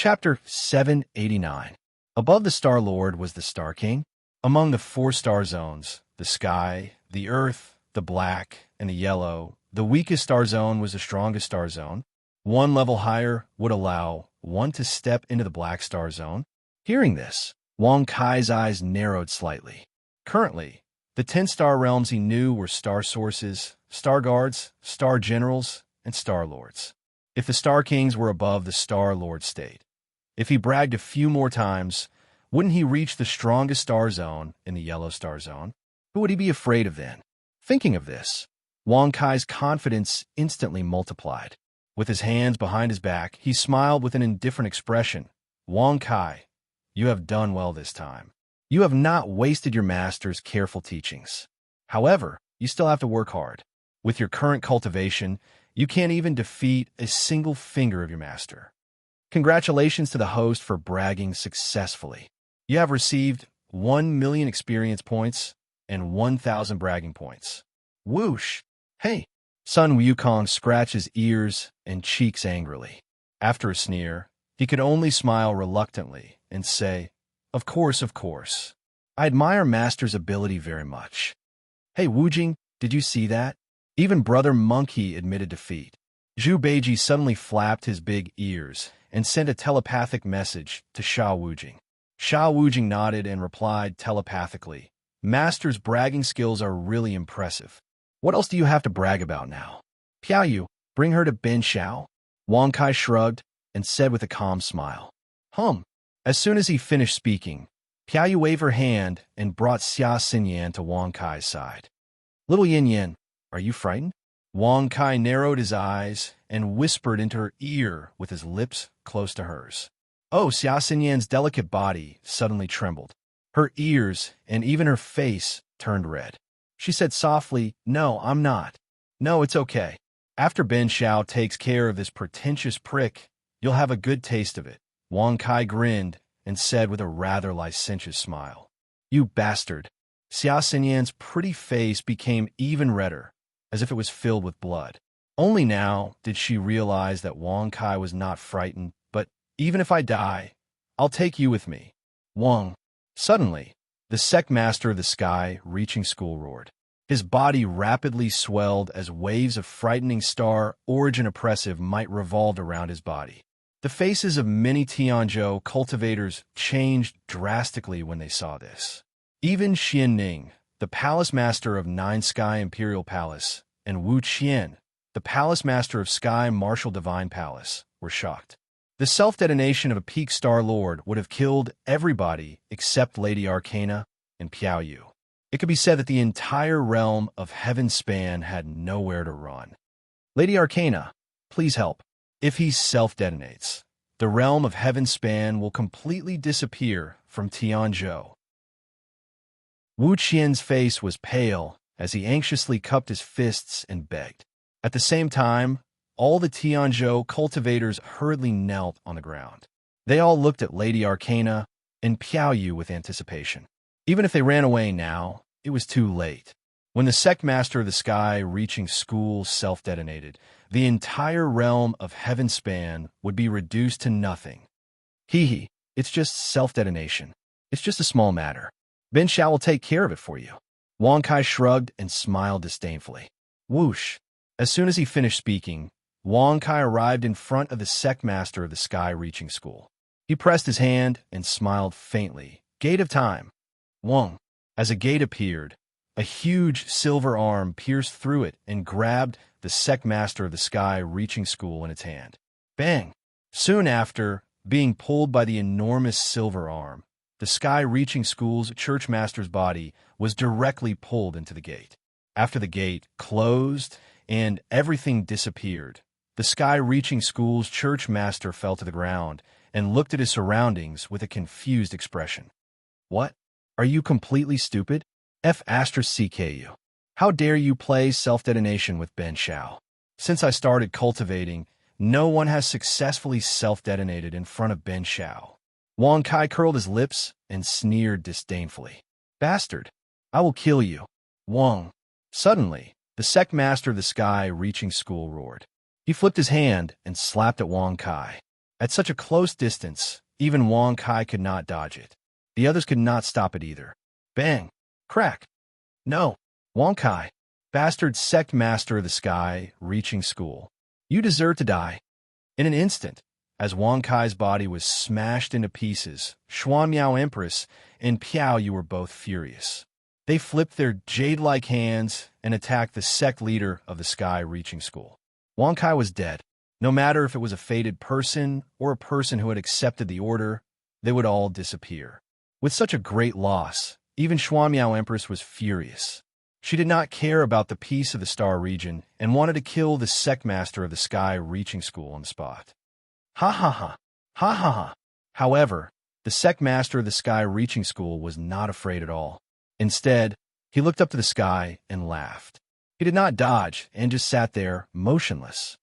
Chapter 789. Above the Star Lord was the Star King. Among the 4 star zones, the sky, the earth, the black, and the yellow, the weakest star zone was the strongest star zone. One level higher would allow one to step into the black star zone. Hearing this, Wang Kai's eyes narrowed slightly. Currently, the 10-star realms he knew were Star Sources, Star Guards, Star Generals, and Star Lords. If the Star Kings were above the Star Lord state, if he bragged a few more times, wouldn't he reach the strongest star zone in the yellow star zone? Who would he be afraid of then? Thinking of this, Wang Kai's confidence instantly multiplied. With his hands behind his back, he smiled with an indifferent expression. Wang Kai, you have done well this time. You have not wasted your master's careful teachings. However, you still have to work hard. With your current cultivation, you can't even defeat a single finger of your master. Congratulations to the host for bragging successfully. You have received 1 million experience points and 1,000 bragging points. Whoosh! Hey! Sun Wukong scratched his ears and cheeks angrily. After a sneer, he could only smile reluctantly and say, Of course, of course. I admire Master's ability very much. Hey, Wujing, did you see that? Even Brother Monkey admitted defeat. Zhu Beiji suddenly flapped his big ears and sent a telepathic message to Sha Wujing. Sha Wujing nodded and replied telepathically, Master's bragging skills are really impressive. What else do you have to brag about now? Piaoyu, bring her to Ben Shao. Wang Kai shrugged and said with a calm smile. As soon as he finished speaking, Piaoyu waved her hand and brought Xia Xinyan to Wang Kai's side. Little Yin Yin, are you frightened? Wang Kai narrowed his eyes and whispered into her ear with his lips close to hers. Oh, Xia Xinyan's delicate body suddenly trembled. Her ears and even her face turned red. She said softly, No, I'm not. No, it's okay. After Ben Shao takes care of this pretentious prick, you'll have a good taste of it. Wang Kai grinned and said with a rather licentious smile. You bastard. Xia Xinyan's pretty face became even redder, as if it was filled with blood. Only now did she realize that Wang Kai was not frightened, but even if I die, I'll take you with me. Wang. Suddenly, the sect master of the sky reaching school roared. His body rapidly swelled as waves of frightening star origin oppressive might revolved around his body. The faces of many Tianzhou cultivators changed drastically when they saw this. Even Xian Ning, the palace master of Nine Sky Imperial Palace, and Wu Qian, the palace master of Sky Martial Divine Palace, were shocked. The self-detonation of a peak Star Lord would have killed everybody except Lady Arcana and Piaoyu. It could be said that the entire realm of Heaven Span had nowhere to run. Lady Arcana, please help. If he self-detonates, the realm of Heaven Span will completely disappear from Tianzhou. Wu Qian's face was pale as he anxiously cupped his fists and begged. At the same time, all the Tianzhou cultivators hurriedly knelt on the ground. They all looked at Lady Arcana and Piaoyu with anticipation. Even if they ran away now, it was too late. When the sect master of the sky reaching school self-detonated, the entire realm of Heaven Span would be reduced to nothing. Hee, it's just self-detonation. It's just a small matter. Ben Shao will take care of it for you. Wang Kai shrugged and smiled disdainfully. Whoosh! As soon as he finished speaking, Wang Kai arrived in front of the sect master of the sky reaching school. He pressed his hand and smiled faintly. Gate of time. Wang. As a gate appeared, a huge silver arm pierced through it and grabbed the sect master of the sky reaching school in its hand. Bang! Soon after, being pulled by the enormous silver arm, the sky reaching school's church master's body was directly pulled into the gate. After the gate closed and everything disappeared, the sky reaching school's church master fell to the ground and looked at his surroundings with a confused expression. What? Are you completely stupid? F***CKU. How dare you play self-detonation with Ben Shao? Since I started cultivating, no one has successfully self-detonated in front of Ben Shao. Wang Kai curled his lips and sneered disdainfully. Bastard, I will kill you. Wang. Suddenly, the sect master of the sky reaching school roared. He flipped his hand and slapped at Wang Kai. At such a close distance, even Wong Kai could not dodge it. The others could not stop it either. Bang! Crack! No! Wong Kai, bastard sect master of the sky, reaching school. You deserve to die. In an instant, as Wong Kai's body was smashed into pieces, Xuan Miao Empress and Piao Yu were both furious. They flipped their jade-like hands and attacked the sect leader of the sky reaching school. Wong Kai was dead. No matter if it was a fated person or a person who had accepted the order, they would all disappear. With such a great loss, even Xuan Miao Empress was furious. She did not care about the peace of the star region and wanted to kill the sect master of the sky reaching school on the spot. Ha ha ha! Ha ha ha! However, the sect master of the sky reaching school was not afraid at all. Instead, he looked up to the sky and laughed. He did not dodge and just sat there, motionless.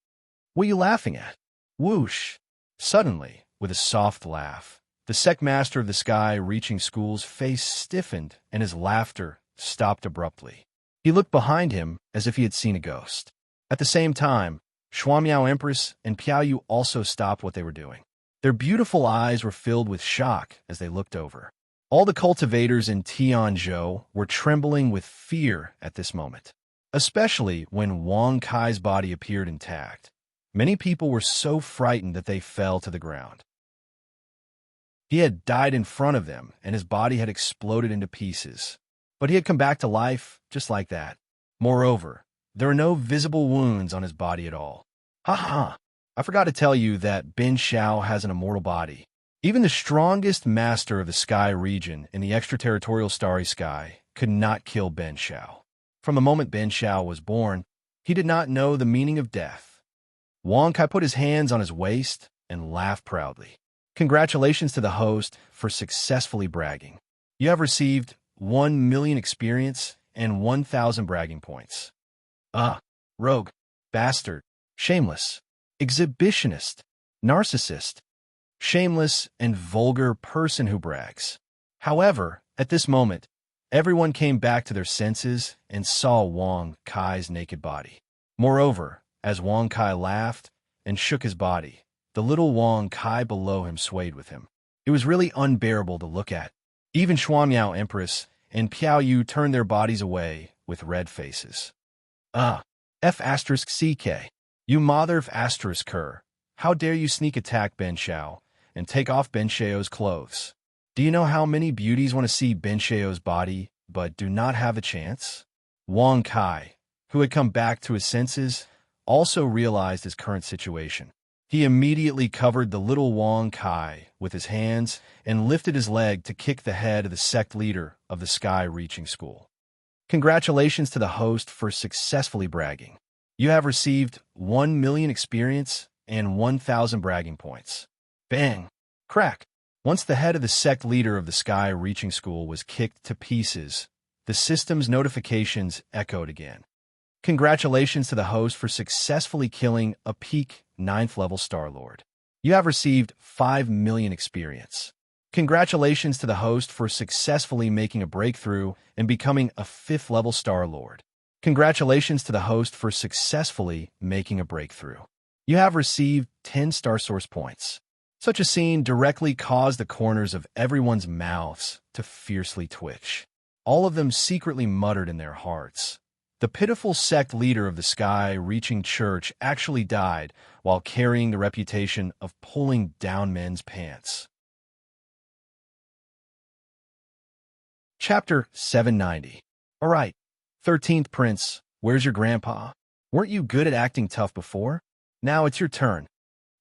What are you laughing at? Whoosh! Suddenly, with a soft laugh, the sect master of the sky reaching school's face stiffened and his laughter stopped abruptly. He looked behind him as if he had seen a ghost. At the same time, Xuan Miao Empress and Piao Yu also stopped what they were doing. Their beautiful eyes were filled with shock as they looked over. All the cultivators in Tianzhou were trembling with fear at this moment, especially when Wong Kai's body appeared intact. Many people were so frightened that they fell to the ground. He had died in front of them, and his body had exploded into pieces. But he had come back to life just like that. Moreover, there were no visible wounds on his body at all. Ha ha! I forgot to tell you that Ben Shao has an immortal body. Even the strongest master of the sky region in the extraterritorial starry sky could not kill Ben Shao. From the moment Ben Shao was born, he did not know the meaning of death. Wong Kai put his hands on his waist and laughed proudly. Congratulations to the host for successfully bragging. You have received 1 million experience and 1,000 bragging points. Rogue, bastard, shameless, exhibitionist, narcissist, shameless and vulgar person who brags. However, at this moment, everyone came back to their senses and saw Wong Kai's naked body. Moreover, as Wong Kai laughed and shook his body, the little Wong Kai below him swayed with him. It was really unbearable to look at. Even Xuan Miao Empress and Piao Yu turned their bodies away with red faces. F***CK. You mother of **her. How dare you sneak attack Ben Shao and take off Ben Shao's clothes? Do you know how many beauties want to see Ben Shao's body but do not have a chance? Wong Kai, who had come back to his senses, also realized his current situation. He immediately covered the little Wong Kai with his hands and lifted his leg to kick the head of the sect leader of the sky reaching school. Congratulations to the host for successfully bragging. You have received 1 million experience and 1,000 bragging points. Bang! Crack! Once the head of the sect leader of the sky reaching school was kicked to pieces, the system's notifications echoed again. Congratulations to the host for successfully killing a peak 9th level Star Lord. You have received 5 million experience. Congratulations to the host for successfully making a breakthrough and becoming a 5th level Star Lord. Congratulations to the host for successfully making a breakthrough. You have received 10 Star Source points. Such a scene directly caused the corners of everyone's mouths to fiercely twitch. All of them secretly muttered in their hearts. The pitiful sect leader of the sky reaching church actually died while carrying the reputation of pulling down men's pants. Chapter 790. All right, 13th Prince, where's your grandpa? Weren't you good at acting tough before? Now it's your turn.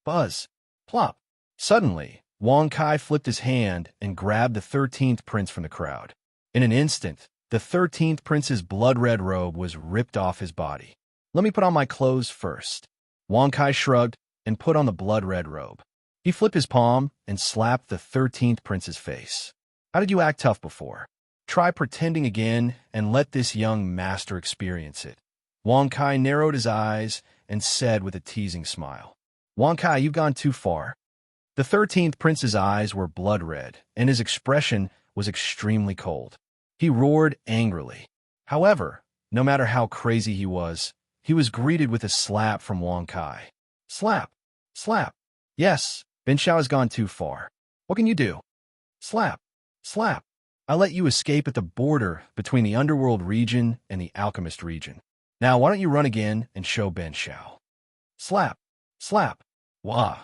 Buzz. Plop. Suddenly, Wong Kai flipped his hand and grabbed the 13th Prince from the crowd. In an instant, the 13th Prince's blood-red robe was ripped off his body. Let me put on my clothes first. Wong Kai shrugged and put on the blood-red robe. He flipped his palm and slapped the 13th Prince's face. How did you act tough before? Try pretending again and let this young master experience it. Wong Kai narrowed his eyes and said with a teasing smile, Wong Kai, you've gone too far. The 13th Prince's eyes were blood-red, and his expression was extremely cold. He roared angrily. However, no matter how crazy he was greeted with a slap from Wong Kai. Slap! Slap! Yes, Ben Shao has gone too far. What can you do? Slap. Slap. I let you escape at the border between the underworld region and the alchemist region. Now why don't you run again and show Ben Shao? Slap. Slap. Wah.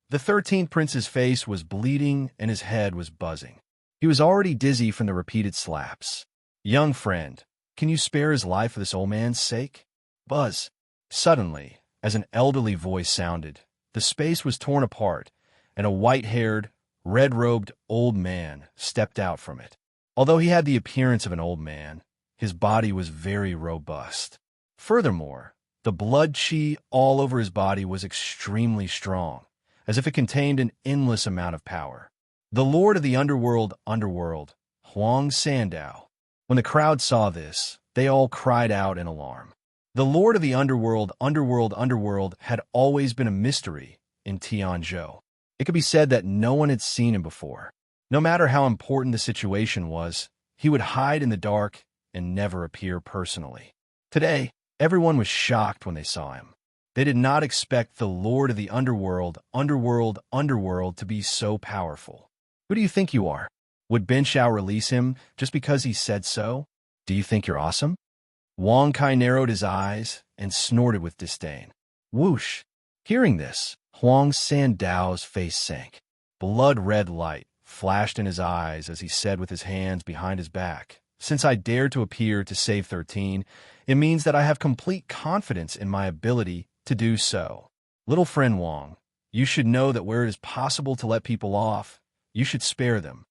The 13th prince's face was bleeding and his head was buzzing. He was already dizzy from the repeated slaps. Young friend, can you spare his life for this old man's sake? Buzz. Suddenly, as an elderly voice sounded, the space was torn apart, and a white-haired, red-robed old man stepped out from it. Although he had the appearance of an old man, his body was very robust. Furthermore, the blood chi all over his body was extremely strong, as if it contained an endless amount of power. The Lord of the Underworld, Huang Sandao. When the crowd saw this, they all cried out in alarm. The Lord of the Underworld, had always been a mystery in Tianzhou. It could be said that no one had seen him before. No matter how important the situation was, he would hide in the dark and never appear personally. Today, everyone was shocked when they saw him. They did not expect the Lord of the Underworld, to be so powerful. Who do you think you are? Would Ben Shao release him just because he said so? Do you think you're awesome? Wang Kai narrowed his eyes and snorted with disdain. Whoosh! Hearing this, Huang Sandao's face sank. Blood-red light flashed in his eyes as he said with his hands behind his back, "Since I dared to appear to save 13, it means that I have complete confidence in my ability to do so. Little friend Wang, you should know that where it is possible to let people off, you should spare them."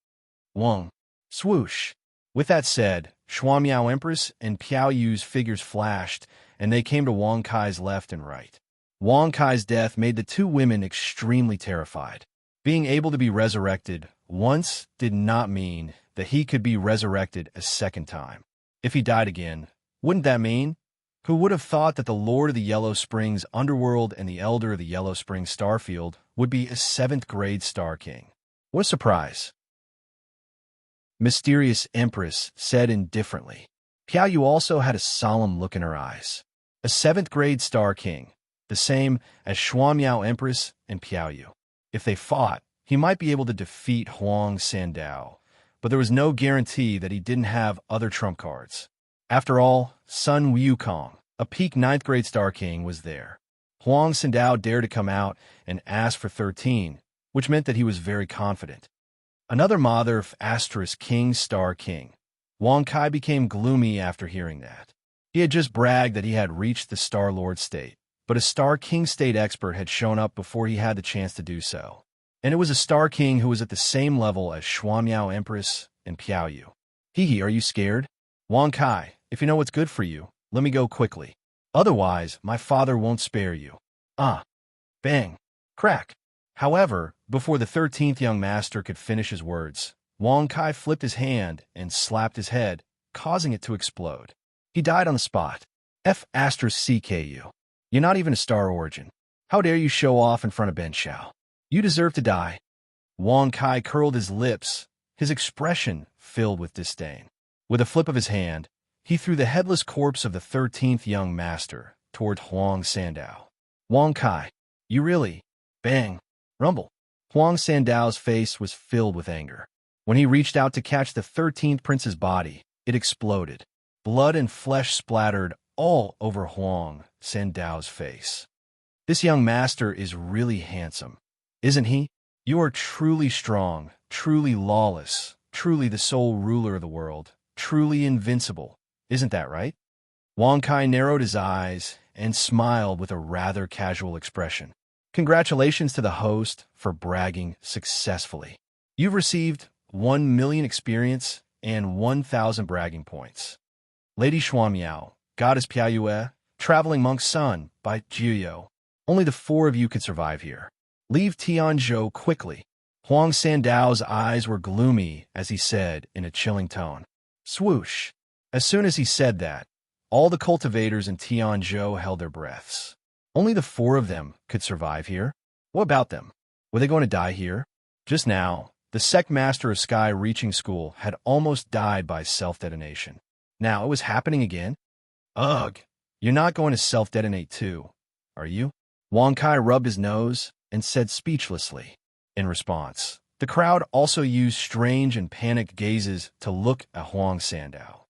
Wang. Swoosh. With that said, Shuamiao Empress and Piao Yu's figures flashed, and they came to Wang Kai's left and right. Wang Kai's death made the two women extremely terrified. Being able to be resurrected once did not mean that he could be resurrected a second time. If he died again, wouldn't that mean? Who would have thought that the Lord of the Yellow Springs Underworld and the Elder of the Yellow Springs Starfield would be a 7th grade Star King? What a surprise! Mysterious Empress said indifferently. Piao Yu also had a solemn look in her eyes. A 7th grade Star King, the same as Shuamiao Empress and Piao Yu. If they fought, he might be able to defeat Huang Sandao, but there was no guarantee that he didn't have other trump cards. After all, Sun Wukong, a peak 9th grade Star King, was there. Huang Sandao dared to come out and ask for 13, which meant that he was very confident. Another mother of King Star King. Wang Kai became gloomy after hearing that. He had just bragged that he had reached the Star Lord state, but a Star King state expert had shown up before he had the chance to do so. And it was a Star King who was at the same level as Shuamiao Empress and Piao Yu. Hee, are you scared? Wang Kai, if you know what's good for you, let me go quickly. Otherwise, my father won't spare you. Ah. Bang. Crack. However, before the 13th young master could finish his words, Wang Kai flipped his hand and slapped his head, causing it to explode. He died on the spot. CKU. You're not even a Star Origin. How dare you show off in front of Ben Shao? You deserve to die. Wang Kai curled his lips, his expression filled with disdain. With a flip of his hand, he threw the headless corpse of the 13th young master toward Huang Sandao. Wang Kai, you really... Bang. Rumble. Huang Sandao's face was filled with anger. When he reached out to catch the 13th prince's body, it exploded. Blood and flesh splattered all over Huang Sandao's face. This young master is really handsome, isn't he? You are truly strong, truly lawless, truly the sole ruler of the world, truly invincible. Isn't that right? Wang Kai narrowed his eyes and smiled with a rather casual expression. Congratulations to the host for bragging successfully. You've received 1 million experience and 1,000 bragging points. Lady Shuamiao, Goddess Piao Yue, Traveling Monk's Son by Jiuyou. Only the 4 of you could survive here. Leave Tianzhou quickly. Huang Sandao's eyes were gloomy as he said in a chilling tone. Swoosh. As soon as he said that, all the cultivators in Tianzhou held their breaths. Only the 4 of them could survive here? What about them? Were they going to die here? Just now, the sect master of Sky Reaching School had almost died by self-detonation. Now it was happening again? Ugh, you're not going to self-detonate too, are you? Wang Kai rubbed his nose and said speechlessly. In response, the crowd also used strange and panicked gazes to look at Huang Sandao.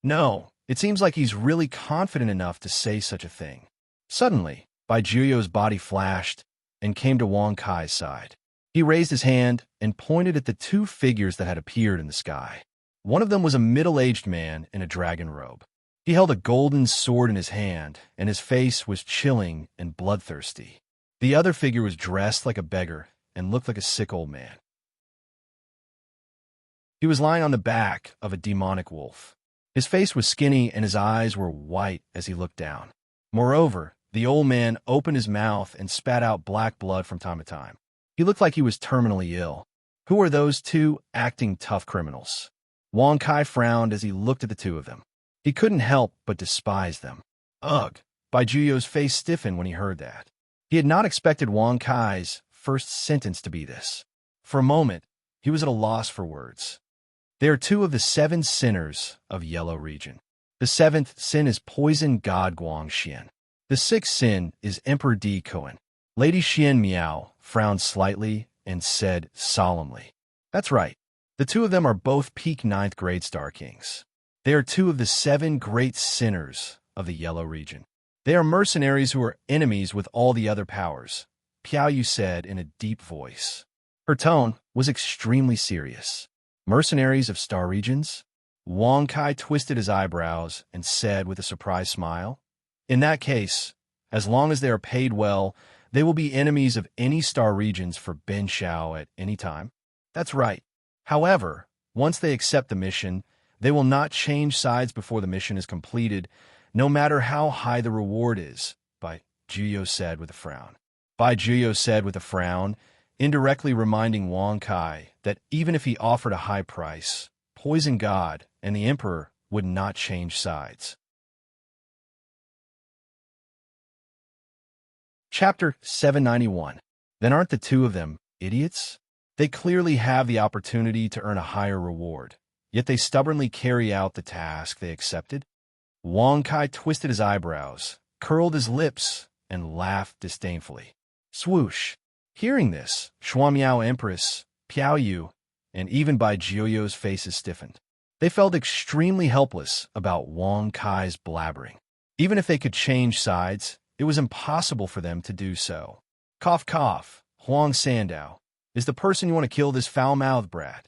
No, it seems like he's really confident enough to say such a thing. Suddenly, Bai Jiuyo's body flashed and came to Wang Kai's side. He raised his hand and pointed at the two figures that had appeared in the sky. One of them was a middle-aged man in a dragon robe. He held a golden sword in his hand, and his face was chilling and bloodthirsty. The other figure was dressed like a beggar and looked like a sick old man. He was lying on the back of a demonic wolf. His face was skinny and his eyes were white as he looked down. Moreover, the old man opened his mouth and spat out black blood from time to time. He looked like he was terminally ill. Who were those two acting tough criminals? Wang Kai frowned as he looked at the two of them. He couldn't help but despise them. Ugh! Bai Jiuyo's face stiffened when he heard that. He had not expected Wang Kai's first sentence to be this. For a moment, he was at a loss for words. They are two of the 7 sinners of Yellow Region. The 7th sin is poison god Guang Xian. The 6th sin is Emperor Di Koan. Lady Xian Miao frowned slightly and said solemnly, "That's right. The two of them are both peak 9th grade Star Kings. They are two of the 7 great sinners of the Yellow Region. They are mercenaries who are enemies with all the other powers," Piao Yu said in a deep voice. Her tone was extremely serious. Mercenaries of Star Regions? Wang Kai twisted his eyebrows and said with a surprised smile, "In that case, as long as they are paid well, they will be enemies of any Star Regions for Ben Shao at any time." That's right. However, once they accept the mission, they will not change sides before the mission is completed, no matter how high the reward is, Bai Jiuyo said with a frown. Bai Jiuyo said with a frown, indirectly reminding Wang Kai that even if he offered a high price, Poison God and the Emperor would not change sides. Chapter 791. Then aren't the two of them idiots? They clearly have the opportunity to earn a higher reward, yet they stubbornly carry out the task they accepted. Wang Kai twisted his eyebrows, curled his lips, and laughed disdainfully. Swoosh! Hearing this, Shuamiao Empress, Piao Yu, and even Bai Jiuyo's faces stiffened. They felt extremely helpless about Wang Kai's blabbering. Even if they could change sides, it was impossible for them to do so. Cough, cough, Huang Sandao. Is the person you want to kill this foul-mouthed brat?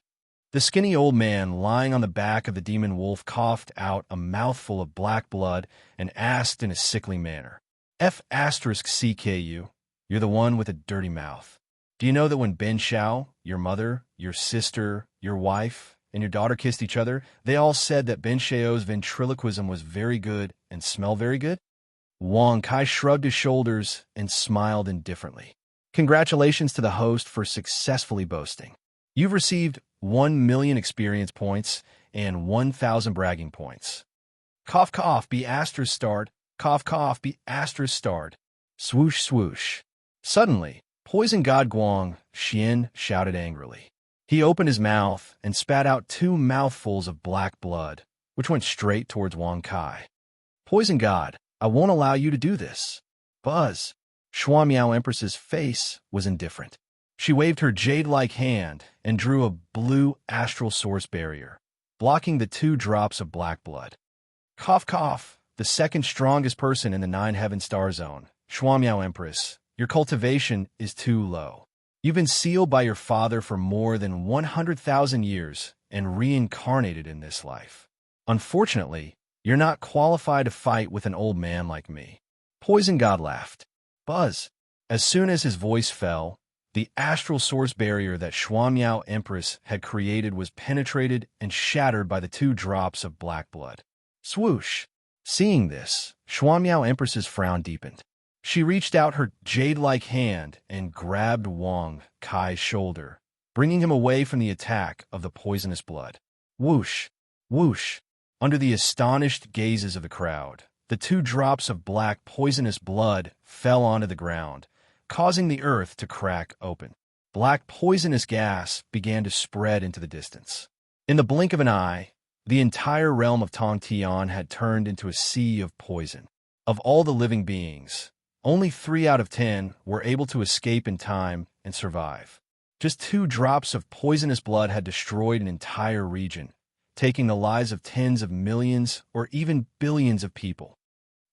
The skinny old man lying on the back of the demon wolf coughed out a mouthful of black blood and asked in a sickly manner, F*CKU, you're the one with a dirty mouth. Do you know that when Ben Shao, your mother, your sister, your wife, and your daughter kissed each other, they all said that Ben Shao's ventriloquism was very good and smelled very good? Wang Kai shrugged his shoulders and smiled indifferently. Congratulations to the host for successfully boasting. You've received 1,000,000 experience points and 1,000 bragging points. Cough, cough, be asterisk starred. Cough, cough, be asterisk starred. Swoosh, swoosh. Suddenly, Poison God Guang Xian shouted angrily. He opened his mouth and spat out 2 mouthfuls of black blood, which went straight towards Wang Kai. Poison God, I won't allow you to do this. Buzz. Shuamiao Empress's face was indifferent. She waved her jade-like hand and drew a blue astral source barrier, blocking the 2 drops of black blood. Cough, cough, the second strongest person in the 9 heaven star zone, Shuamiao Empress. Your cultivation is too low. You've been sealed by your father for more than 100,000 years and reincarnated in this life. Unfortunately, you're not qualified to fight with an old man like me. Poison God laughed. Buzz. As soon as his voice fell, the astral source barrier that Shuamiao Empress had created was penetrated and shattered by the 2 drops of black blood. Swoosh! Seeing this, Shuamiao Empress's frown deepened. She reached out her jade-like hand and grabbed Wang Kai's shoulder, bringing him away from the attack of the poisonous blood. Whoosh! Whoosh! Under the astonished gazes of the crowd, the 2 drops of black poisonous blood fell onto the ground, causing the earth to crack open. Black poisonous gas began to spread into the distance. In the blink of an eye, the entire realm of Tongtian had turned into a sea of poison. Of all the living beings, only 3 out of 10 were able to escape in time and survive. Just 2 drops of poisonous blood had destroyed an entire region, taking the lives of tens of millions or even billions of people.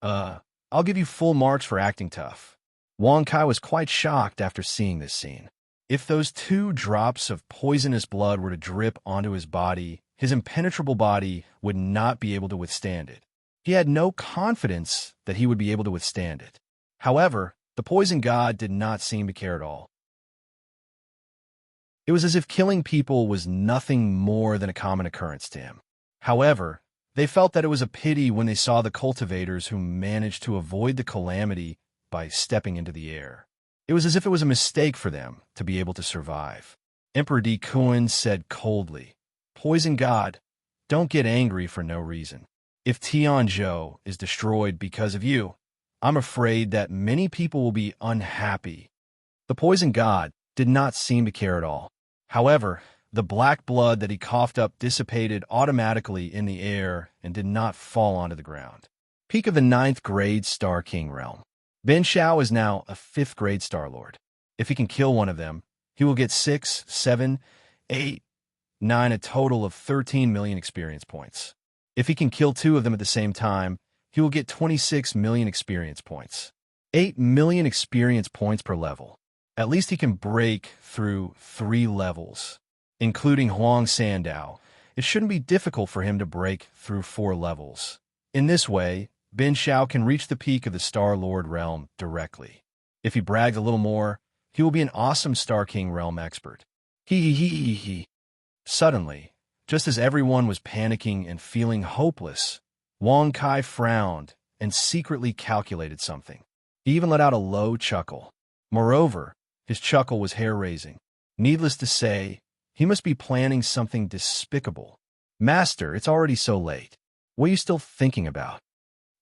I'll give you full marks for acting tough. Wang Kai was quite shocked after seeing this scene. If those 2 drops of poisonous blood were to drip onto his body, his impenetrable body would not be able to withstand it. He had no confidence that he would be able to withstand it. However, the poison god did not seem to care at all. It was as if killing people was nothing more than a common occurrence to him. However, they felt that it was a pity when they saw the cultivators who managed to avoid the calamity by stepping into the air. It was as if it was a mistake for them to be able to survive. Emperor Di Kuan said coldly, "Poison god, don't get angry for no reason. If Tianzhou is destroyed because of you, I'm afraid that many people will be unhappy." The poison god did not seem to care at all. However, the black blood that he coughed up dissipated automatically in the air and did not fall onto the ground. Peak of the 9th grade Star King realm. Ben Shao is now a 5th grade Star Lord. If he can kill one of them, he will get 6, 7, 8, 9, a total of 13 million experience points. If he can kill 2 of them at the same time, he will get 26 million experience points. 8 million experience points per level. At least he can break through 3 levels, including Huang Sandao. It shouldn't be difficult for him to break through 4 levels. In this way, Ben Shao can reach the peak of the Star Lord realm directly. If he brags a little more, he will be an awesome Star King realm expert. He. Suddenly, just as everyone was panicking and feeling hopeless, Wang Kai frowned and secretly calculated something. He even let out a low chuckle. Moreover, his chuckle was hair-raising. Needless to say, he must be planning something despicable. "Master, it's already so late. What are you still thinking about?"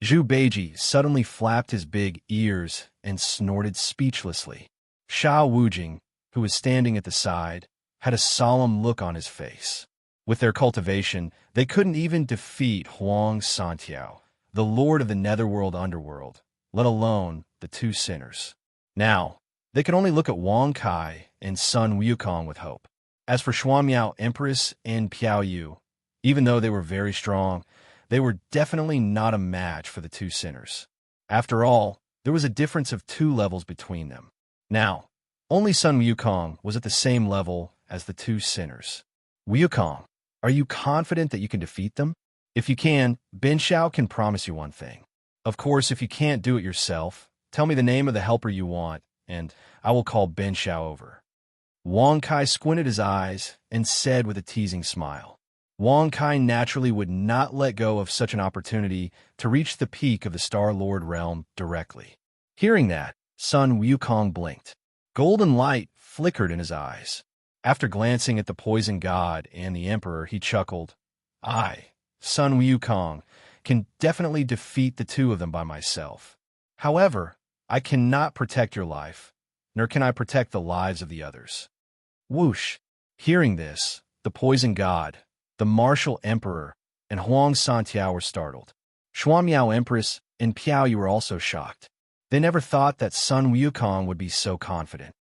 Zhu Beiji suddenly flapped his big ears and snorted speechlessly. Sha Wujing, who was standing at the side, had a solemn look on his face. With their cultivation, they couldn't even defeat Huang Santiao, the lord of the netherworld underworld, let alone the 2 sinners. Now, they could only look at Wang Kai and Sun Wukong with hope. As for Xuanmiao Empress and Piao Yu, even though they were very strong, they were definitely not a match for the 2 sinners. After all, there was a difference of 2 levels between them. Now, only Sun Wukong was at the same level as the 2 sinners. "Wukong, are you confident that you can defeat them? If you can, Ben Shao can promise you one thing. Of course, if you can't do it yourself, tell me the name of the helper you want, and I will call Ben Shao over." Wang Kai squinted his eyes and said with a teasing smile. Wang Kai naturally would not let go of such an opportunity to reach the peak of the Star Lord realm directly. Hearing that, Sun Wukong blinked. Golden light flickered in his eyes. After glancing at the poison god and the emperor, he chuckled. "I, Sun Wukong, can definitely defeat the 2 of them by myself. However, I cannot protect your life, nor can I protect the lives of the others." Whoosh! Hearing this, the poison god, the martial emperor, and Huang Santiao were startled. Xuanmiao Empress and Piao Yu were also shocked. They never thought that Sun Wukong would be so confident.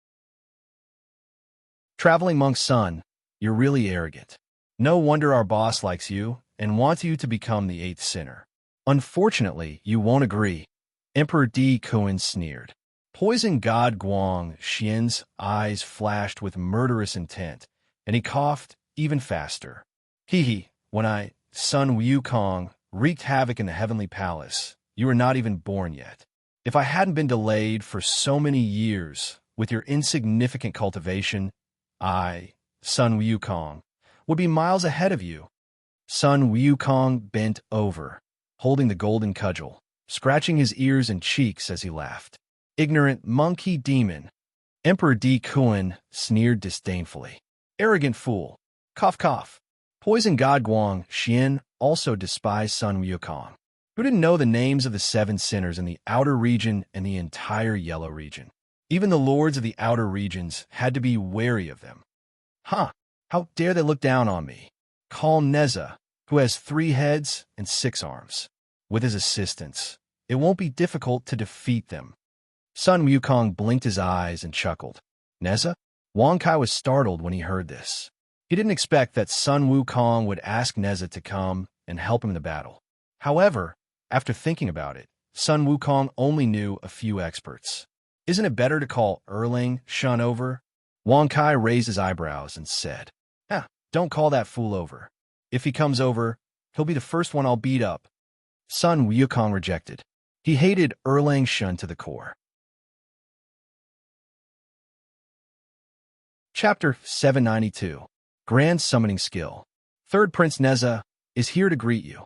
Traveling Monk's son, you're really arrogant. No wonder our boss likes you and wants you to become the 8th sinner. Unfortunately, you won't agree. Emperor Di Kuan sneered. Poison god Guang Xian's eyes flashed with murderous intent, and he coughed even faster. When I, Sun Wukong, wreaked havoc in the heavenly palace, you were not even born yet. If I hadn't been delayed for so many years with your insignificant cultivation, I, Sun Wukong, would be miles ahead of you. Sun Wukong bent over, holding the golden cudgel, scratching his ears and cheeks as he laughed. Ignorant monkey demon. Emperor Di Kuan sneered disdainfully. Arrogant fool. Cough cough. Poison god Guang Xian also despised Sun Wukong, who didn't know the names of the 7 sinners in the outer region and the entire yellow region. Even the lords of the outer regions had to be wary of them. How dare they look down on me? Call Neza, who has 3 heads and 6 arms. With his assistance, it won't be difficult to defeat them. Sun Wukong blinked his eyes and chuckled. Neza? Wang Kai was startled when he heard this. He didn't expect that Sun Wukong would ask Neza to come and help him in the battle. However, after thinking about it, Sun Wukong only knew a few experts. Isn't it better to call Erlang Shun over? Wang Kai raised his eyebrows and said, don't call that fool over. If he comes over, he'll be the first one I'll beat up. Sun Wukong rejected. He hated Erlang Shun to the core. Chapter 792. Grand Summoning Skill. Third Prince Neza is here to greet you.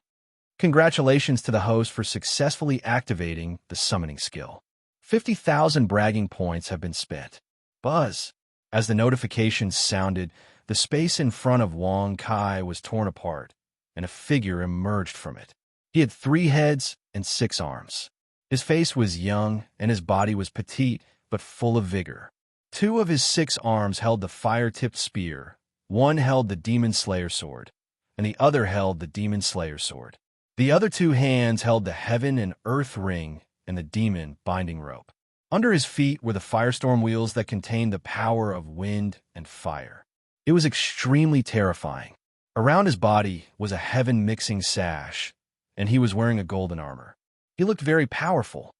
Congratulations to the host for successfully activating the summoning skill. 50,000 bragging points have been spent. Buzz. As the notifications sounded, the space in front of Wang Kai was torn apart, and a figure emerged from it. He had 3 heads and 6 arms. His face was young, and his body was petite, but full of vigor. 2 of his 6 arms held the fire-tipped spear, 1 held the Demon Slayer sword, and the other held the Demon Slayer sword. The other 2 hands held the Heaven and Earth ring and the Demon binding rope. Under his feet were the firestorm wheels that contained the power of wind and fire. It was extremely terrifying. Around his body was a heaven-mixing sash, and he was wearing a golden armor. He looked very powerful.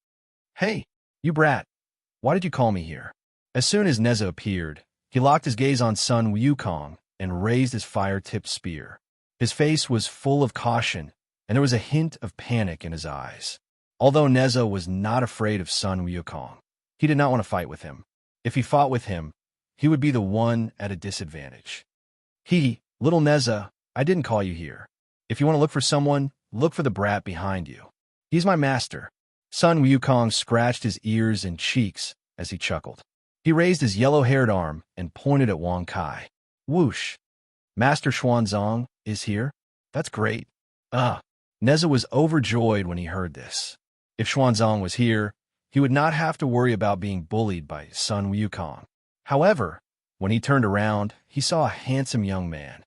Hey, you brat, why did you call me here? As soon as Neza appeared, he locked his gaze on Sun Wukong and raised his fire-tipped spear. His face was full of caution, and there was a hint of panic in his eyes. Although Neza was not afraid of Sun Wukong, he did not want to fight with him. If he fought with him, he would be the one at a disadvantage. Little Neza, I didn't call you here. If you want to look for someone, look for the brat behind you. He's my master. Sun Wukong scratched his ears and cheeks as he chuckled. He raised his yellow-haired arm and pointed at Wang Kai. Whoosh! Master Xuanzang is here? That's great. Neza was overjoyed when he heard this. If Xuanzang was here, he would not have to worry about being bullied by Sun Wukong. However, when he turned around, he saw a handsome young man.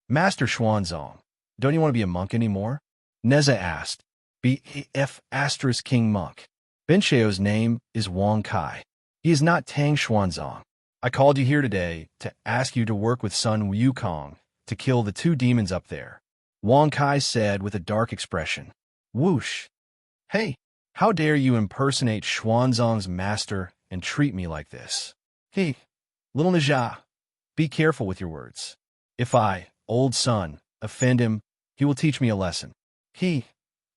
Master Xuanzang, don't you want to be a monk anymore? Neza asked. BF** King Monk. Benshio's name is Wang Kai. He is not Tang Xuanzang. I called you here today to ask you to work with Sun Wukong to kill the 2 demons up there, Wang Kai said with a dark expression. Whoosh! Hey, how dare you impersonate Xuanzang's master and treat me like this? Hey, little Neza, be careful with your words. If I, old Sun, offend him, he will teach me a lesson.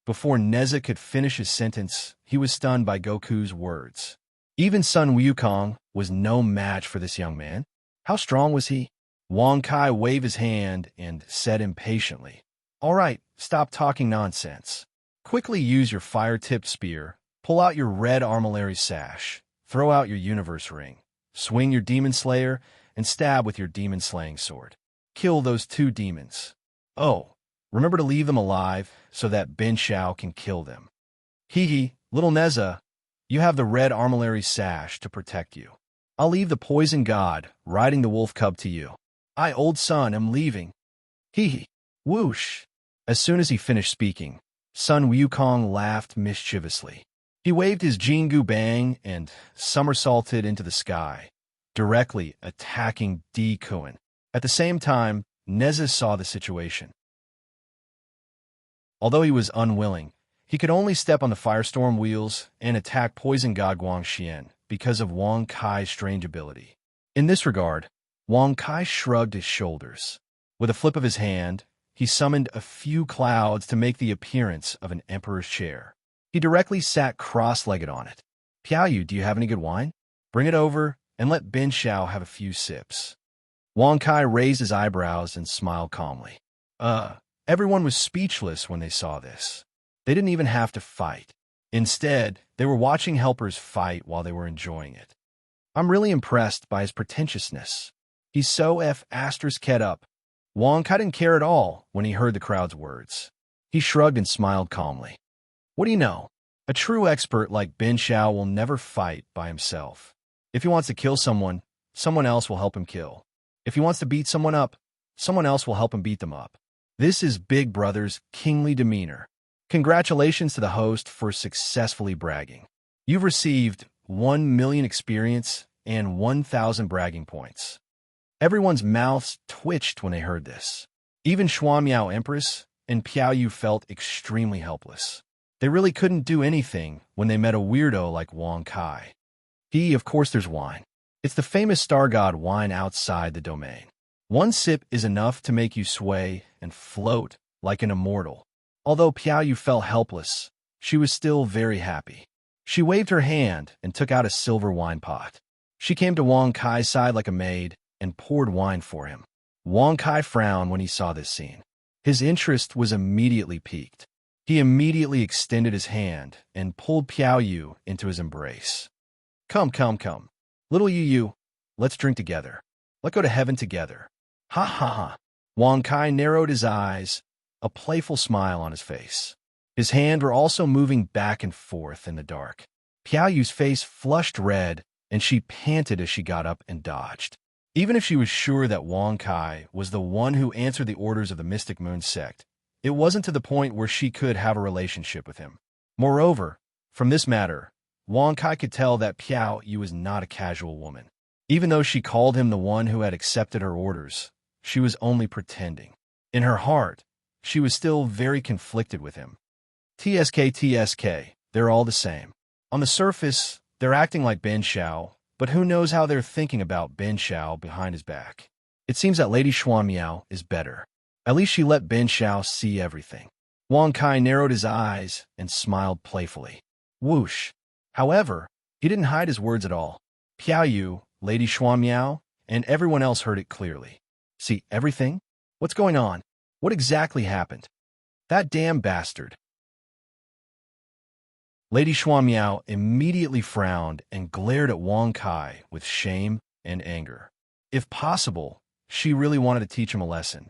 Before Neza could finish his sentence, he was stunned by Goku's words. Even Sun Wukong was no match for this young man. How strong was he? Wang Kai waved his hand and said impatiently, All right, stop talking nonsense. Quickly use your fire-tipped spear, pull out your red armillary sash, throw out your universe ring, swing your Demon Slayer, and stab with your demon-slaying sword. Kill those 2 demons. Oh, remember to leave them alive so that Ben Shao can kill them. Little Neza, you have the red armillary sash to protect you. I'll leave the poison god riding the wolf cub to you. I, old Sun, am leaving. Whoosh! As soon as he finished speaking, Sun Wukong laughed mischievously. He waved his Jingu Bang and somersaulted into the sky, directly attacking Di Kuan. At the same time, Neza saw the situation. Although he was unwilling, he could only step on the firestorm wheels and attack Poison God Guangxian because of Wang Kai's strange ability. In this regard, Wang Kai shrugged his shoulders. With a flip of his hand, he summoned a few clouds to make the appearance of an emperor's chair. He directly sat cross-legged on it. Piaoyu, do you have any good wine? Bring it over and let Ben Shao have a few sips. Wang Kai raised his eyebrows and smiled calmly. Everyone was speechless when they saw this. They didn't even have to fight. Instead, they were watching helpers fight while they were enjoying it. I'm really impressed by his pretentiousness. He's so ***ed up. Wang Kai didn't care at all when he heard the crowd's words. He shrugged and smiled calmly. What do you know? A true expert like Ben Shao will never fight by himself. If he wants to kill someone, someone else will help him kill. If he wants to beat someone up, someone else will help him beat them up. This is Big Brother's kingly demeanor. Congratulations to the host for successfully bragging. You've received 1 million experience and 1,000 bragging points. Everyone's mouths twitched when they heard this. Even Xuanmiao Empress and Piao Yu felt extremely helpless. They really couldn't do anything when they met a weirdo like Wang Kai. Of course there's wine. It's the famous star god wine outside the domain. One sip is enough to make you sway and float like an immortal. Although Piao Yu felt helpless, she was still very happy. She waved her hand and took out a silver wine pot. She came to Wang Kai's side like a maid and poured wine for him. Wang Kai frowned when he saw this scene. His interest was immediately piqued. He immediately extended his hand and pulled Piao Yu into his embrace. Come. Little Yu, let's drink together. Let's go to heaven together. Ha ha ha. Wang Kai narrowed his eyes, a playful smile on his face. His hands were also moving back and forth in the dark. Piao Yu's face flushed red, and she panted as she got up and dodged. Even if she was sure that Wang Kai was the one who answered the orders of the Mystic Moon sect, it wasn't to the point where she could have a relationship with him. Moreover, from this matter, Wang Kai could tell that Piao Yu was not a casual woman. Even though she called him the one who had accepted her orders, she was only pretending. In her heart, she was still very conflicted with him. TSK, they're all the same. On the surface, they're acting like Ben Shao, but who knows how they're thinking about Ben Shao behind his back. It seems that Lady Xuanmiao is better. At least she let Ben Shao see everything. Wang Kai narrowed his eyes and smiled playfully. Whoosh. However, he didn't hide his words at all. Piao Yu, Lady Xuanmiao, and everyone else heard it clearly. See everything? What's going on? What exactly happened? That damn bastard. Lady Xuanmiao immediately frowned and glared at Wang Kai with shame and anger. If possible, she really wanted to teach him a lesson.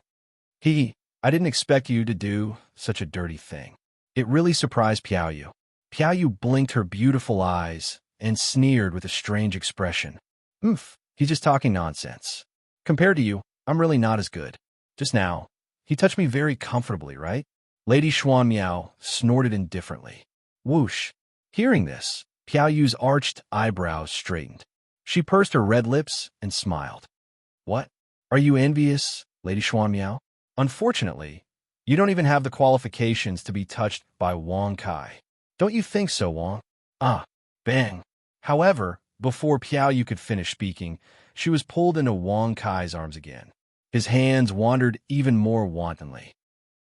I didn't expect you to do such a dirty thing. It really surprised Piao Yu. Piao Yu blinked her beautiful eyes and sneered with a strange expression. He's just talking nonsense. Compared to you, I'm really not as good. Just now, he touched me very comfortably, right? Lady Xuanmiao snorted indifferently. Whoosh. Hearing this, Piao Yu's arched eyebrows straightened. She pursed her red lips and smiled. What? Are you envious, Lady Xuanmiao? Unfortunately, you don't even have the qualifications to be touched by Wang Kai. Don't you think so, Wang? Bang. However, before Piao Yu could finish speaking, she was pulled into Wang Kai's arms again. His hands wandered even more wantonly.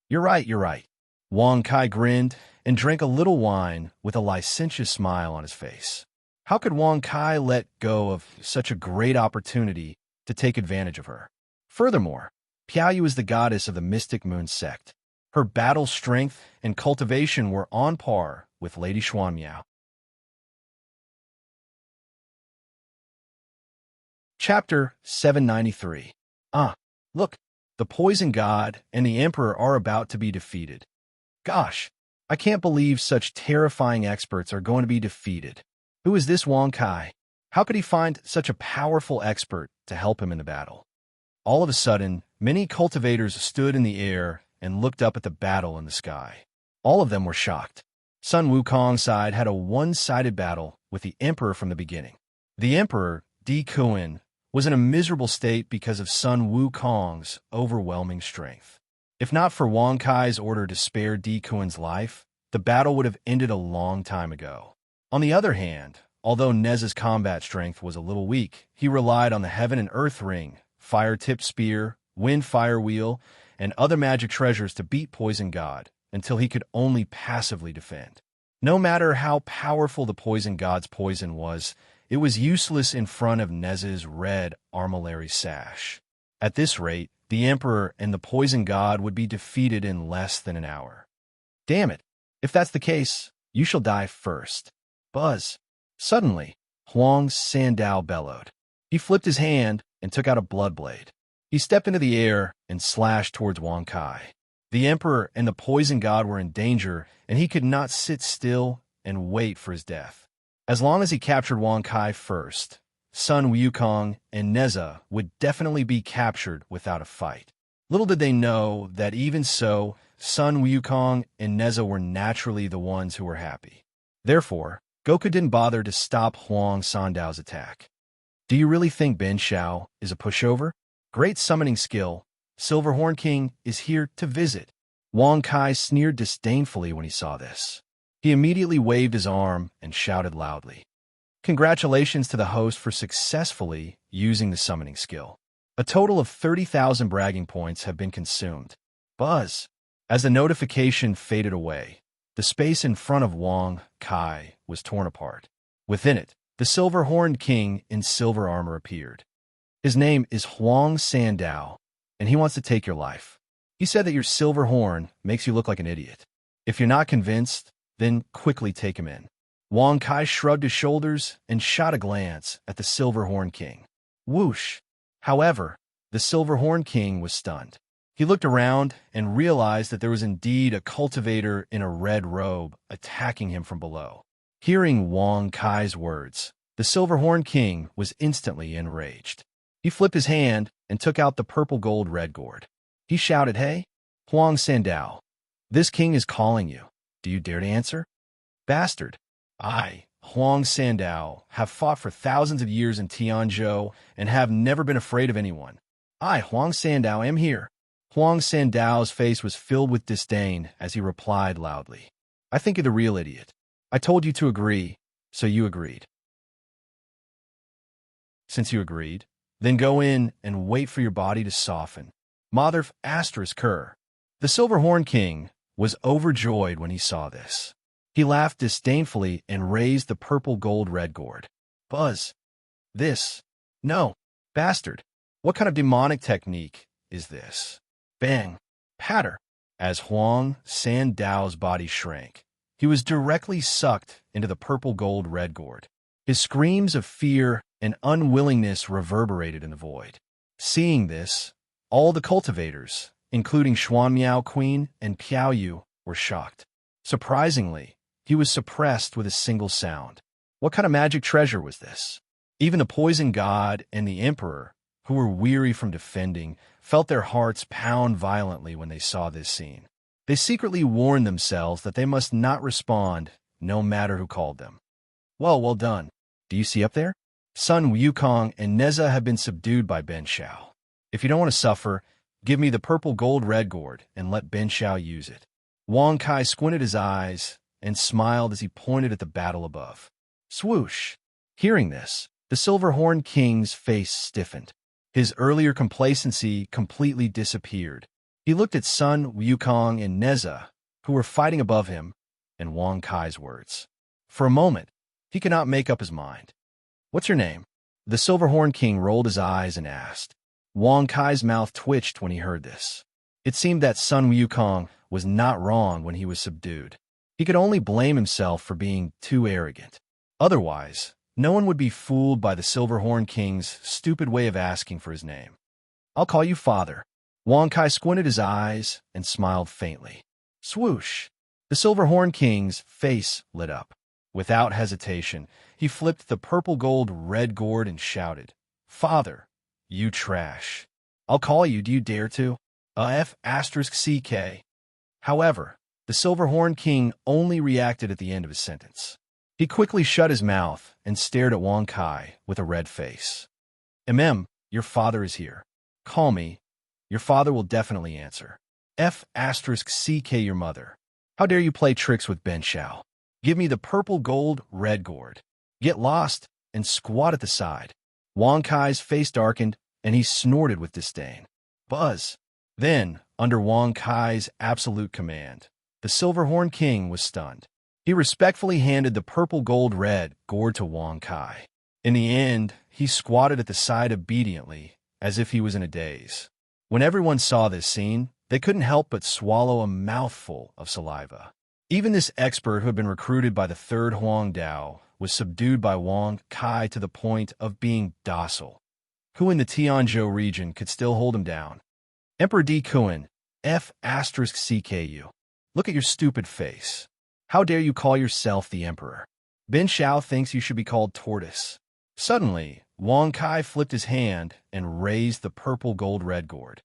You're right. Wang Kai grinned and drank a little wine with a licentious smile on his face. How could Wang Kai let go of such a great opportunity to take advantage of her? Furthermore, Piao Yu is the goddess of the Mystic Moon sect. Her battle strength and cultivation were on par with Lady Xuanmiao. Chapter 793. Look, the poison god and the emperor are about to be defeated. Gosh, I can't believe such terrifying experts are going to be defeated. Who is this Wang Kai? How could he find such a powerful expert to help him in the battle? All of a sudden, many cultivators stood in the air and looked up at the battle in the sky. All of them were shocked. Sun Wukong's side had a one-sided battle with the emperor from the beginning. The emperor, Di Kuan, was in a miserable state because of Sun Wukong's overwhelming strength. If not for Wang Kai's order to spare Di Kuan's life, the battle would have ended a long time ago. On the other hand, although Neza's combat strength was a little weak, he relied on the Heaven and Earth Ring, Fire-Tipped Spear, Wind-Fire Wheel, and other magic treasures to beat Poison God until he could only passively defend. No matter how powerful the Poison God's poison was, it was useless in front of Neza's red armillary sash. At this rate, the Emperor and the Poison God would be defeated in less than an hour. Damn it! If that's the case, you shall die first. Buzz. Suddenly, Huang's Sandao bellowed. He flipped his hand and took out a blood blade. He stepped into the air and slashed towards Wang Kai. The Emperor and the Poison God were in danger, and he could not sit still and wait for his death. As long as he captured Wang Kai first, Sun Wukong and Neza would definitely be captured without a fight. Little did they know that even so, Sun Wukong and Neza were naturally the ones who were happy. Therefore, Goku didn't bother to stop Huang Sandao's attack. Do you really think Ben Shao is a pushover? Great summoning skill. Silverhorn King is here to visit. Wang Kai sneered disdainfully when he saw this. He immediately waved his arm and shouted loudly. Congratulations to the host for successfully using the summoning skill. A total of 30,000 bragging points have been consumed. Buzz. As the notification faded away, the space in front of Wang Kai was torn apart. Within it, the silver-horned king in silver armor appeared. His name is Huang Sandao, and he wants to take your life. He said that your silver horn makes you look like an idiot. If you're not convinced, then quickly take him in. Wang Kai shrugged his shoulders and shot a glance at the silver-horned king. Whoosh! However, the silver-horned king was stunned. He looked around and realized that there was indeed a cultivator in a red robe attacking him from below. Hearing Wang Kai's words, the silver-horned king was instantly enraged. He flipped his hand and took out the purple gold red gourd. He shouted, "Hey, Huang Sandao, this king is calling you. Do you dare to answer?" Bastard. I, Huang Sandao, have fought for thousands of years in Tianzhou and have never been afraid of anyone. I, Huang Sandao, am here. Huang Sandao's face was filled with disdain as he replied loudly. I think you're the real idiot. I told you to agree, so you agreed. Since you agreed, then go in and wait for your body to soften. Mother asterisk her. The Silver-Horned King was overjoyed when he saw this. He laughed disdainfully and raised the purple gold red gourd. Buzz. This. No. Bastard. What kind of demonic technique is this? Bang. Patter. As Huang Sandao's body shrank, he was directly sucked into the purple gold red gourd. His screams of fear and unwillingness reverberated in the void. Seeing this, all the cultivators, including Xuanmiao Queen and Piao Yu, were shocked. Surprisingly, he was suppressed with a single sound. What kind of magic treasure was this? Even the poison god and the emperor, who were weary from defending, felt their hearts pound violently when they saw this scene. They secretly warned themselves that they must not respond, no matter who called them. Well done. Do you see up there? Sun Wukong and Neza have been subdued by Ben Shao. If you don't want to suffer, give me the purple gold red gourd and let Ben Shao use it. Wang Kai squinted his eyes and smiled as he pointed at the battle above. Swoosh! Hearing this, the Silver-Horned King's face stiffened. His earlier complacency completely disappeared. He looked at Sun Wukong and Neza, who were fighting above him, and Wang Kai's words. For a moment, he could not make up his mind. What's your name? The Silver-Horned King rolled his eyes and asked. Wang Kai's mouth twitched when he heard this. It seemed that Sun Wukong was not wrong when he was subdued. He could only blame himself for being too arrogant. Otherwise, no one would be fooled by the Silver-Horned King's stupid way of asking for his name. I'll call you Father. Wang Kai squinted his eyes and smiled faintly. Swoosh! The Silver-Horned King's face lit up. Without hesitation, he flipped the purple gold red gourd and shouted, Father, you trash. I'll call you, do you dare to? F***CK. However, the Silver-Horned King only reacted at the end of his sentence. He quickly shut his mouth and stared at Wang Kai with a red face. Your father is here. Call me. Your father will definitely answer. F***CK your mother. How dare you play tricks with Ben Shao? Give me the purple gold red gourd. Get lost and squat at the side. Wang Kai's face darkened and he snorted with disdain. Buzz. Then, under Wang Kai's absolute command, the Silver-Horned King was stunned. He respectfully handed the purple gold red gourd to Wang Kai. In the end, he squatted at the side obediently, as if he was in a daze. When everyone saw this scene, they couldn't help but swallow a mouthful of saliva. Even this expert who had been recruited by the third Huang Dao was subdued by Wang Kai to the point of being docile. Who in the Tianzhou region could still hold him down? Emperor D. Kuan, F***CKU. Look at your stupid face. How dare you call yourself the emperor? Ben Shao thinks you should be called Tortoise. Suddenly, Wang Kai flipped his hand and raised the purple gold red gourd.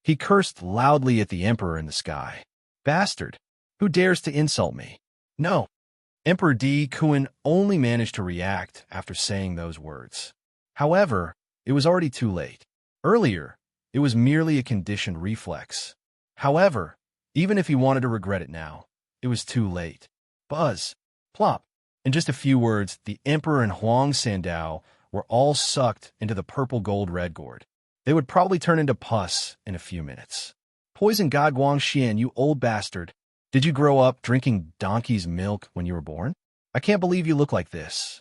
He cursed loudly at the emperor in the sky. Bastard! Who dares to insult me? No! Emperor Di Kuan only managed to react after saying those words. However, it was already too late. Earlier, it was merely a conditioned reflex. However, even if he wanted to regret it now, it was too late. Buzz. Plop. In just a few words, the Emperor and Huang Sandao were all sucked into the purple gold red gourd. They would probably turn into pus in a few minutes. Poison God Guangxian, you old bastard. Did you grow up drinking donkey's milk when you were born? I can't believe you look like this.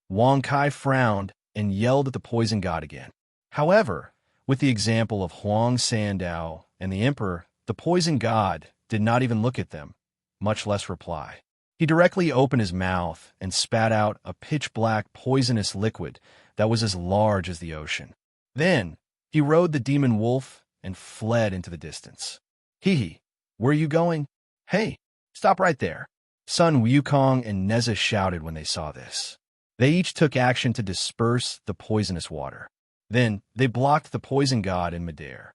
Wang Kai frowned and yelled at the poison god again. However, with the example of Huang Sandao and the Emperor, the poison god did not even look at them, much less reply. He directly opened his mouth and spat out a pitch-black poisonous liquid that was as large as the ocean. Then, he rode the demon wolf and fled into the distance. Hee, where are you going? Hey, stop right there. Sun Wukong and Neza shouted when they saw this. They each took action to disperse the poisonous water. Then, they blocked the poison god in midair.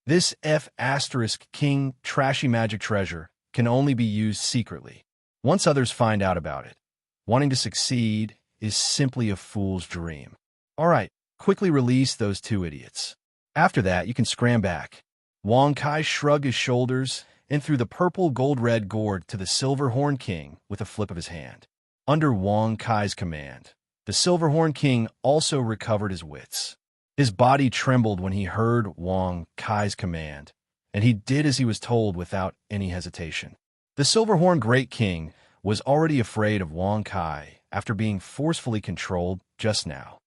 This F***king trashy magic treasure can only be used secretly. Once others find out about it, wanting to succeed is simply a fool's dream. All right, quickly release those two idiots. After that, you can scram back. Wang Kai shrugged his shoulders and threw the purple gold-red gourd to the Silver Horn King with a flip of his hand. Under Wang Kai's command, the Silver Horn King also recovered his wits. His body trembled when he heard Wang Kai's command, and he did as he was told without any hesitation. The Silverhorn Great King was already afraid of Wang Kai after being forcefully controlled just now.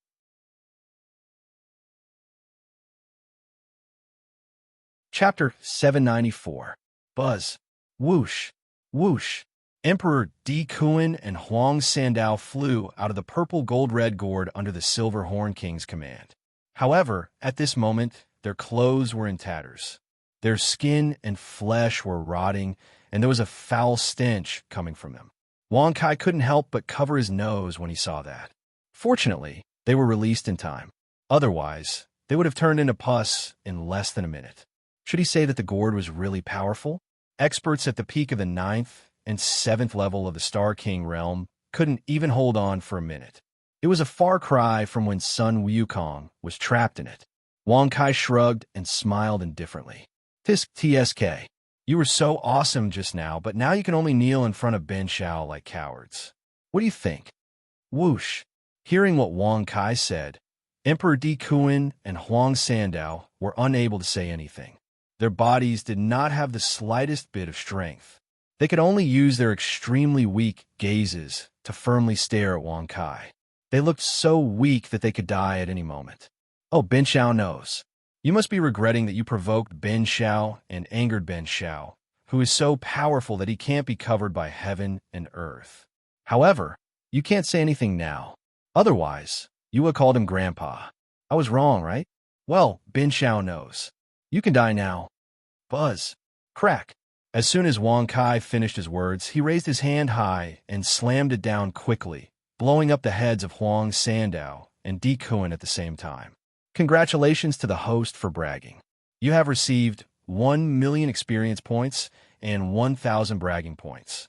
Chapter 794. Buzz. Whoosh. Whoosh. Emperor Di Kuan and Huang Sandao flew out of the purple gold-red gourd under the Silver Horn King's command. However, at this moment, their clothes were in tatters. Their skin and flesh were rotting, and there was a foul stench coming from them. Wang Kai couldn't help but cover his nose when he saw that. Fortunately, they were released in time. Otherwise, they would have turned into pus in less than a minute. Should he say that the gourd was really powerful? Experts at the peak of the 9th and 7th level of the Star King realm couldn't even hold on for a minute. It was a far cry from when Sun Wukong was trapped in it. Wang Kai shrugged and smiled indifferently. Tisk TSK. You were so awesome just now, but now you can only kneel in front of Ben Shao like cowards. What do you think? Whoosh. Hearing what Wang Kai said, Emperor Di Kuan and Huang Sandao were unable to say anything. Their bodies did not have the slightest bit of strength. They could only use their extremely weak gazes to firmly stare at Wang Kai. They looked so weak that they could die at any moment. Oh, Ben Shao knows. You must be regretting that you provoked Ben Shao and angered Ben Shao, who is so powerful that he can't be covered by heaven and earth. However, you can't say anything now. Otherwise, you would have called him Grandpa. I was wrong, right? Well, Ben Shao knows. You can die now. Buzz. Crack. As soon as Wang Kai finished his words, he raised his hand high and slammed it down quickly, blowing up the heads of Huang Sandao and Di Kuan at the same time. Congratulations to the host for bragging. You have received 1,000,000 experience points and 1,000 bragging points.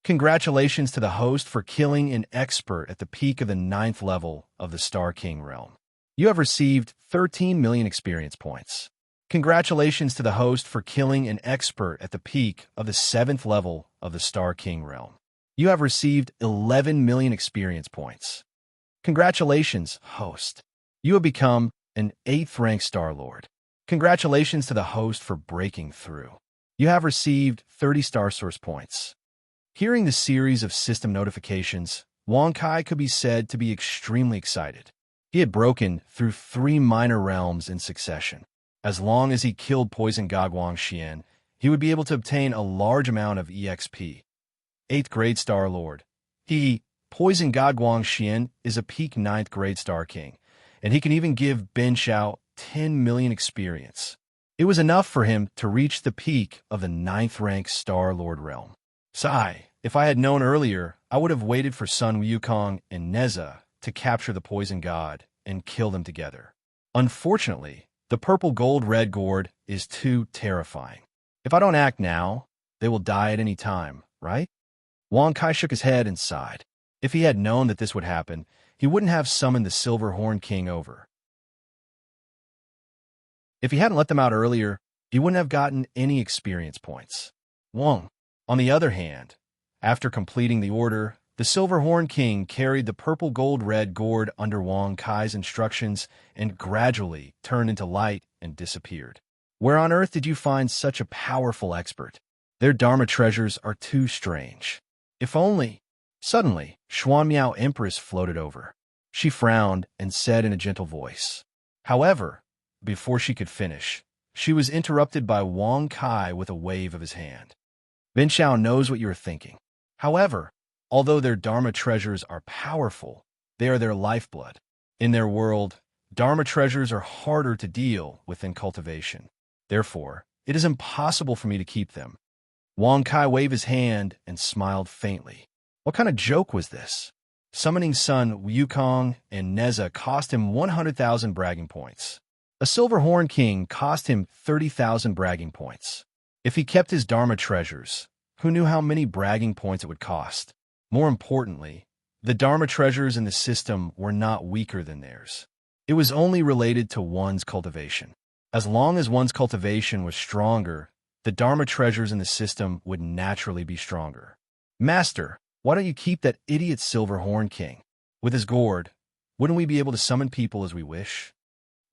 Congratulations to the host for killing an expert at the peak of the 9th level of the Star King realm. You have received 13,000,000 experience points. Congratulations to the host for killing an expert at the peak of the 7th level of the Star King realm. You have received 11,000,000 experience points. Congratulations, host. You have become an 8th-ranked Star Lord. Congratulations to the host for breaking through. You have received 30 Star Source points. Hearing the series of system notifications, Wang Kai could be said to be extremely excited. He had broken through 3 minor realms in succession. As long as he killed Poison God Guangxian, he would be able to obtain a large amount of EXP. 8th grade Star Lord. Poison God Guangxian is a peak 9th grade Star King, and he can even give Ben Shao 10,000,000 experience. It was enough for him to reach the peak of the 9th-ranked Star Lord realm. Sigh, if I had known earlier, I would have waited for Sun Wukong and Neza to capture the Poison God and kill them together. Unfortunately, the purple gold-red gourd is too terrifying. If I don't act now, they will die at any time, right? Wang Kai shook his head and sighed. If he had known that this would happen, he wouldn't have summoned the Silver Horn King over. If he hadn't let them out earlier, he wouldn't have gotten any experience points. Wang, on the other hand, after completing the order, the Silver Horn King carried the purple gold red gourd under Wang Kai's instructions and gradually turned into light and disappeared. Where on earth did you find such a powerful expert? Their Dharma treasures are too strange. If only. Suddenly, Xuan Miao Empress floated over. She frowned and said in a gentle voice. However, before she could finish, she was interrupted by Wang Kai with a wave of his hand. Bin Xiao knows what you are thinking. However, although their Dharma treasures are powerful, they are their lifeblood. In their world, Dharma treasures are harder to deal with than cultivation. Therefore, it is impossible for me to keep them. Wang Kai waved his hand and smiled faintly. What kind of joke was this? Summoning Sun Wukong and Neza cost him 100,000 bragging points. A Silver Horn King cost him 30,000 bragging points. If he kept his Dharma treasures, who knew how many bragging points it would cost? More importantly, the Dharma treasures in the system were not weaker than theirs. It was only related to one's cultivation. As long as one's cultivation was stronger, the Dharma treasures in the system would naturally be stronger. Master, why don't you keep that idiot Silver Horn King? With his gourd, wouldn't we be able to summon people as we wish?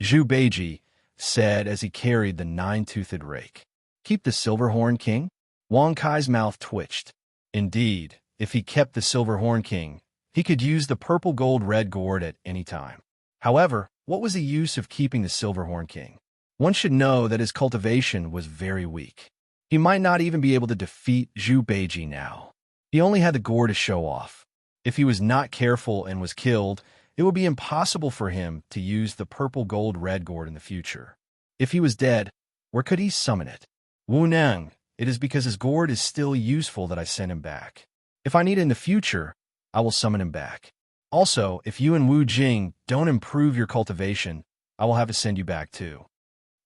Zhu Beiji said as he carried the nine-toothed rake. Keep the Silver Horn King? Wang Kai's mouth twitched. Indeed, if he kept the Silver Horn King, he could use the purple gold red gourd at any time. However, what was the use of keeping the Silver Horn King? One should know that his cultivation was very weak. He might not even be able to defeat Zhu Beiji now. He only had the gourd to show off. If he was not careful and was killed, it would be impossible for him to use the purple gold red gourd in the future. If he was dead, where could he summon it? Wu Neng, it is because his gourd is still useful that I sent him back. If I need it in the future, I will summon him back. Also, if you and Wu Jing don't improve your cultivation, I will have to send you back too.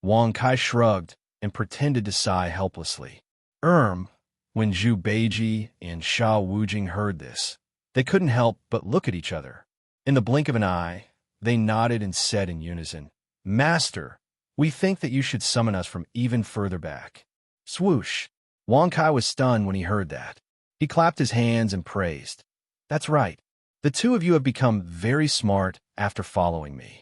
Wang Kai shrugged and pretended to sigh helplessly. When Zhu Beiji and Xiao Wujing heard this, they couldn't help but look at each other. In the blink of an eye, they nodded and said in unison, Master, we think that you should summon us from even further back. Swoosh! Wang Kai was stunned when he heard that. He clapped his hands and praised. That's right. The two of you have become very smart after following me.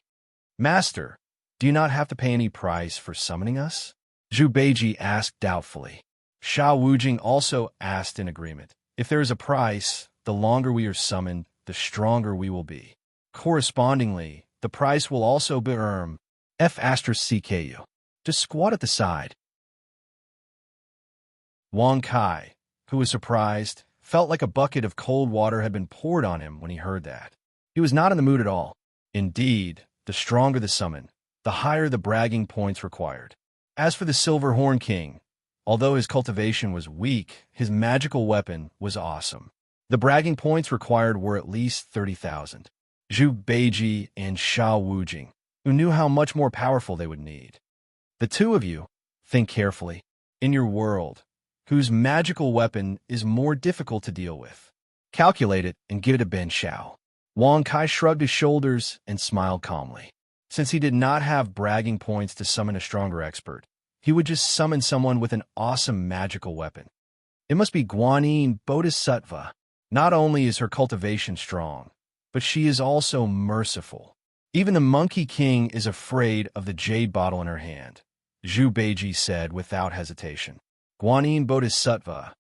Master, do you not have to pay any price for summoning us? Zhu Beiji asked doubtfully. Xiao Wujing also asked in agreement. If there is a price, the longer we are summoned, the stronger we will be. Correspondingly, the price will also be F*CKU. Just squat at the side. Wang Kai, who was surprised, felt like a bucket of cold water had been poured on him when he heard that. He was not in the mood at all. Indeed, the stronger the summon, the higher the bragging points required. As for the Silver Horn King, although his cultivation was weak, his magical weapon was awesome. The bragging points required were at least 30,000. Zhu Beiji and Xiao Wujing, who knew how much more powerful they would need. The two of you, think carefully. In your world, whose magical weapon is more difficult to deal with? Calculate it and give it to Bin Xiao. Wang Kai shrugged his shoulders and smiled calmly. Since he did not have bragging points to summon a stronger expert, he would just summon someone with an awesome magical weapon. It must be Guanyin Bodhisattva. Not only is her cultivation strong, but she is also merciful. Even the Monkey King is afraid of the jade bottle in her hand, Zhu Beiji said without hesitation. Guanyin Bodhisattva.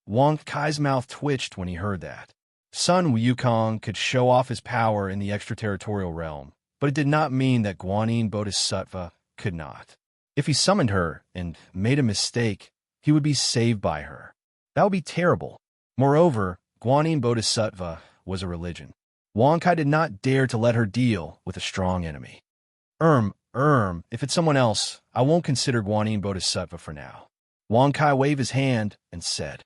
Wang Kai's mouth twitched when he heard that. Sun Wukong could show off his power in the extraterritorial realm, but it did not mean that Guanyin Bodhisattva could not. If he summoned her and made a mistake, he would be saved by her. That would be terrible. Moreover, Guanyin Bodhisattva was a religion. Wang Kai did not dare to let her deal with a strong enemy. If it's someone else, I won't consider Guanyin Bodhisattva for now. Wang Kai waved his hand and said.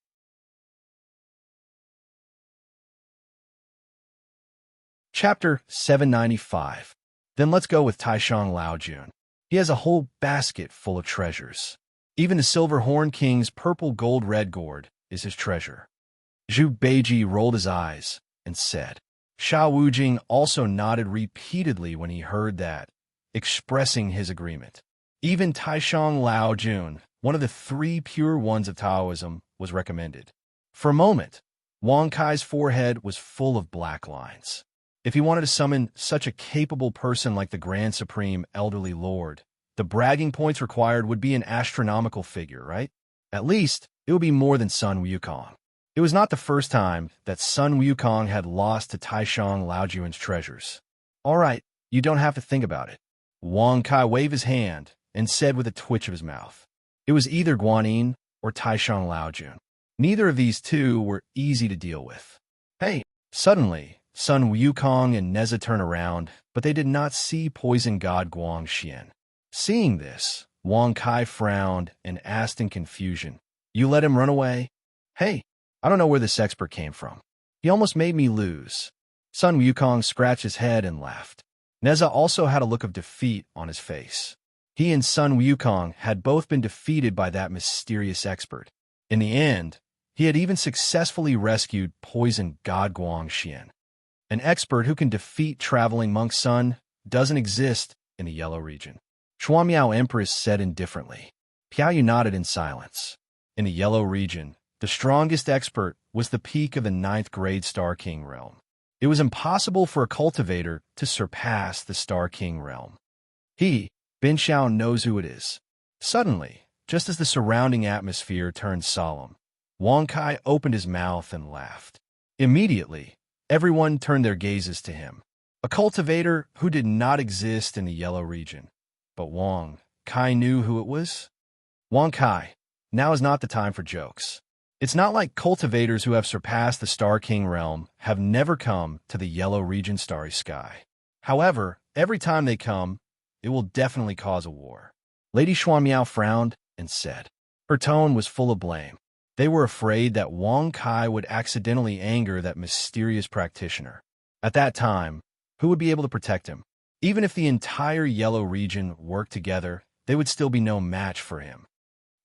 Chapter 795. Then let's go with Taishang Laojun. He has a whole basket full of treasures. Even the Silver Horn King's purple gold red gourd is his treasure. Zhu Beiji rolled his eyes and said. Xiao Wujing also nodded repeatedly when he heard that, expressing his agreement. Even Taishang Lao Jun, one of the three pure ones of Taoism, was recommended. For a moment, Wang Kai's forehead was full of black lines. If he wanted to summon such a capable person like the Grand Supreme Elderly Lord, the bragging points required would be an astronomical figure, right? At least, it would be more than Sun Wukong. It was not the first time that Sun Wukong had lost to Taishang Laojuan's treasures. All right, you don't have to think about it. Wang Kai waved his hand and said with a twitch of his mouth. It was either Guanyin or Taishang Laojun. Neither of these two were easy to deal with. Hey, suddenly, Sun Wukong and Neza turned around, but they did not see poison god Guang Xian. Seeing this, Wang Kai frowned and asked in confusion, You let him run away? Hey, I don't know where this expert came from. He almost made me lose. Sun Wukong scratched his head and laughed. Neza also had a look of defeat on his face. He and Sun Wukong had both been defeated by that mysterious expert. In the end, he had even successfully rescued poison god Guang Xian. An expert who can defeat traveling monk Sun doesn't exist in the Yellow region. Xuanmiao Empress said indifferently. Piaoyu nodded in silence. In the Yellow region, the strongest expert was the peak of the 9th grade Star King realm. It was impossible for a cultivator to surpass the Star King realm. He, Bin Xiao, knows who it is. Suddenly, just as the surrounding atmosphere turned solemn, Wang Kai opened his mouth and laughed. Immediately, everyone turned their gazes to him. A cultivator who did not exist in the Yellow region. But Wang Kai knew who it was. Wang Kai, now is not the time for jokes. It's not like cultivators who have surpassed the Star King realm have never come to the Yellow region starry sky. However, every time they come, it will definitely cause a war. Lady Xuanmiao frowned and said. Her tone was full of blame. They were afraid that Wang Kai would accidentally anger that mysterious practitioner. At that time, who would be able to protect him? Even if the entire Yellow region worked together, they would still be no match for him.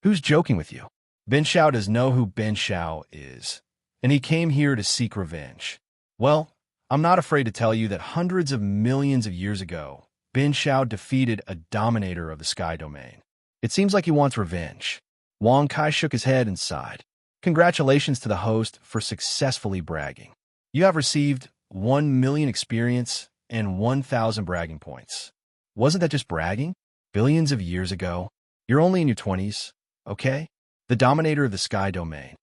Who's joking with you? Bin Xiao does know who Bin Xiao is, and he came here to seek revenge. Well, I'm not afraid to tell you that hundreds of millions of years ago, Bin Xiao defeated a dominator of the sky domain. It seems like he wants revenge. Wang Kai shook his head and sighed. Congratulations to the host for successfully bragging. You have received 1 million experience and 1,000 bragging points. Wasn't that just bragging? Billions of years ago. You're only in your 20s, okay? The dominator of the sky domain.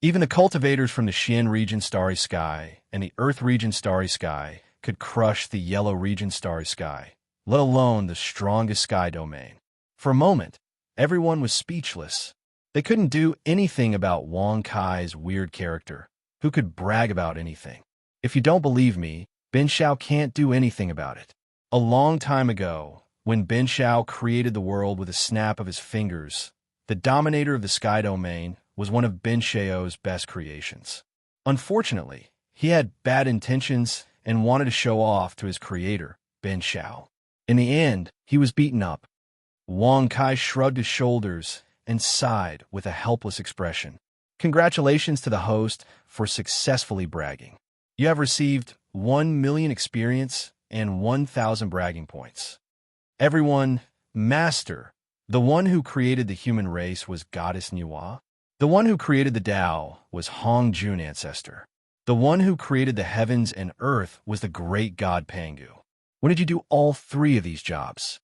Even the cultivators from the Xian region starry sky and the Earth region starry sky could crush the Yellow region starry sky, let alone the strongest sky domain. For a moment, everyone was speechless. They couldn't do anything about Wang Kai's weird character, who could brag about anything. If you don't believe me, Bin Xiao can't do anything about it. A long time ago, when Bin Xiao created the world with a snap of his fingers, the dominator of the sky domain was one of Bin Xiao's best creations. Unfortunately, he had bad intentions and wanted to show off to his creator, Bin Xiao. In the end, he was beaten up. Wang Kai shrugged his shoulders and sighed with a helpless expression. Congratulations to the host for successfully bragging. You have received 1 million experience and 1,000 bragging points. Everyone, Master, the one who created the human race was Goddess Niwa. The one who created the Tao was Hong Jun Ancestor. The one who created the heavens and earth was the great god Pangu. When did you do all 3 of these jobs?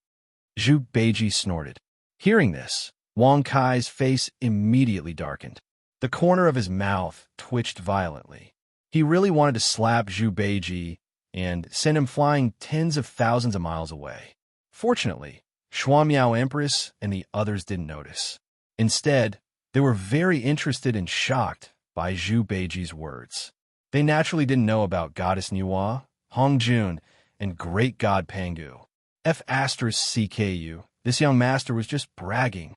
Zhu Beiji snorted. Hearing this, Wang Kai's face immediately darkened. The corner of his mouth twitched violently. He really wanted to slap Zhu Beiji and send him flying tens of thousands of miles away. Fortunately, Xuanmiao Empress and the others didn't notice. Instead, they were very interested and shocked by Zhu Beiji's words. They naturally didn't know about Goddess Niwa, Hong Jun, and Great God Pangu. F*CKU, this young master was just bragging.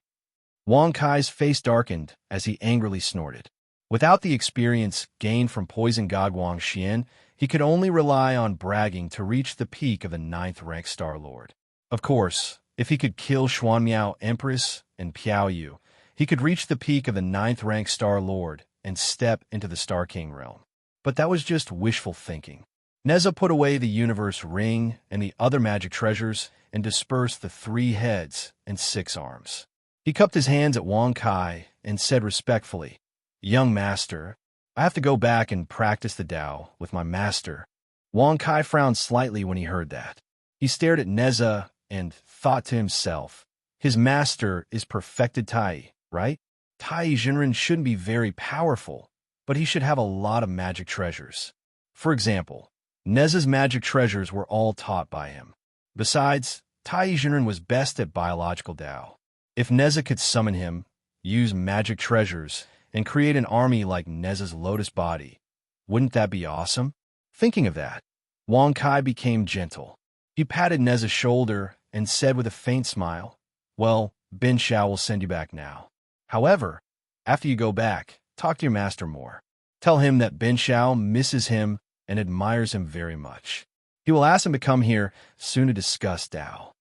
Wang Kai's face darkened as he angrily snorted. Without the experience gained from poison god Guang Xian, he could only rely on bragging to reach the peak of the 9th rank Star Lord. Of course, if he could kill Xuanmiao Empress and Piaoyu, He could reach the peak of the 9th-rank Star Lord and step into the Star King realm. But that was just wishful thinking. Neza put away the universe ring and the other magic treasures and dispersed the 3 heads and 6 arms. He cupped his hands at Wang Kai and said respectfully, "Young master, I have to go back and practice the Tao with my master." Wang Kai frowned slightly when he heard that. He stared at Neza and thought to himself, his master is perfected Tai, right? Tai Jinren shouldn't be very powerful, but he should have a lot of magic treasures. For example, Neza's magic treasures were all taught by him. Besides, Tai Jinren was best at biological Tao. If Neza could summon him, use magic treasures, and create an army like Neza's lotus body, wouldn't that be awesome? Thinking of that, Wang Kai became gentle. He patted Neza's shoulder and said with a faint smile, "Well, Bin Shao will send you back now. However, after you go back, talk to your master more. Tell him that Bin Shao misses him and admires him very much. He will ask him to come here soon to discuss Tao."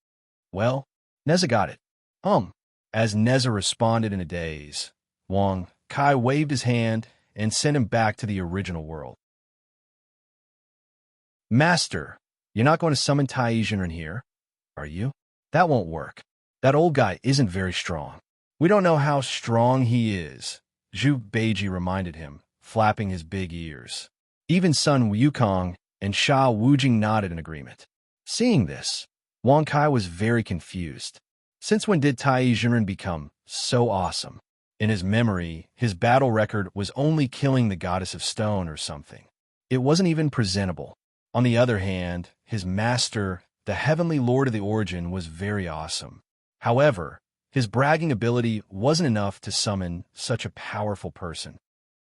Well, Neza got it. As Neza responded in a daze, Wang Kai waved his hand and sent him back to the original world. "Master, you're not going to summon Tai Jinren here, are you? That won't work. That old guy isn't very strong." "We don't know how strong he is," Zhu Beiji reminded him, flapping his big ears. Even Sun Wukong and Sha Wujing nodded in agreement. Seeing this, Wang Kai was very confused. Since when did Tai Jinren become so awesome? In his memory, his battle record was only killing the goddess of stone or something. It wasn't even presentable. On the other hand, his master, the heavenly lord of the origin, was very awesome. However, his bragging ability wasn't enough to summon such a powerful person.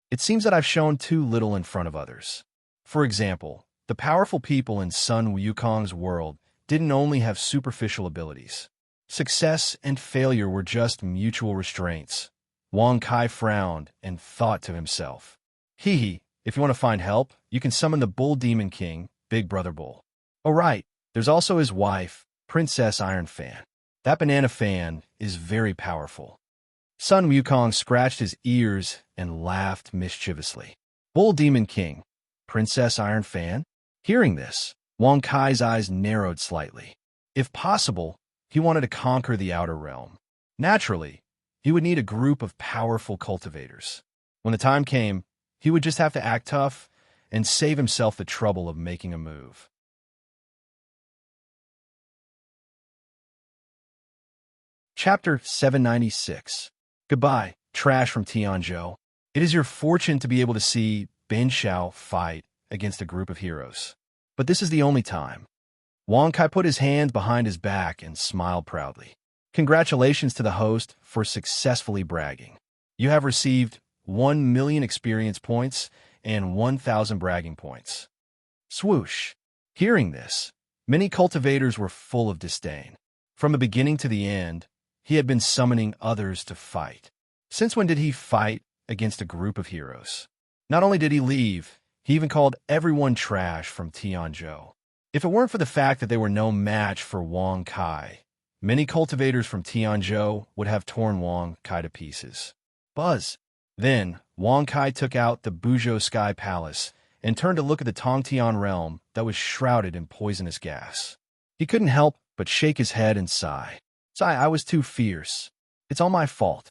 It seems that I've shown too little in front of others. For example, the powerful people in Sun Wukong's world didn't only have superficial abilities. Success and failure were just mutual restraints. Wang Kai frowned and thought to himself, "Hee, if you want to find help, you can summon the Bull Demon King, Big Brother Bull. Oh right, there's also his wife, Princess Iron Fan. That banana fan is very powerful." Sun Wukong scratched his ears and laughed mischievously. "Bull Demon King, Princess Iron Fan?" Hearing this, Wang Kai's eyes narrowed slightly. If possible, he wanted to conquer the outer realm. Naturally, he would need a group of powerful cultivators. When the time came, he would just have to act tough and save himself the trouble of making a move. Chapter 796. Goodbye, trash from Tianzhou. It is your fortune to be able to see Bin Shao fight against a group of heroes. But this is the only time. Wang Kai put his hands behind his back and smiled proudly. Congratulations to the host for successfully bragging. You have received 1,000,000 experience points and 1,000 bragging points. Swoosh. Hearing this, many cultivators were full of disdain. From the beginning to the end, he had been summoning others to fight. Since when did he fight against a group of heroes? Not only did he leave, he even called everyone trash from Tianzhou. If it weren't for the fact that they were no match for Wang Kai, many cultivators from Tianzhou would have torn Wang Kai to pieces. Buzz. Then, Wang Kai took out the Buzhou Sky Palace and turned to look at the Tongtian realm that was shrouded in poisonous gas. He couldn't help but shake his head and sigh. I was too fierce. It's all my fault.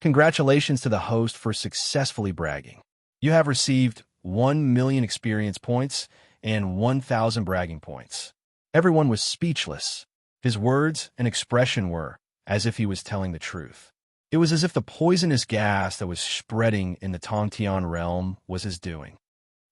Congratulations to the host for successfully bragging. You have received 1,000,000 experience points and 1,000 bragging points. Everyone was speechless. His words and expression were as if he was telling the truth. It was as if the poisonous gas that was spreading in the Tongtian realm was his doing.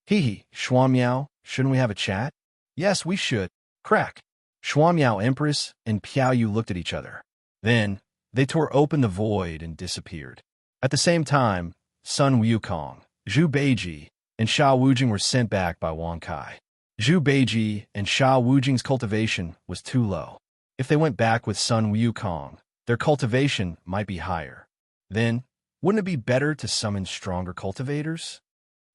Hee, Xuanmiao, shouldn't we have a chat? Yes, we should. Crack. Xuanmiao Empress and Piao Yu looked at each other. Then, they tore open the void and disappeared. At the same time, Sun Wukong, Zhu Beiji, and Sha Wujing were sent back by Wang Kai. Zhu Beiji and Sha Wujing's cultivation was too low. If they went back with Sun Wukong, their cultivation might be higher. Then, wouldn't it be better to summon stronger cultivators?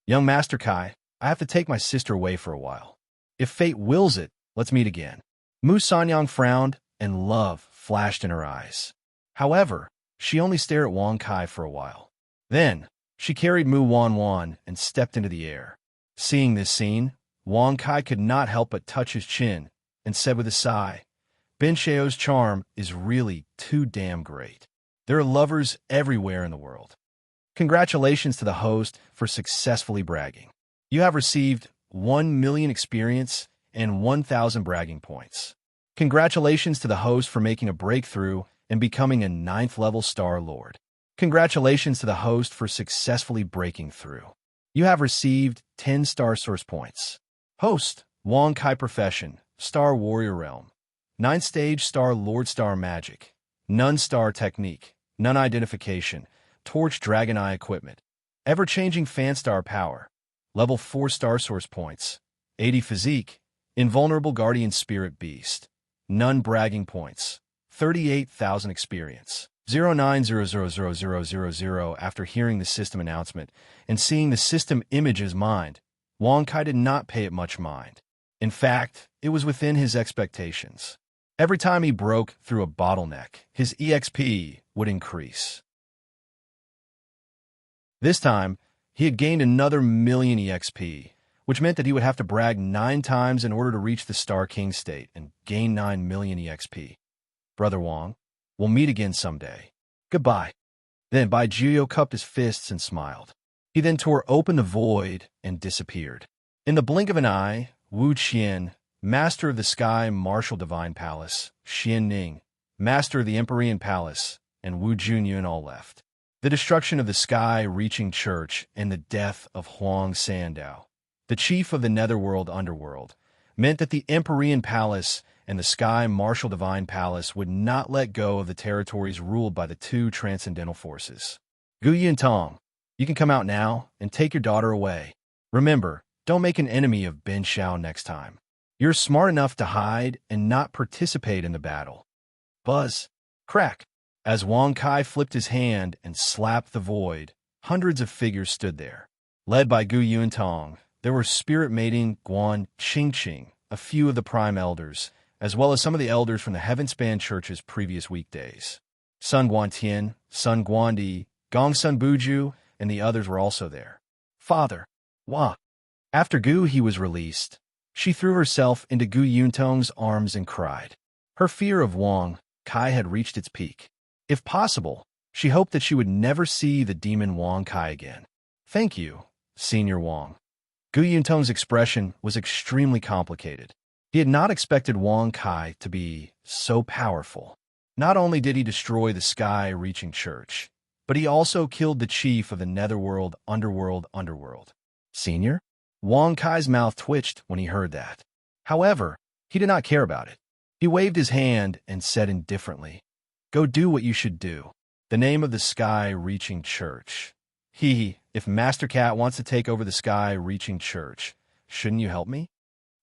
Young Master Kai, I have to take my sister away for a while. If fate wills it, let's meet again. Mu Sanyang frowned, and love flashed in her eyes. However, She only stared at Wang Kai for a while. Then, she carried Mu Wan Wan and stepped into the air. Seeing this scene, Wang Kai could not help but touch his chin and said with a sigh, Ben Xiao's charm is really too damn great. There are lovers everywhere in the world. Congratulations to the host for successfully bragging. You have received 1 million experience and 1,000 bragging points. Congratulations to the host for making a breakthrough and becoming a 9th level Star Lord. Congratulations to the host for successfully breaking through. You have received 10 Star Source points. Host, Wang Kai Profession, Star Warrior Realm. 9th Stage Star Lord Star Magic. None Star Technique. None Identification. Torch Dragon Eye Equipment. Ever-changing Fan Star Power. Level 4 Star Source points. 80 Physique. Invulnerable Guardian Spirit Beast. None Bragging points. 38,000 experience. 09000000. After hearing the system announcement and seeing the system images mined, Wang Kai did not pay it much mind. In fact, it was within his expectations. Every time he broke through a bottleneck, his EXP would increase. This time, he had gained another million EXP, which meant that he would have to brag 9 times in order to reach the Star King state and gain 9 million EXP. Brother Wang, we'll meet again someday. Goodbye. Then Bai Jiu cupped his fists and smiled. He then tore open the void and disappeared. In the blink of an eye, Wu Qian, Master of the Sky Martial Divine Palace, Xian Ning, Master of the Empyrean Palace, and Wu Junyun all left. The destruction of the sky-reaching church and the death of Huang Sandao, the chief of the Netherworld Underworld, meant that the Empyrean Palace and the Sky Martial Divine Palace would not let go of the territories ruled by the 2 transcendental forces. Gu Yintong, you can come out now and take your daughter away. Remember, don't make an enemy of Ben Xiao next time. You're smart enough to hide and not participate in the battle. Buzz. Crack. As Wang Kai flipped his hand and slapped the void, hundreds of figures stood there. Led by Gu Yuntong, there were Spirit Mating Guan Qingqing, a few of the Prime Elders, as well as some of the elders from the Heavenspan Church's previous weekdays. Sun Guantian, Sun Guandi, Gong Sun Buju, and the others were also there. Father. Wah. After Gu he was released, she threw herself into Gu Yuntong's arms and cried. Her fear of Wang Kai had reached its peak. If possible, she hoped that she would never see the demon Wang Kai again. Thank you, Senior Wang. Gu Yuntong's expression was extremely complicated. He had not expected Wang Kai to be so powerful. Not only did he destroy the sky-reaching church, but he also killed the chief of the Netherworld Underworld. Senior? Wang Kai's mouth twitched when he heard that. However, he did not care about it. He waved his hand and said indifferently, Go do what you should do. The name of the sky-reaching church. If Master Cat wants to take over the sky-reaching church, shouldn't you help me?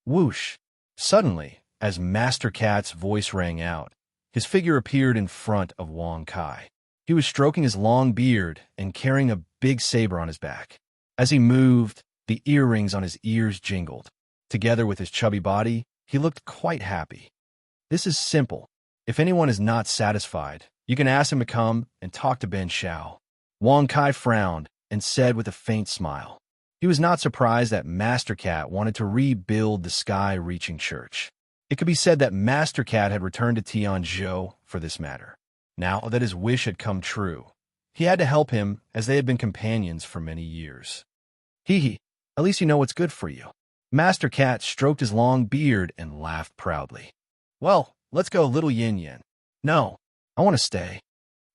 Whoosh. Suddenly, as Master Cat's voice rang out, his figure appeared in front of Wang Kai. He was stroking his long beard and carrying a big saber on his back. As he moved, the earrings on his ears jingled. Together with his chubby body, he looked quite happy. This is simple. If anyone is not satisfied, you can ask him to come and talk to Ben Xiao. Wang Kai frowned and said with a faint smile. He was not surprised that Master Cat wanted to rebuild the sky-reaching church. It could be said that Master Cat had returned to Tianzhou for this matter. Now that his wish had come true, he had to help him as they had been companions for many years. At least you know what's good for you. Master Cat stroked his long beard and laughed proudly. Well, let's go, little Yin Yin. No, I want to stay.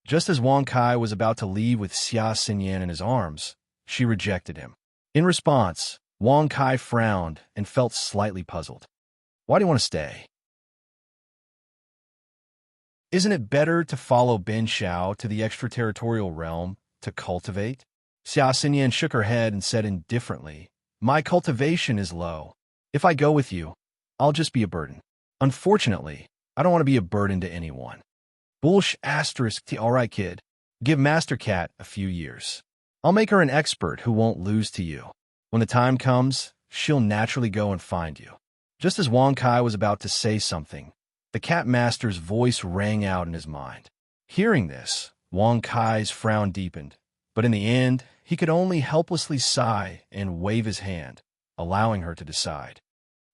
Just as Wang Kai was about to leave with Xia Xinyan in his arms, she rejected him. In response, Wang Kai frowned and felt slightly puzzled. Why do you want to stay? Isn't it better to follow Ben Xiao to the extraterritorial realm to cultivate? Xia Xinyan shook her head and said indifferently, My cultivation is low. If I go with you, I'll just be a burden. Unfortunately, I don't want to be a burden to anyone. Bullsh *T. All right, kid. Give Master Cat a few years. I'll make her an expert who won't lose to you. When the time comes, she'll naturally go and find you. Just as Wang Kai was about to say something, the Cat Master's voice rang out in his mind. Hearing this, Wang Kai's frown deepened, but in the end, he could only helplessly sigh and wave his hand, allowing her to decide.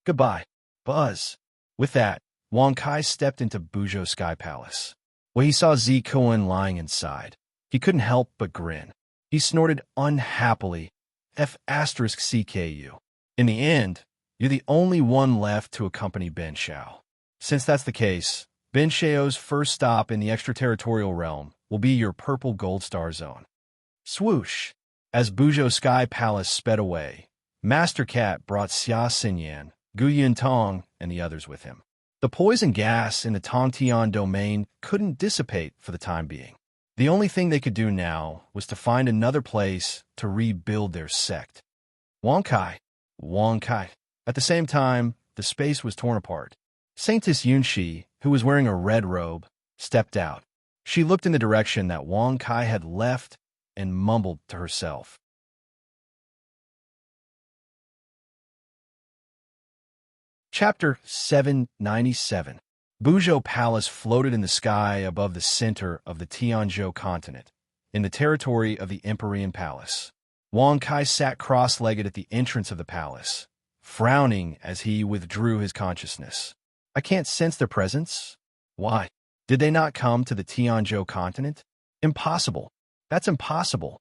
Goodbye, Buzz. With that, Wang Kai stepped into Buzhou Sky Palace, where he saw Zikuan lying inside. He couldn't help but grin. He snorted unhappily, F***CKU. In the end, you're the only one left to accompany Ben Shao. Since that's the case, Ben Shao's first stop in the extraterritorial realm will be your purple gold star zone. Swoosh! As Buzhou Sky Palace sped away, Master Cat brought Xia Xinyan, Gu Yuntong, and the others with him. The poison gas in the Tongtian domain couldn't dissipate for the time being. The only thing they could do now was to find another place to rebuild their sect. Wang Kai. At the same time, the space was torn apart. Saintess Yunxi, who was wearing a red robe, stepped out. She looked in the direction that Wang Kai had left and mumbled to herself. Chapter 797. Buzhou Palace floated in the sky above the center of the Tianzhou continent, in the territory of the Empyrean Palace. Wang Kai sat cross-legged at the entrance of the palace, frowning as he withdrew his consciousness. I can't sense their presence. Why? Did they not come to the Tianzhou continent? Impossible. That's impossible.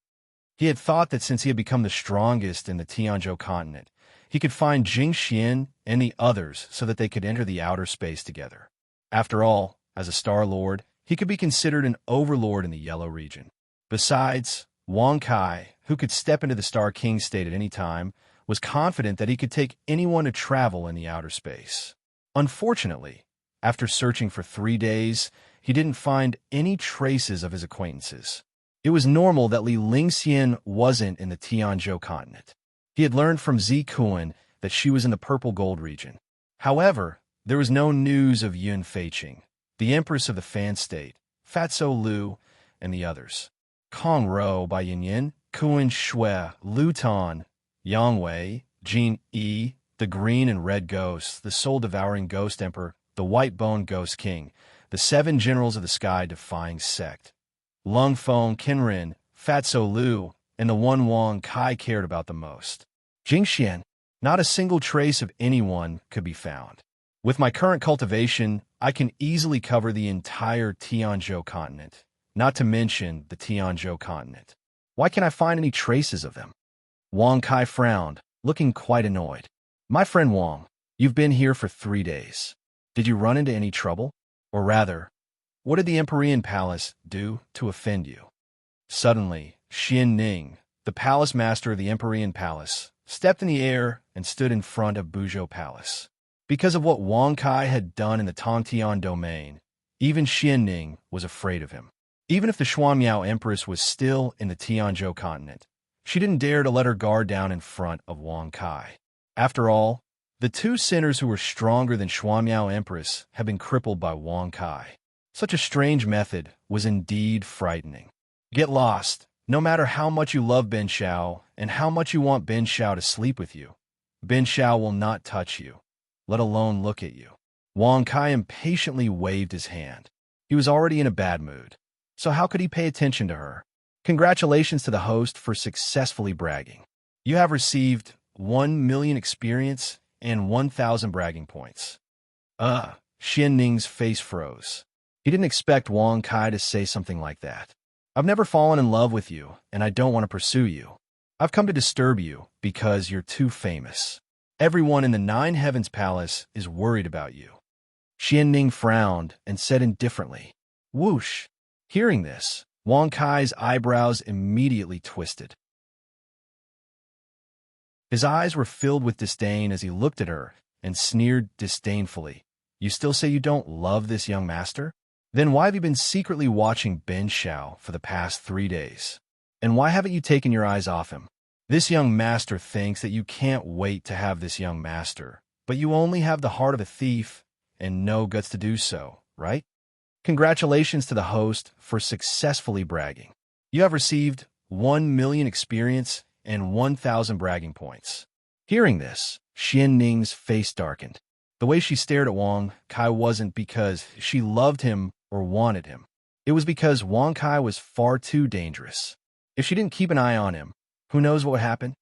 He had thought that since he had become the strongest in the Tianzhou continent, he could find Jing Xian and the others so that they could enter the outer space together. After all, as a Star Lord, he could be considered an overlord in the Yellow region. Besides, Wang Kai, who could step into the Star King state at any time, was confident that he could take anyone to travel in the outer space. Unfortunately, after searching for 3 days, he didn't find any traces of his acquaintances. It was normal that Li Lingxian wasn't in the Tianzhou continent. He had learned from Zikuan that she was in the Purple Gold region. However, there was no news of Yun Feiqing, the Empress of the Fan State, Fatso Lu, and the others. Kong Ro by Yin, Kuan Shui, Lu Tan, Yang Wei, Jin Yi, the Green and Red Ghosts, the Soul-Devouring Ghost Emperor, the White-Bone Ghost King, the 7 Generals of the Sky-Defying Sect, Lung Feng Qinren, Fatso Lu, and the one Wang Kai cared about the most. Jingxian, not a single trace of anyone could be found. With my current cultivation, I can easily cover the entire Tianzhou continent, not to mention the Tianzhou continent. Why can't I find any traces of them? Wang Kai frowned, looking quite annoyed. My friend Wang, you've been here for 3 days. Did you run into any trouble? Or rather, what did the Empyrean Palace do to offend you? Suddenly, Xian Ning, the palace master of the Empyrean Palace, stepped in the air and stood in front of Buzhou Palace. Because of what Wang Kai had done in the Tongtian domain, even Xian Ning was afraid of him. Even if the Xuanmiao Empress was still in the Tianzhou continent, she didn't dare to let her guard down in front of Wang Kai. After all, the 2 sinners who were stronger than Xuanmiao Empress had been crippled by Wang Kai. Such a strange method was indeed frightening. Get lost. No matter how much you love Ben Shao and how much you want Ben Shao to sleep with you, Ben Shao will not touch you, let alone look at you. Wang Kai impatiently waved his hand. He was already in a bad mood, so how could he pay attention to her? Congratulations to the host for successfully bragging. You have received 1 million experience and 1,000 bragging points. Xian Ning's face froze. He didn't expect Wang Kai to say something like that. I've never fallen in love with you, and I don't want to pursue you. I've come to disturb you because you're too famous. Everyone in the 9 Heavens Palace is worried about you. Xian Ning frowned and said indifferently, whoosh. Hearing this, Wang Kai's eyebrows immediately twisted. His eyes were filled with disdain as he looked at her and sneered disdainfully. You still say you don't love this young master? Then why have you been secretly watching Ben Shao for the past 3 days? And why haven't you taken your eyes off him? This young master thinks that you can't wait to have this young master, but you only have the heart of a thief and no guts to do so, right? Congratulations to the host for successfully bragging. You have received 1 million experience and 1,000 bragging points. Hearing this, Xian Ning's face darkened. The way she stared at Wang Kai wasn't because she loved him or wanted him. It was because Wang Kai was far too dangerous. If she didn't keep an eye on him, who knows what would happen?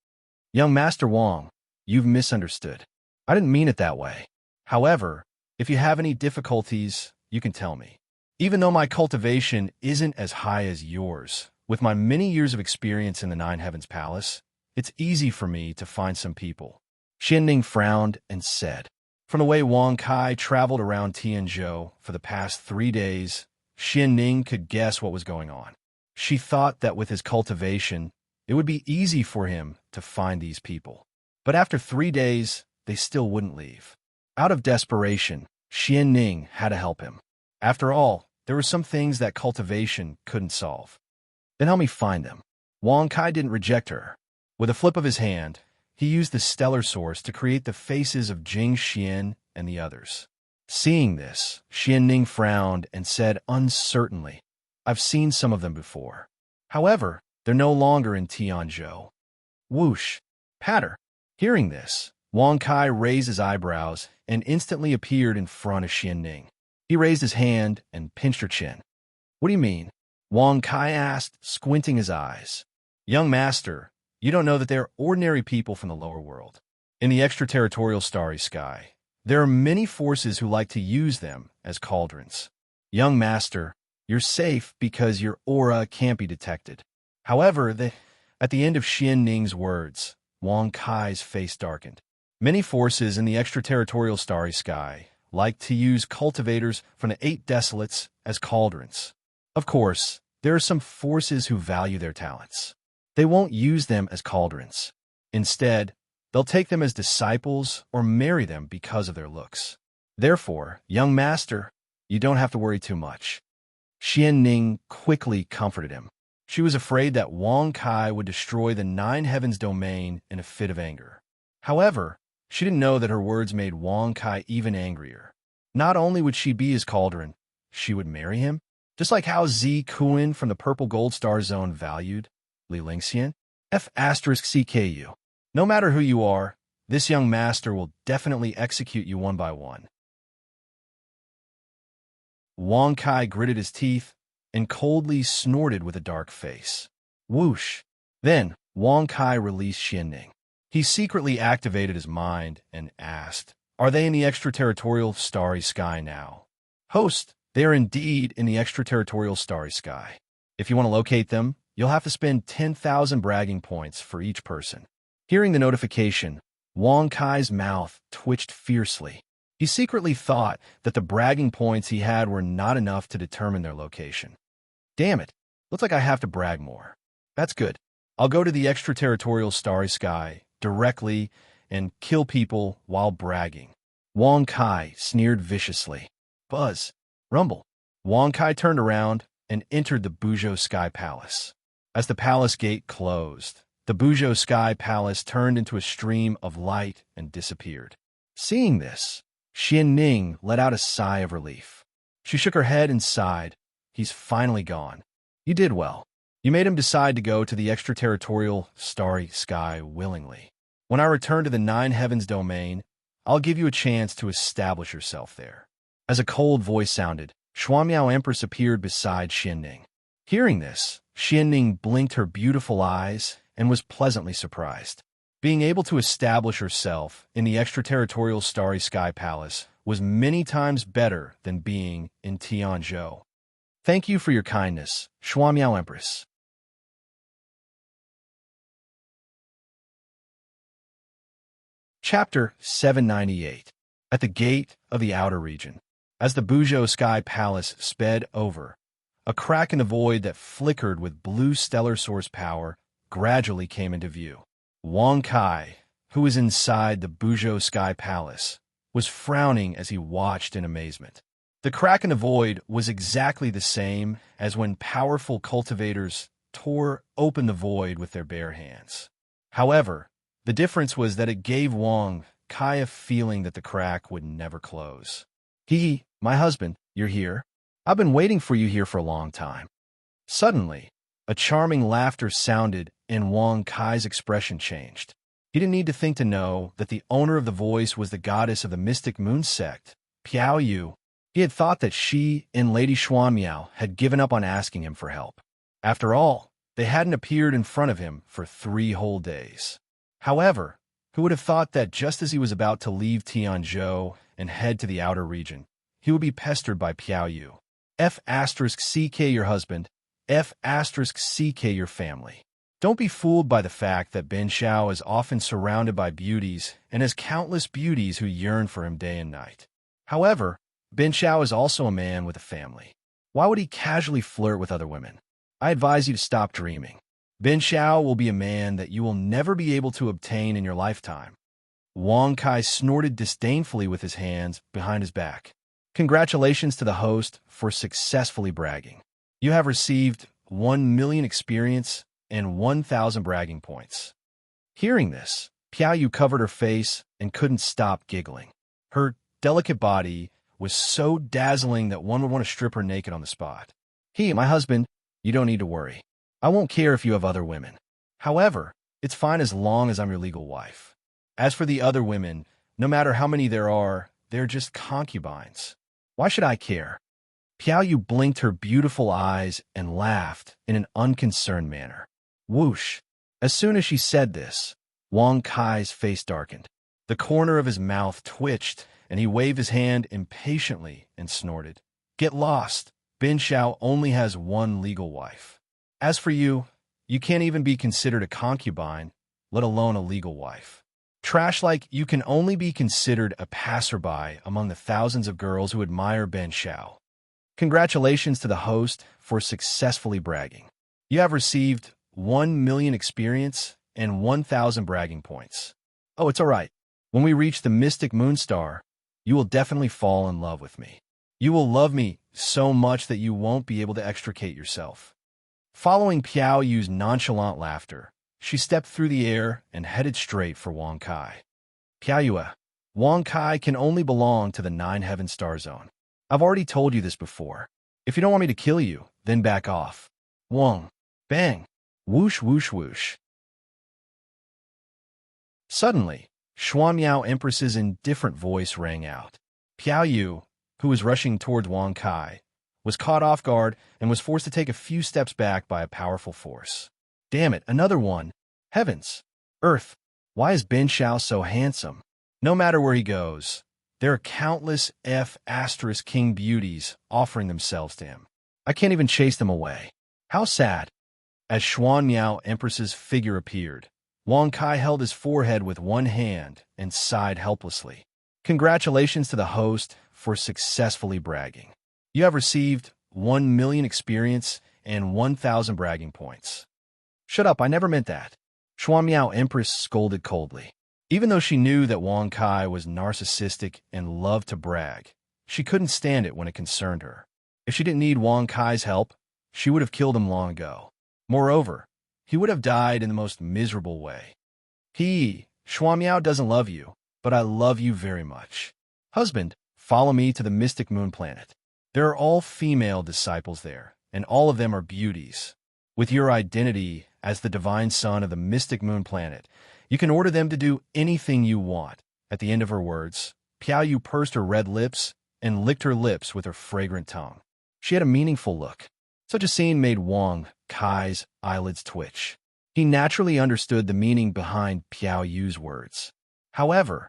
Young Master Wang, you've misunderstood. I didn't mean it that way. However, if you have any difficulties, you can tell me. Even though my cultivation isn't as high as yours, with my many years of experience in the Nine Heavens Palace, it's easy for me to find some people. Xianning frowned and said, from the way Wang Kai traveled around Tianzhou for the past 3 days, Xianning could guess what was going on. She thought that with his cultivation, it would be easy for him to find these people. But after 3 days, they still wouldn't leave. Out of desperation, Xianning had to help him. After all, there were some things that cultivation couldn't solve. Then help me find them. Wang Kai didn't reject her. With a flip of his hand, he used the stellar source to create the faces of Jing Xian and the others. Seeing this, Xianning frowned and said uncertainly, I've seen some of them before. However, they're no longer in Tianzhou. Whoosh! Patter! Hearing this, Wang Kai raised his eyebrows and instantly appeared in front of Xianning. He raised his hand and pinched her chin. What do you mean? Wang Kai asked, squinting his eyes. Young master, you don't know that they're ordinary people from the lower world. In the extraterritorial starry sky, there are many forces who like to use them as cauldrons. Young master, you're safe because your aura can't be detected. However, at the end of Xianning's words, Wang Kai's face darkened. Many forces in the extraterritorial starry sky like to use cultivators from the 8 desolates as cauldrons. Of course, there are some forces who value their talents. They won't use them as cauldrons. Instead, they'll take them as disciples or marry them because of their looks. Therefore, young master, you don't have to worry too much. Xianning quickly comforted him. She was afraid that Wang Kai would destroy the Nine Heavens domain in a fit of anger. However, she didn't know that her words made Wang Kai even angrier. Not only would she be his cauldron, she would marry him, just like how Zi Kuan from the Purple Gold Star Zone valued Li Lingxian. F***CKU. No matter who you are, this young master will definitely execute you one by one. Wang Kai gritted his teeth and coldly snorted with a dark face. Whoosh! Then, Wang Kai released Xianning. He secretly activated his mind and asked, Are they in the extraterritorial starry sky now? Host, they are indeed in the extraterritorial starry sky. If you want to locate them, you'll have to spend 10,000 bragging points for each person. Hearing the notification, Wang Kai's mouth twitched fiercely. He secretly thought that the bragging points he had were not enough to determine their location. Damn it, looks like I have to brag more. That's good. I'll go to the extraterritorial starry sky directly and kill people while bragging. Wang Kai sneered viciously. Buzz. Rumble. Wang Kai turned around and entered the Buzhou Sky Palace. As the palace gate closed, the Buzhou Sky Palace turned into a stream of light and disappeared. Seeing this, Xianning let out a sigh of relief. She shook her head and sighed. He's finally gone. You did well. You made him decide to go to the extraterritorial starry sky willingly. When I return to the Nine Heavens domain, I'll give you a chance to establish yourself there. As a cold voice sounded, Xuanmiao Empress appeared beside Xianning. Hearing this, Xianning blinked her beautiful eyes and was pleasantly surprised. Being able to establish herself in the extraterritorial starry sky palace was many times better than being in Tianzhou. Thank you for your kindness, Xuanmiao Empress. Chapter 798. At the Gate of the Outer Region. As the Buzhou Sky Palace sped over, a crack in the void that flickered with blue stellar source power gradually came into view. Wang Kai, who was inside the Buzhou Sky Palace, was frowning as he watched in amazement. The crack in the void was exactly the same as when powerful cultivators tore open the void with their bare hands. However, the difference was that it gave Wang Kai a feeling that the crack would never close. My husband, you're here? I've been waiting for you here for a long time. Suddenly, a charming laughter sounded and Wang Kai's expression changed. He didn't need to think to know that the owner of the voice was the goddess of the mystic moon sect, Piao Yu. He had thought that she and Lady Xuanmiao had given up on asking him for help. After all, they hadn't appeared in front of him for 3 whole days. However, who would have thought that just as he was about to leave Tianzhou and head to the outer region, he would be pestered by Piao Yu. F***ck your husband, F***ck your family. Don't be fooled by the fact that Ben Xiao is often surrounded by beauties and has countless beauties who yearn for him day and night. However, Ben Xiao is also a man with a family. Why would he casually flirt with other women? I advise you to stop dreaming. Ben Xiao will be a man that you will never be able to obtain in your lifetime. Wang Kai snorted disdainfully with his hands behind his back. Congratulations to the host for successfully bragging. You have received 1 million experience and 1,000 bragging points. Hearing this, Piao Yu covered her face and couldn't stop giggling. Her delicate body was so dazzling that one would want to strip her naked on the spot. My husband, you don't need to worry. I won't care if you have other women. However, it's fine as long as I'm your legal wife. As for the other women, no matter how many there are, they're just concubines. Why should I care? Piao Yu blinked her beautiful eyes and laughed in an unconcerned manner. Whoosh! As soon as she said this, Wang Kai's face darkened. The corner of his mouth twitched, and he waved his hand impatiently and snorted. Get lost. Ben Xiao only has 1 legal wife. As for you, you can't even be considered a concubine, let alone a legal wife. Trash like you can only be considered a passerby among the thousands of girls who admire Ben Xiao. Congratulations to the host for successfully bragging. You have received 1 million experience and 1,000 bragging points. Oh, it's all right. When we reach the mystic moonstar, you will definitely fall in love with me. You will love me so much that you won't be able to extricate yourself. Following Piao Yu's nonchalant laughter, she stepped through the air and headed straight for Wang Kai. Piao Yu, Wang Kai can only belong to the 9 heaven star zone. I've already told you this before. If you don't want me to kill you, then back off. Wang. Bang. Whoosh, whoosh, whoosh. Suddenly, Xuanmiao Empress's indifferent voice rang out. Piao Yu, who was rushing towards Wang Kai, was caught off guard and was forced to take a few steps back by a powerful force. Damn it, another one. Heavens. Earth. Why is Ben Xiao so handsome? No matter where he goes, there are countless F***king beauties offering themselves to him. I can't even chase them away. How sad. As Xuanmiao Empress's figure appeared, Wang Kai held his forehead with one hand and sighed helplessly. Congratulations to the host for successfully bragging. You have received 1 million experience and 1,000 bragging points. Shut up, I never meant that. Xuanmiao Empress scolded coldly. Even though she knew that Wang Kai was narcissistic and loved to brag, she couldn't stand it when it concerned her. If she didn't need Wang Kai's help, she would have killed him long ago. Moreover, he would have died in the most miserable way. Xuanmiao doesn't love you, but I love you very much. Husband, follow me to the mystic moon planet. There are all female disciples there, and all of them are beauties. With your identity as the divine son of the mystic moon planet, you can order them to do anything you want. At the end of her words, Piao Yu pursed her red lips and licked her lips with her fragrant tongue. She had a meaningful look. Such a scene made Wang Kai's eyelids twitch. He naturally understood the meaning behind Piao Yu's words. However,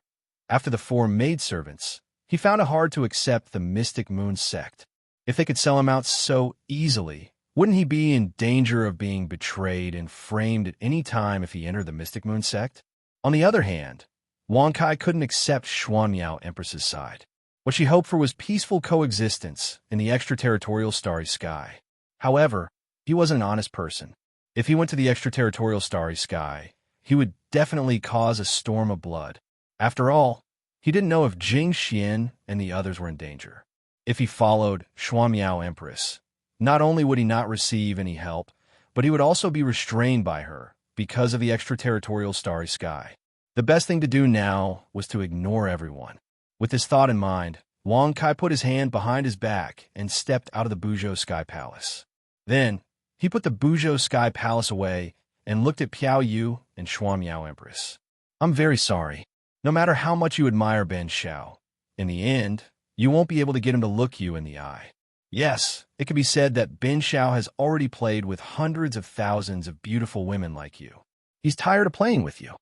after the 4 maidservants, he found it hard to accept the Mystic Moon sect. If they could sell him out so easily, wouldn't he be in danger of being betrayed and framed at any time if he entered the Mystic Moon sect? On the other hand, Wang Kai couldn't accept Xuanmiao Empress's side. What she hoped for was peaceful coexistence in the extraterritorial starry sky. However, he wasn't an honest person. If he went to the extraterritorial starry sky, he would definitely cause a storm of blood. After all, he didn't know if Jing Xian and the others were in danger. If he followed Xuanmiao Empress, not only would he not receive any help, but he would also be restrained by her because of the extraterritorial starry sky. The best thing to do now was to ignore everyone. With this thought in mind, Wang Kai put his hand behind his back and stepped out of the Buzhou Sky Palace. Then, he put the Buzhou Sky Palace away and looked at Piao Yu and Xuanmiao Empress. I'm very sorry. No matter how much you admire Ben Xiao, in the end, you won't be able to get him to look you in the eye. Yes, it can be said that Bin Xiao has already played with hundreds of thousands of beautiful women like you. He's tired of playing with you.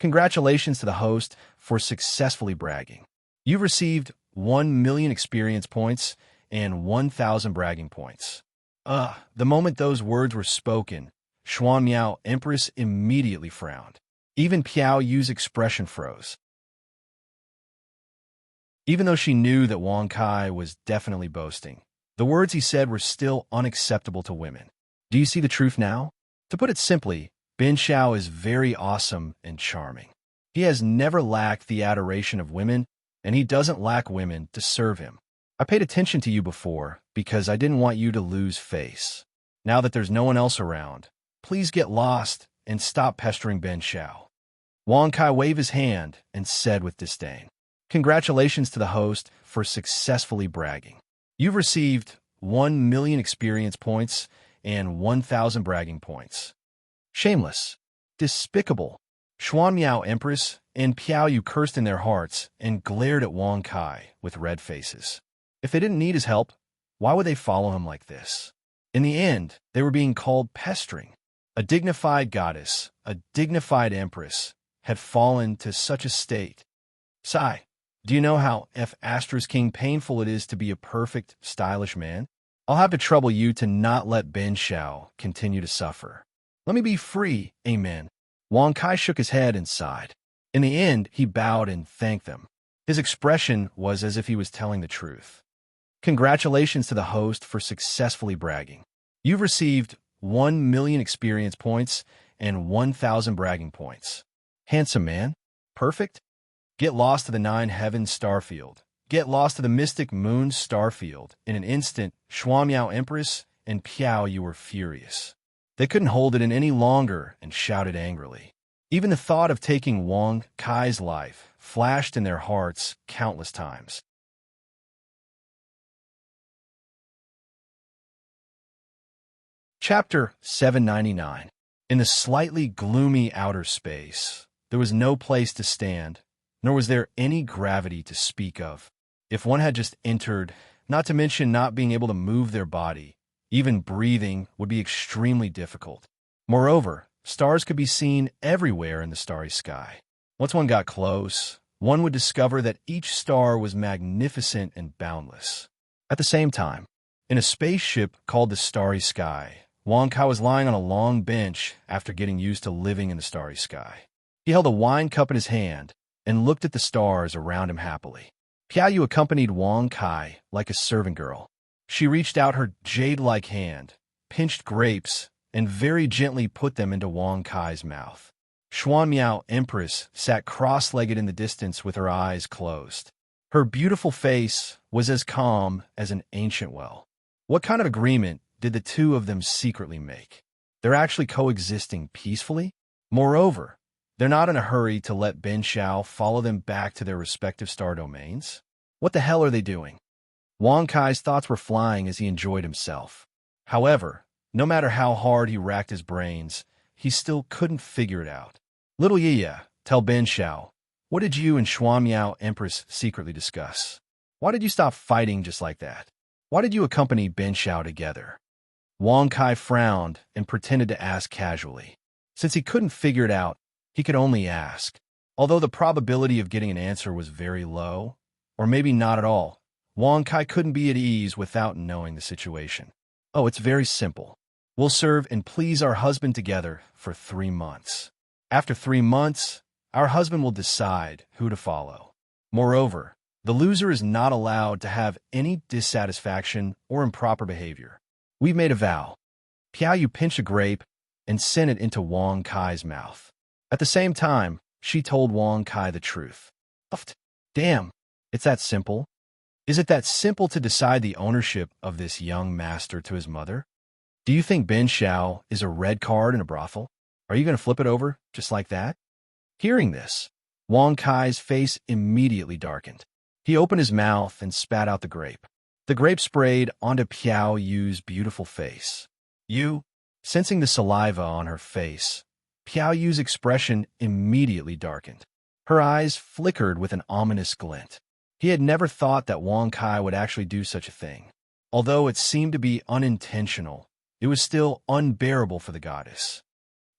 Congratulations to the host for successfully bragging. You've received 1 million experience points and 1,000 bragging points. The moment those words were spoken, Xuan Miao Empress immediately frowned. Even Piao Yu's expression froze. Even though she knew that Wang Kai was definitely boasting, the words he said were still unacceptable to women. Do you see the truth now? To put it simply, Bin Xiao is very awesome and charming. He has never lacked the adoration of women, and he doesn't lack women to serve him. I paid attention to you before because I didn't want you to lose face. Now that there's no one else around, please get lost and stop pestering Bin Xiao. Wang Kai waved his hand and said with disdain, "Congratulations to the host for successfully bragging. You've received 1 million experience points and 1,000 bragging points. Shameless, despicable." Xuan Miao Empress and Piao Yu cursed in their hearts and glared at Wang Kai with red faces. If they didn't need his help, why would they follow him like this? In the end, they were being called pestering. A dignified goddess, a dignified empress, had fallen to such a state. Sigh, do you know how King painful it is to be a perfect, stylish man? I'll have to trouble you to not let Bin Xiao continue to suffer. Let me be free, amen. Wang Kai shook his head and sighed. In the end, he bowed and thanked them. His expression was as if he was telling the truth. Congratulations to the host for successfully bragging. You've received 1 million experience points and 1,000 bragging points. Handsome man? Perfect? Get lost to the 9 heavens starfield. Get lost to the mystic moon starfield. In an instant, Xuan Miao Empress and Piao Yu were furious. They couldn't hold it in any longer and shouted angrily. Even the thought of taking Wang Kai's life flashed in their hearts countless times. Chapter 799. In the slightly gloomy outer space, there was no place to stand, nor was there any gravity to speak of. If one had just entered, not to mention not being able to move their body, even breathing would be extremely difficult. Moreover, stars could be seen everywhere in the starry sky. Once one got close, one would discover that each star was magnificent and boundless. At the same time, in a spaceship called the Starry Sky, Wang Kai was lying on a long bench after getting used to living in the starry sky. He held a wine cup in his hand and looked at the stars around him happily. Piao Yu accompanied Wang Kai like a servant girl. She reached out her jade-like hand, pinched grapes, and very gently put them into Wang Kai's mouth. Xuan Miao Empress sat cross-legged in the distance with her eyes closed. Her beautiful face was as calm as an ancient well. What kind of agreement did the two of them secretly make? They're actually coexisting peacefully? Moreover, they're not in a hurry to let Bin Xiao follow them back to their respective star domains? What the hell are they doing? Wang Kai's thoughts were flying as he enjoyed himself. However, no matter how hard he racked his brains, he still couldn't figure it out. Little Yiya, tell Bin Xiao, what did you and Xuan Miao Empress secretly discuss? Why did you stop fighting just like that? Why did you accompany Bin Xiao together? Wang Kai frowned and pretended to ask casually. Since he couldn't figure it out, he could only ask. Although the probability of getting an answer was very low, or maybe not at all, Wang Kai couldn't be at ease without knowing the situation. Oh, it's very simple. We'll serve and please our husband together for 3 months. After 3 months, our husband will decide who to follow. Moreover, the loser is not allowed to have any dissatisfaction or improper behavior. We've made a vow. Piao Yu pinched a grape and sent it into Wang Kai's mouth. At the same time, she told Wang Kai the truth. Damn, it's that simple? Is it that simple to decide the ownership of this young master to his mother? Do you think Bin Xiao is a red card in a brothel? Are you going to flip it over just like that? Hearing this, Wang Kai's face immediately darkened. He opened his mouth and spat out the grape. The grape sprayed onto Piao Yu's beautiful face. Sensing the saliva on her face, Piao Yu's expression immediately darkened. Her eyes flickered with an ominous glint. He had never thought that Wang Kai would actually do such a thing. Although it seemed to be unintentional, it was still unbearable for the goddess.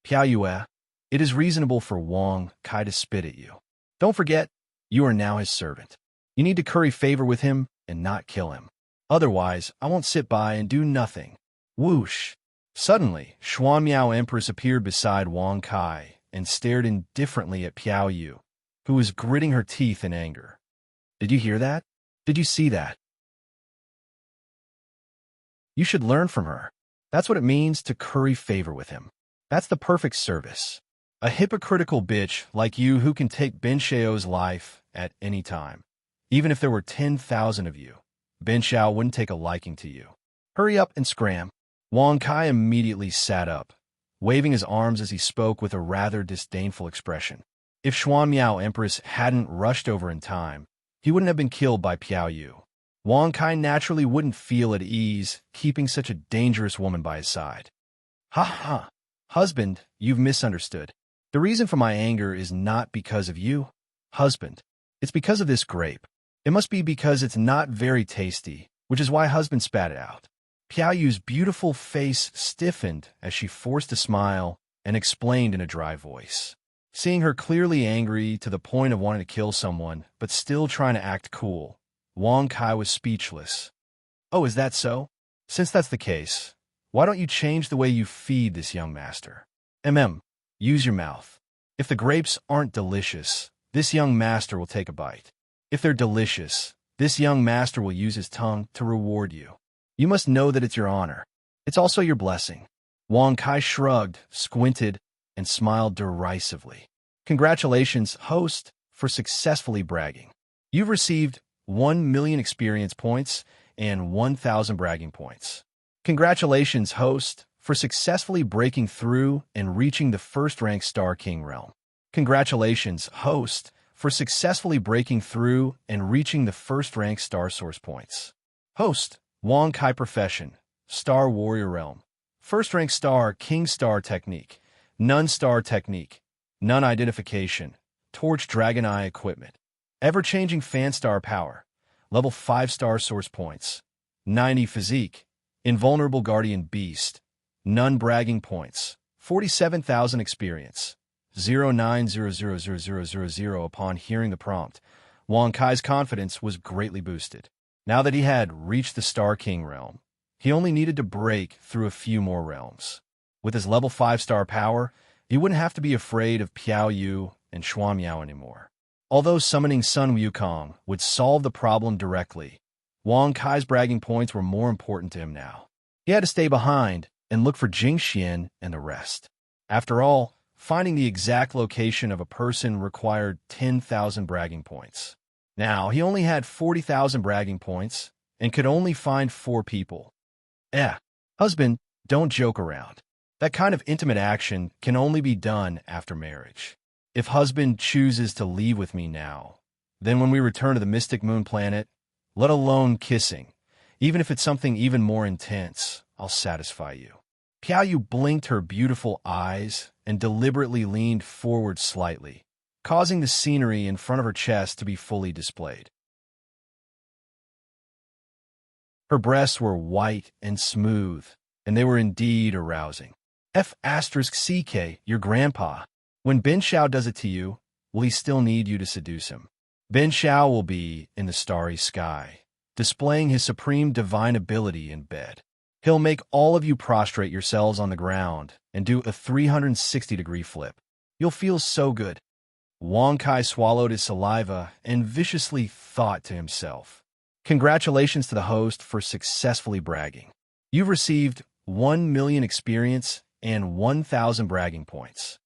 Piao Yue, it is reasonable for Wang Kai to spit at you. Don't forget, you are now his servant. You need to curry favor with him and not kill him. Otherwise, I won't sit by and do nothing. Whoosh! Suddenly, Xuan Miao Empress appeared beside Wang Kai and stared indifferently at Piao Yu, who was gritting her teeth in anger. Did you hear that? Did you see that? You should learn from her. That's what it means to curry favor with him. That's the perfect service. A hypocritical bitch like you who can take Ben Xiao's life at any time. Even if there were 10,000 of you, Ben Xiao wouldn't take a liking to you. Hurry up and scram. Wang Kai immediately sat up, waving his arms as he spoke with a rather disdainful expression. If Xuan Miao Empress hadn't rushed over in time, he wouldn't have been killed by Piao Yu. Wang Kai naturally wouldn't feel at ease keeping such a dangerous woman by his side. Ha ha! Husband, you've misunderstood. The reason for my anger is not because of you, husband. It's because of this grape. It must be because it's not very tasty, which is why husband spat it out. Piao Yu's beautiful face stiffened as she forced a smile and explained in a dry voice. Seeing her clearly angry to the point of wanting to kill someone, but still trying to act cool, Wang Kai was speechless. Oh, is that so? Since that's the case, why don't you change the way you feed this young master? Use your mouth. If the grapes aren't delicious, this young master will take a bite. If they're delicious, this young master will use his tongue to reward you. You must know that it's your honor. It's also your blessing. Wang Kai shrugged, squinted, and smiled derisively. Congratulations, host, for successfully bragging. You've received 1,000,000 experience points and 1,000 bragging points. Congratulations, host, for successfully breaking through and reaching the first-rank Star King realm. Congratulations, host, for successfully breaking through and reaching the first-rank Star Source points. Host, Wang Kai Profession, Star Warrior Realm. First-rank Star King Star Technique, Nun Star Technique, Nun Identification, Torch Dragon Eye Equipment. Ever-changing Fan Star Power, Level 5 Star Source Points, 90 Physique, Invulnerable Guardian Beast, Nun Bragging Points, 47,000 Experience, 09000000. Upon hearing the prompt, Wang Kai's confidence was greatly boosted. Now that he had reached the Star King realm, he only needed to break through a few more realms. With his level 5 star power, he wouldn't have to be afraid of Piao Yu and Xuan Miao anymore. Although summoning Sun Wukong would solve the problem directly, Wang Kai's bragging points were more important to him now. He had to stay behind and look for Jing Xian and the rest. After all, finding the exact location of a person required 10,000 bragging points. Now, he only had 40,000 bragging points and could only find 4 people. Husband, don't joke around. That kind of intimate action can only be done after marriage. If husband chooses to leave with me now, then when we return to the Mystic Moon planet, let alone kissing, even if it's something even more intense, I'll satisfy you. Piao Yu blinked her beautiful eyes and deliberately leaned forward slightly, causing the scenery in front of her chest to be fully displayed. Her breasts were white and smooth, and they were indeed arousing. F***CK, your grandpa. When Ben Xiao does it to you, will he still need you to seduce him? Ben Xiao will be in the starry sky, displaying his supreme divine ability in bed. He'll make all of you prostrate yourselves on the ground and do a 360-degree flip. You'll feel so good. Wang Kai swallowed his saliva and viciously thought to himself, congratulations to the host for successfully bragging. You've received 1,000,000 experience and 1,000 bragging points.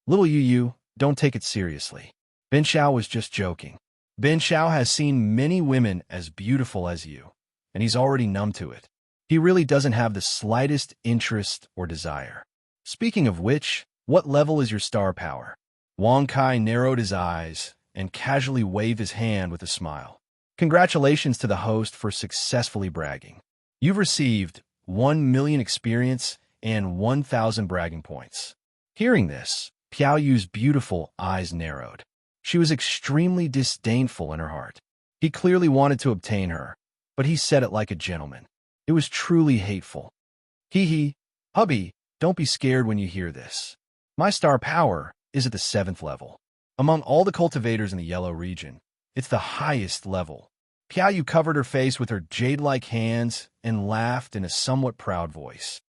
Little Yu, don't take it seriously. Ben Xiao was just joking. Ben Xiao has seen many women as beautiful as you, and he's already numb to it. He really doesn't have the slightest interest or desire. Speaking of which, what level is your star power? Wang Kai narrowed his eyes and casually waved his hand with a smile. Congratulations to the host for successfully bragging. You've received 1,000,000 experience and 1,000 bragging points. Hearing this, Piao Yu's beautiful eyes narrowed. She was extremely disdainful in her heart. He clearly wanted to obtain her, but he said it like a gentleman. It was truly hateful. Hee hee, hubby, don't be scared when you hear this. My star power is at the 7th level. Among all the cultivators in the yellow region, it's the highest level. Piao covered her face with her jade-like hands and laughed in a somewhat proud voice.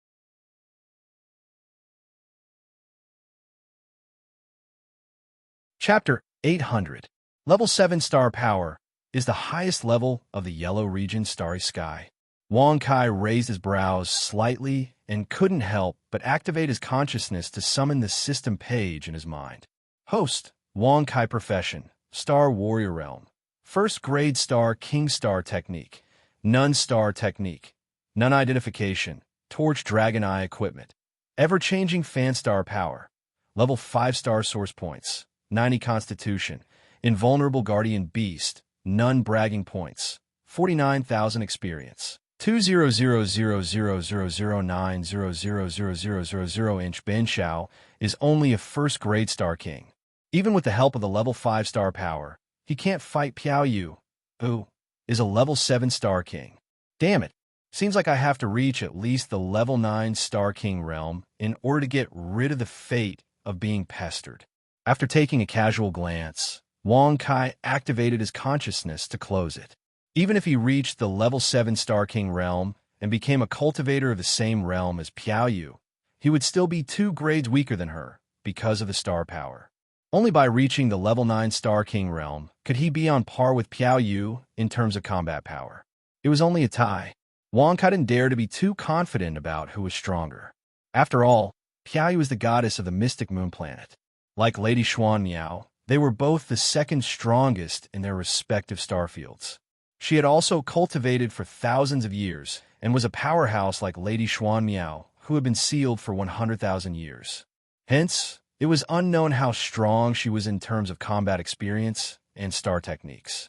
Chapter 800. Level 7 Star Power is the highest level of the yellow region starry sky. Wang Kai raised his brows slightly and couldn't help but activate his consciousness to summon the system page in his mind. Host, Wang Kai Profession, Star Warrior Realm. First Grade Star King Star Technique. None Star Technique. None Identification. Torch Dragon Eye Equipment. Ever-Changing Fan Star Power. Level 5 Star Source Points. 90 Constitution. Invulnerable Guardian Beast. None Bragging Points. 49,000 Experience. 200000090000000 Ben Xiao is only a first-grade Star King. Even with the help of the level 5 Star Power, he can't fight Piao Yu, who is a level 7 Star King. Damn it. Seems like I have to reach at least the level 9 Star King realm in order to get rid of the fate of being pestered. After taking a casual glance, Wang Kai activated his consciousness to close it. Even if he reached the level 7 Star King realm and became a cultivator of the same realm as Piao Yu, he would still be 2 grades weaker than her because of the star power. Only by reaching the level 9 Star King realm could he be on par with Piao Yu in terms of combat power. It was only a tie. Wang Kai didn't dare to be too confident about who was stronger. After all, Piao Yu is the goddess of the mystic moon planet. Like Lady Xuan Miao, they were both the second strongest in their respective star fields. She had also cultivated for thousands of years and was a powerhouse like Lady Xuan Miao, who had been sealed for 100,000 years. Hence, it was unknown how strong she was in terms of combat experience and star techniques.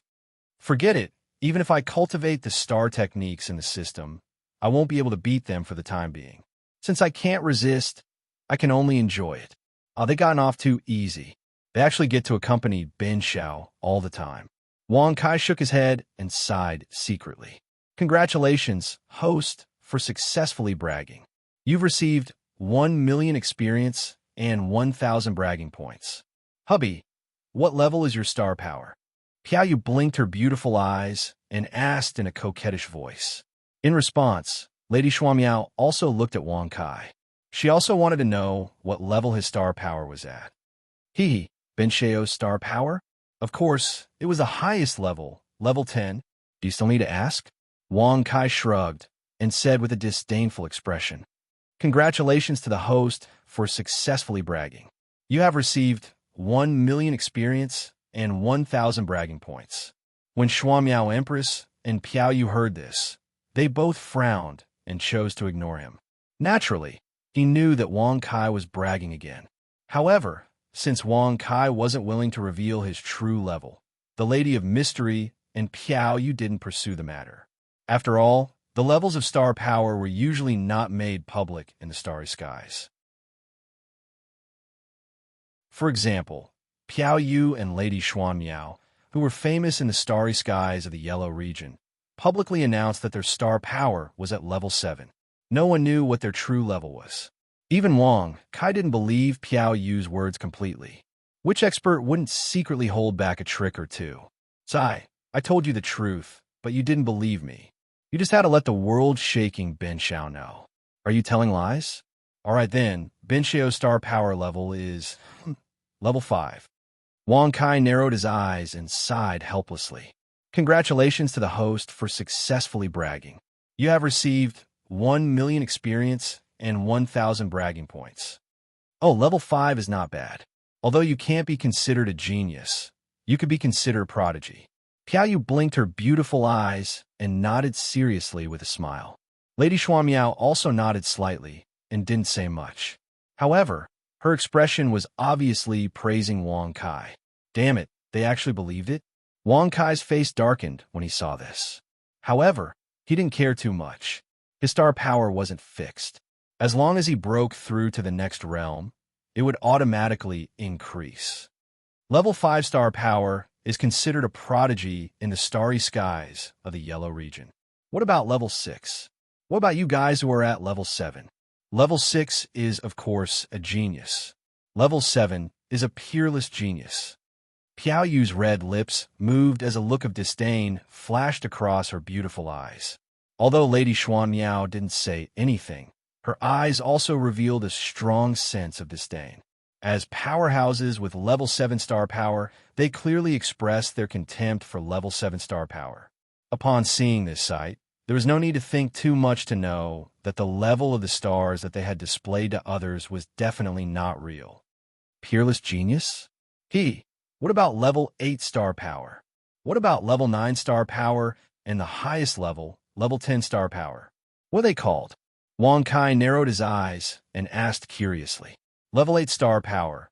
Forget it, even if I cultivate the star techniques in the system, I won't be able to beat them for the time being. Since I can't resist, I can only enjoy it. They gotten off too easy. They actually get to accompany Ben Xiao all the time. Wang Kai shook his head and sighed secretly. Congratulations, host, for successfully bragging. You've received 1 million experience and 1,000 bragging points. Hubby, what level is your star power? Piao Yu blinked her beautiful eyes and asked in a coquettish voice. In response, Lady Xuamiao also looked at Wang Kai. She also wanted to know what level his star power was at. Ben Xiao's star power? Of course, it was the highest level, level 10. Do you still need to ask? Wang Kai shrugged and said with a disdainful expression. Congratulations to the host for successfully bragging. You have received 1 million experience and 1,000 bragging points. When Xuamiao Empress and Piao Yu heard this, they both frowned and chose to ignore him. Naturally, he knew that Wang Kai was bragging again. However, since Wang Kai wasn't willing to reveal his true level, the Lady of Mystery and Piao Yu didn't pursue the matter. After all, the levels of star power were usually not made public in the starry skies. For example, Piao Yu and Lady Xuan Miao, who were famous in the starry skies of the yellow region, publicly announced that their star power was at level 7. No one knew what their true level was. Even Wang Kai didn't believe Piao Yu's words completely. Which expert wouldn't secretly hold back a trick or two? Sai, I told you the truth, but you didn't believe me. You just had to let the world-shaking Ben Xiao know. Are you telling lies? All right then, Ben Xiao's star power level is level 5. Wang Kai narrowed his eyes and sighed helplessly. Congratulations to the host for successfully bragging. You have received 1 million experience and 1,000 bragging points. Oh, level 5 is not bad. Although you can't be considered a genius, you could be considered a prodigy. Piao Yu blinked her beautiful eyes and nodded seriously with a smile. Lady Xuamiao also nodded slightly and didn't say much. However, her expression was obviously praising Wang Kai. Damn it, they actually believed it? Wang Kai's face darkened when he saw this. However, he didn't care too much. His star power wasn't fixed. As long as he broke through to the next realm, it would automatically increase. Level 5 star power is considered a prodigy in the starry skies of the yellow region. What about level 6? What about you guys who are at level 7? Level 6 is, of course, a genius. Level 7 is a peerless genius. Piao Yu's red lips moved as a look of disdain flashed across her beautiful eyes. Although Lady Xuanmiao didn't say anything, her eyes also revealed a strong sense of disdain. As powerhouses with level 7 star power, they clearly expressed their contempt for level 7 star power. Upon seeing this sight, there was no need to think too much to know that the level of the stars that they had displayed to others was definitely not real. Peerless genius? What about level 8 star power? What about level 9 star power and the highest level, level 10 star power? What are they called? Wang Kai narrowed his eyes and asked curiously. Level 8 star power.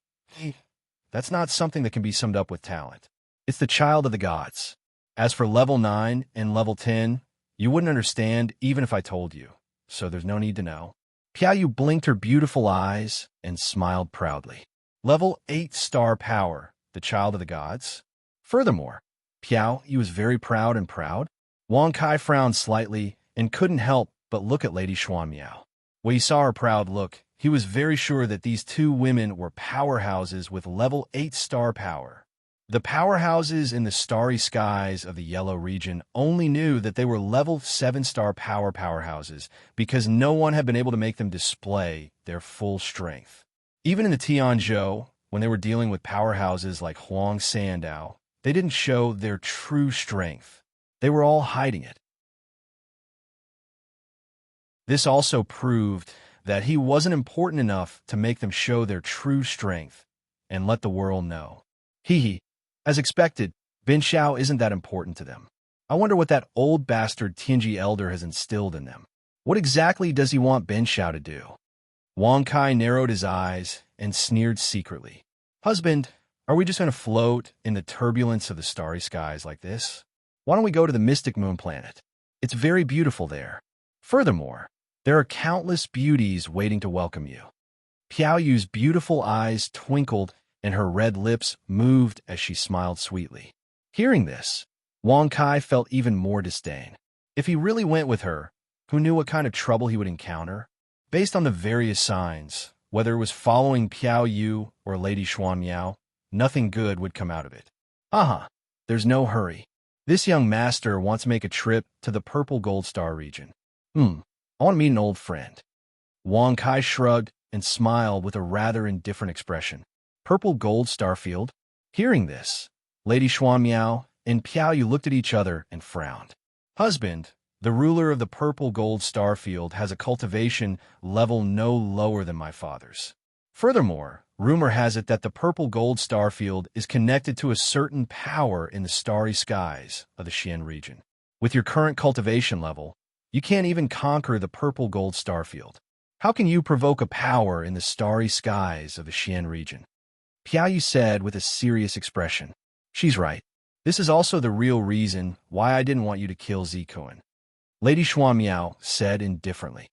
That's not something that can be summed up with talent. It's the child of the gods. As for level 9 and level 10, you wouldn't understand even if I told you, so there's no need to know. Piao Yu blinked her beautiful eyes and smiled proudly. Level 8 star power, the child of the gods. Furthermore, Piao Yu was very proud and proud. Wang Kai frowned slightly and couldn't help but look at Lady Xuanmiao. When he saw her proud look, he was very sure that these two women were powerhouses with level 8 star power. The powerhouses in the starry skies of the yellow region only knew that they were level 7 star powerhouses because no one had been able to make them display their full strength. Even in the Tianzhou, when they were dealing with powerhouses like Huang Sandao, they didn't show their true strength. They were all hiding it. This also proved that he wasn't important enough to make them show their true strength and let the world know. As expected, Bin Xiao isn't that important to them. I wonder what that old bastard Tianji elder has instilled in them. What exactly does he want Bin Xiao to do? Wang Kai narrowed his eyes and sneered secretly. Husband, are we just going to float in the turbulence of the starry skies like this? Why don't we go to the mystic moon planet? It's very beautiful there. Furthermore, there are countless beauties waiting to welcome you. Piao Yu's beautiful eyes twinkled and her red lips moved as she smiled sweetly. Hearing this, Wang Kai felt even more disdain. If he really went with her, who knew what kind of trouble he would encounter? Based on the various signs, whether it was following Piao Yu or Lady Xuanmiao, nothing good would come out of it. There's no hurry. This young master wants to make a trip to the purple gold star region. I want to meet an old friend. Wang Kai shrugged and smiled with a rather indifferent expression. Purple gold starfield? Hearing this, Lady Xuanmiao and Piao Yu looked at each other and frowned. Husband, the ruler of the purple gold starfield has a cultivation level no lower than my father's. Furthermore, rumor has it that the purple gold starfield is connected to a certain power in the starry skies of the Xian region. With your current cultivation level, you can't even conquer the purple gold starfield. How can you provoke a power in the starry skies of the Xian region? Piao Yu said with a serious expression. She's right. This is also the real reason why I didn't want you to kill Zikuan. Lady Xuanmiao said indifferently.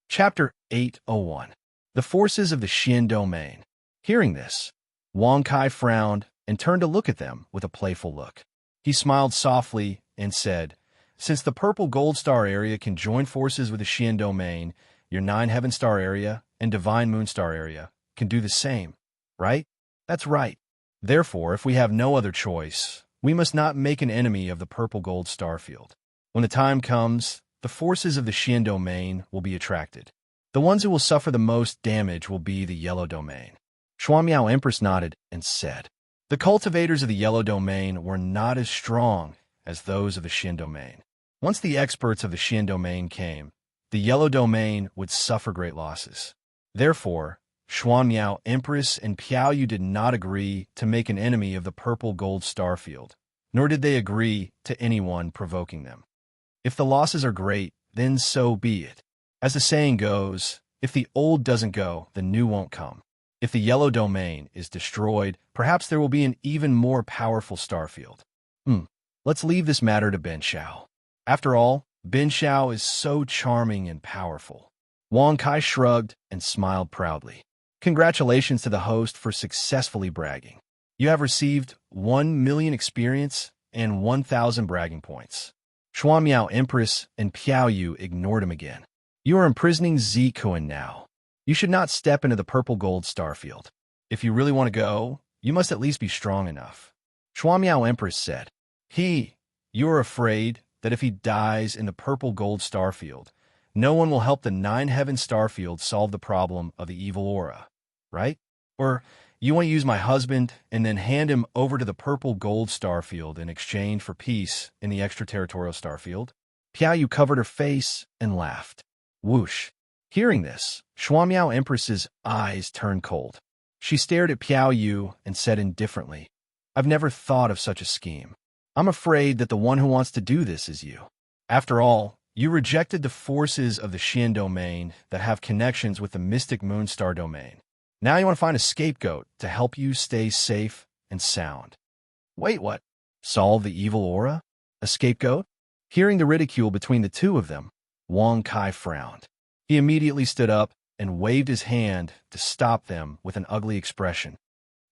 Chapter 801. The Forces of the Xian Domain. Hearing this, Wang Kai frowned and turned to look at them with a playful look. He smiled softly and said, Since the purple gold star area can join forces with the Xian Domain, your 9 heaven star area and divine moon star area can do the same, right? That's right. Therefore, if we have no other choice, we must not make an enemy of the purple gold star field. When the time comes, the forces of the Xian Domain will be attracted. The ones who will suffer the most damage will be the yellow domain. Xuanmiao Empress nodded and said, The cultivators of the yellow domain were not as strong as those of the Xian domain. Once the experts of the Xian domain came, the yellow domain would suffer great losses. Therefore, Xuanmiao Empress and Piao Yu did not agree to make an enemy of the purple gold star field, nor did they agree to anyone provoking them. If the losses are great, then so be it. As the saying goes, if the old doesn't go, the new won't come. If the yellow domain is destroyed, perhaps there will be an even more powerful star field. Let's leave this matter to Bin Xiao. After all, Bin Xiao is so charming and powerful. Wang Kai shrugged and smiled proudly. Congratulations to the host for successfully bragging. You have received 1,000,000 experience and 1,000 bragging points. Shuan Miao Empress and Piao Yu ignored him again. You are imprisoning Zikuan now. You should not step into the purple gold starfield. If you really want to go, you must at least be strong enough. Shuan Miao Empress said. You are afraid that if he dies in the purple gold starfield, no one will help the Nine Heaven starfield solve the problem of the evil aura, right? Or you want to use my husband and then hand him over to the purple gold starfield in exchange for peace in the extraterritorial starfield? Piao Yu covered her face and laughed. Whoosh. Hearing this, Shuan Miao Empress's eyes turned cold. She stared at Piao Yu and said indifferently, I've never thought of such a scheme. I'm afraid that the one who wants to do this is you. After all, you rejected the forces of the Xian domain that have connections with the mystic Moonstar domain. Now you want to find a scapegoat to help you stay safe and sound. Wait, what? Solve the evil aura? A scapegoat? Hearing the ridicule between the two of them, Wang Kai frowned. He immediately stood up and waved his hand to stop them with an ugly expression.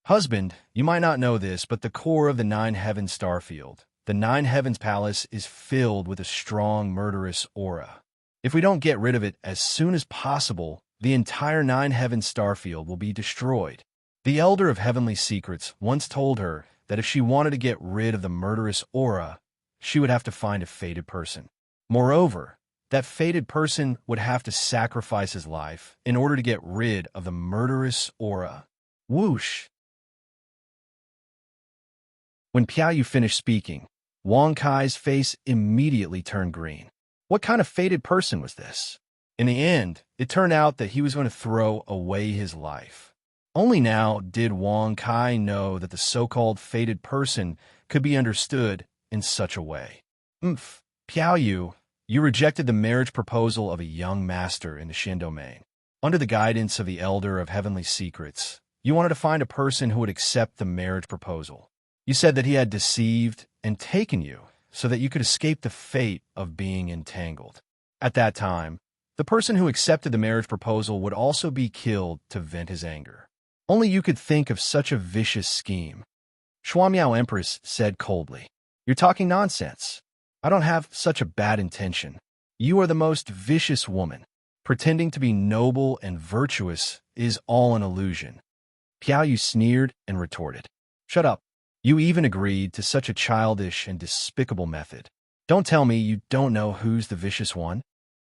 Husband, you might not know this, but the core of the Nine Heavens starfield, the Nine Heavens Palace, is filled with a strong murderous aura. If we don't get rid of it as soon as possible, the entire Nine Heavens starfield will be destroyed. The Elder of Heavenly Secrets once told her that if she wanted to get rid of the murderous aura, she would have to find a fated person. Moreover, that fated person would have to sacrifice his life in order to get rid of the murderous aura. Whoosh! When Piao Yu finished speaking, Wang Kai's face immediately turned green. What kind of fated person was this? In the end, it turned out that he was going to throw away his life. Only now did Wang Kai know that the so-called fated person could be understood in such a way. Piao Yu, you rejected the marriage proposal of a young master in the Xian domain. Under the guidance of the Elder of Heavenly Secrets, you wanted to find a person who would accept the marriage proposal. You said that he had deceived and taken you so that you could escape the fate of being entangled. At that time, the person who accepted the marriage proposal would also be killed to vent his anger. Only you could think of such a vicious scheme. Shuan Miao Empress said coldly, You're talking nonsense. I don't have such a bad intention. You are the most vicious woman. Pretending to be noble and virtuous is all an illusion. Piao Yu sneered and retorted, Shut up. You even agreed to such a childish and despicable method. Don't tell me you don't know who's the vicious one.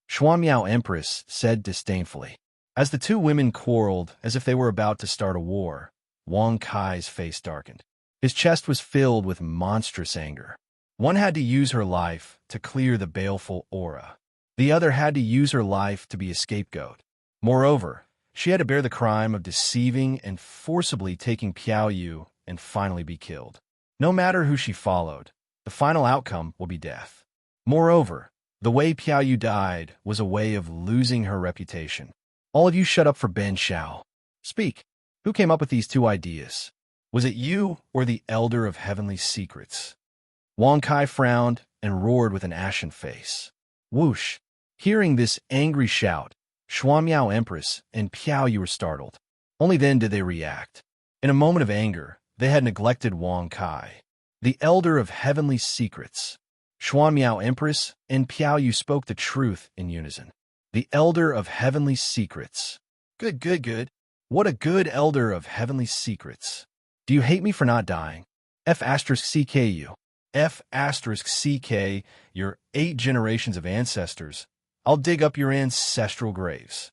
Shuan Miao Empress said disdainfully. As the two women quarreled as if they were about to start a war, Wang Kai's face darkened. His chest was filled with monstrous anger. One had to use her life to clear the baleful aura. The other had to use her life to be a scapegoat. Moreover, she had to bear the crime of deceiving and forcibly taking Piao Yu and finally be killed. No matter who she followed, the final outcome will be death. Moreover, the way Piao Yu died was a way of losing her reputation. All of you shut up for Ben Shao. Speak. Who came up with these two ideas? Was it you or the Elder of Heavenly Secrets? Wang Kai frowned and roared with an ashen face. Whoosh! Hearing this angry shout, Shuan Miao Empress and Piao Yu were startled. Only then did they react. In a moment of anger, they had neglected Wang Kai, the Elder of Heavenly Secrets. Shuan Miao Empress and Piao Yu spoke the truth in unison. The Elder of Heavenly Secrets. Good. What a good Elder of Heavenly Secrets. Do you hate me for not dying? F*CK, your 8 generations of ancestors. I'll dig up your ancestral graves.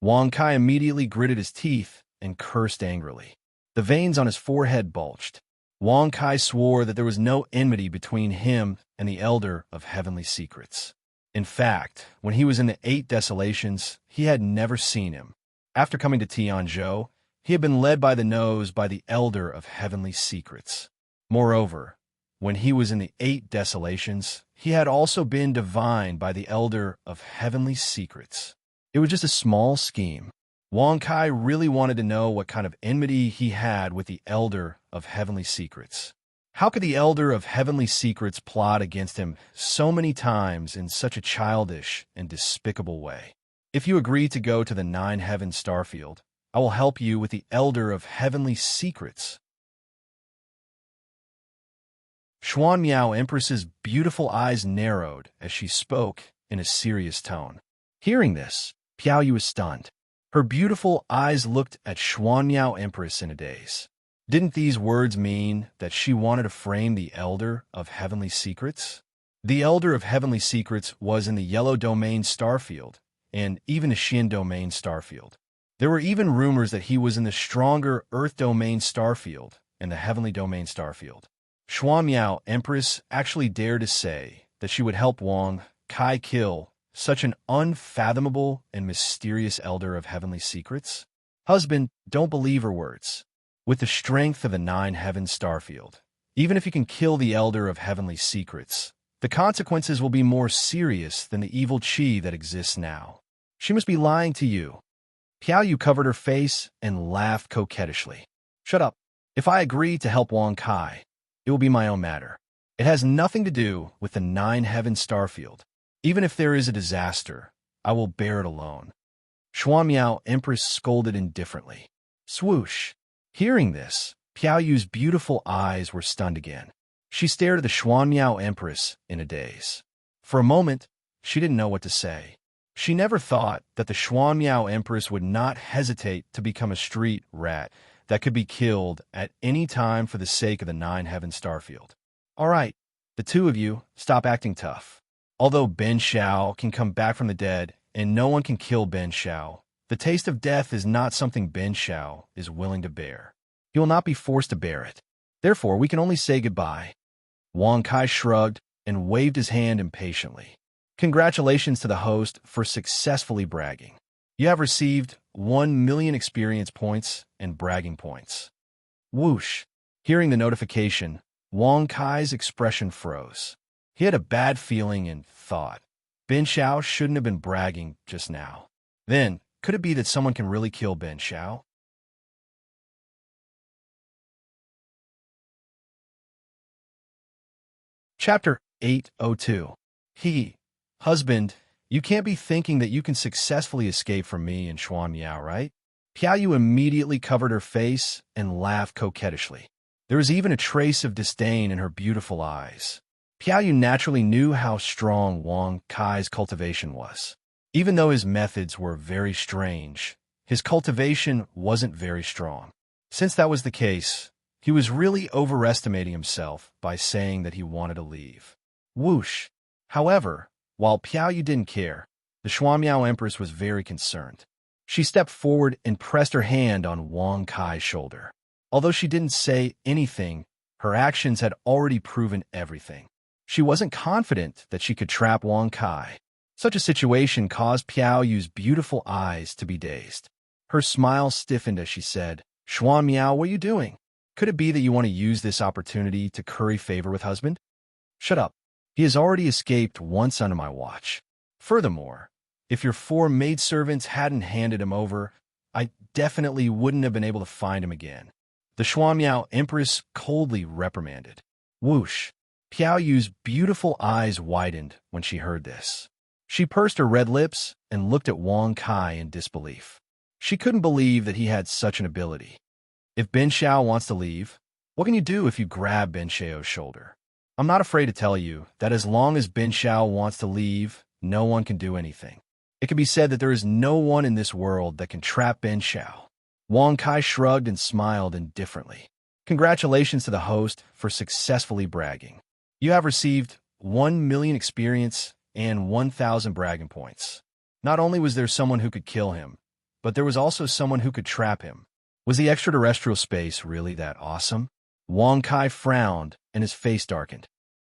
Wang Kai immediately gritted his teeth and cursed angrily. The veins on his forehead bulged. Wang Kai swore that there was no enmity between him and the Elder of Heavenly Secrets. In fact, when he was in the 8 Desolations, he had never seen him. After coming to Tianzhou, he had been led by the nose by the Elder of Heavenly Secrets. Moreover, when he was in the 8 Desolations, he had also been divined by the Elder of Heavenly Secrets. It was just a small scheme. Wang Kai really wanted to know what kind of enmity he had with the Elder of Heavenly Secrets. How could the Elder of Heavenly Secrets plot against him so many times in such a childish and despicable way? If you agree to go to the Nine Heavens Starfield, I will help you with the Elder of Heavenly Secrets. Xuan Miao Empress's beautiful eyes narrowed as she spoke in a serious tone. Hearing this, Piao Yu was stunned. Her beautiful eyes looked at Xuan Miao Empress in a daze. Didn't these words mean that she wanted to frame the Elder of Heavenly Secrets? The Elder of Heavenly Secrets was in the Yellow Domain Starfield, and even the Xian Domain Starfield. There were even rumors that he was in the stronger Earth Domain Starfield and the Heavenly Domain Starfield. Xuan Miao Empress actually dared to say that she would help Wang Kai kill such an unfathomable and mysterious Elder of Heavenly Secrets? Husband, don't believe her words. With the strength of the Nine Heavens Starfield, even if you can kill the Elder of Heavenly Secrets, the consequences will be more serious than the evil qi that exists now. She must be lying to you. Piao Yu covered her face and laughed coquettishly. Shut up. If I agree to help Wang Kai, it will be my own matter. It has nothing to do with the Nine Heavens Starfield. Even if there is a disaster, I will bear it alone. Xuan Miao Empress scolded indifferently. Swoosh. Hearing this, Piao Yu's beautiful eyes were stunned again. She stared at the Xuan Miao Empress in a daze. For a moment, she didn't know what to say. She never thought that the Xuan Miao Empress would not hesitate to become a street rat that could be killed at any time for the sake of the Nine Heavens Starfield. All right, the two of you, stop acting tough. Although Ben Shao can come back from the dead and no one can kill Ben Shao, the taste of death is not something Ben Shao is willing to bear. He will not be forced to bear it. Therefore, we can only say goodbye. Wang Kai shrugged and waved his hand impatiently. Congratulations to the host for successfully bragging. You have received 1,000,000 experience points and bragging points. Whoosh! Hearing the notification, Wang Kai's expression froze. He had a bad feeling and thought, Ben Shao shouldn't have been bragging just now. Then, could it be that someone can really kill Ben Shao? Chapter 802. Husband, you can't be thinking that you can successfully escape from me and Xuan Miao, right? Piao Yu immediately covered her face and laughed coquettishly. There was even a trace of disdain in her beautiful eyes. Piao Yu naturally knew how strong Wang Kai's cultivation was. Even though his methods were very strange, his cultivation wasn't very strong. Since that was the case, he was really overestimating himself by saying that he wanted to leave. Whoosh! However, while Piao Yu didn't care, the Xuan Miao Empress was very concerned. She stepped forward and pressed her hand on Wang Kai's shoulder. Although she didn't say anything, her actions had already proven everything. She wasn't confident that she could trap Wang Kai. Such a situation caused Piao Yu's beautiful eyes to be dazed. Her smile stiffened as she said, Xuan Miao, what are you doing? Could it be that you want to use this opportunity to curry favor with husband? Shut up. He has already escaped once under my watch. Furthermore, if your 4 maidservants hadn't handed him over, I definitely wouldn't have been able to find him again. The Xuan Miao Empress coldly reprimanded. Whoosh! Piao Yu's beautiful eyes widened when she heard this. She pursed her red lips and looked at Wang Kai in disbelief. She couldn't believe that he had such an ability. If Ben Shao wants to leave, what can you do if you grab Ben Shao's shoulder? I'm not afraid to tell you that as long as Ben Shao wants to leave, no one can do anything. It can be said that there is no one in this world that can trap Ben Shao. Wang Kai shrugged and smiled indifferently. Congratulations to the host for successfully bragging. You have received 1,000,000 experience and 1,000 bragging points. Not only was there someone who could kill him, but there was also someone who could trap him. Was the extraterrestrial space really that awesome? Wang Kai frowned and his face darkened.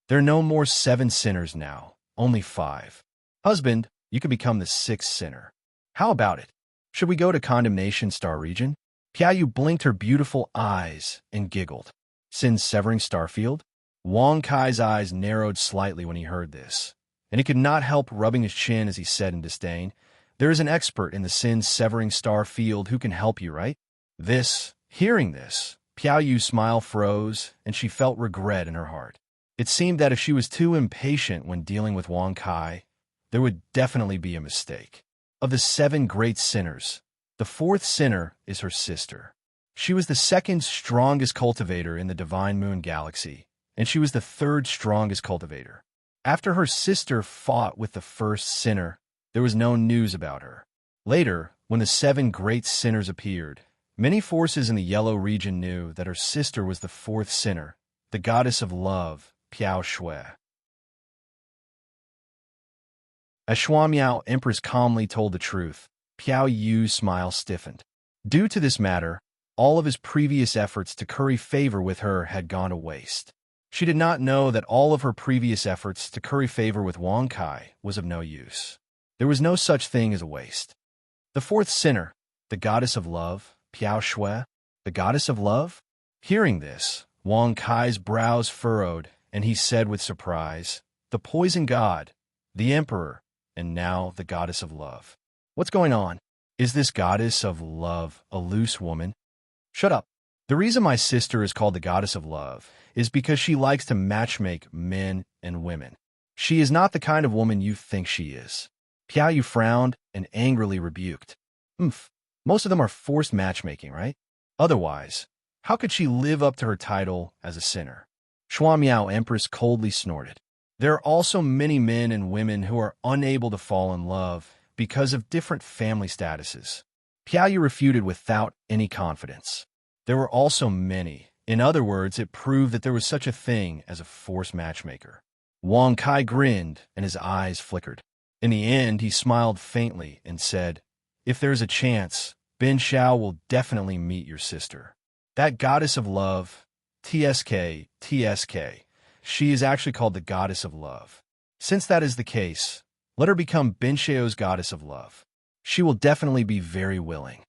There are no more 7 sinners now, only 5. Husband, you could become the 6th sinner. How about it? Should we go to Condemnation Star Region? Piao Yu blinked her beautiful eyes and giggled. Sin's Severing Starfield? Wang Kai's eyes narrowed slightly when he heard this, and he could not help rubbing his chin as he said in disdain, There is an expert in the Sin's Severing Starfield who can help you, right? Hearing this, Piao Yu's smile froze, and she felt regret in her heart. It seemed that if she was too impatient when dealing with Wang Kai, there would definitely be a mistake. Of the 7 great sinners, the 4th sinner is her sister. She was the 2nd strongest cultivator in the Divine Moon Galaxy, and she was the 3rd strongest cultivator. After her sister fought with the 1st sinner, there was no news about her. Later, when the 7 great sinners appeared, many forces in the Yellow region knew that her sister was the 4th sinner, the goddess of love, Piao Shui. As Xuanmiao Empress calmly told the truth, Piao Yu's smile stiffened. Due to this matter, all of his previous efforts to curry favor with her had gone to waste. She did not know that all of her previous efforts to curry favor with Wang Kai was of no use. There was no such thing as a waste. The 4th sinner, the goddess of love, Piao Shui, the goddess of love? Hearing this, Wang Kai's brows furrowed, and he said with surprise, the poison god, the emperor, and now the goddess of love. What's going on? Is this goddess of love a loose woman? Shut up. The reason my sister is called the goddess of love is because she likes to matchmake men and women. She is not the kind of woman you think she is. Piao Yu frowned and angrily rebuked. Most of them are forced matchmaking, right? Otherwise, how could she live up to her title as a sinner? Xuanmiao Empress coldly snorted. There are also many men and women who are unable to fall in love because of different family statuses. Piao Yu refuted without any confidence. There were also many. In other words, it proved that there was such a thing as a forced matchmaker. Wang Kai grinned and his eyes flickered. In the end, he smiled faintly and said, if there's a chance, Bin Xiao will definitely meet your sister. That goddess of love, TSK, she is actually called the goddess of love. Since that is the case, let her become Bin Xiao's goddess of love. She will definitely be very willing.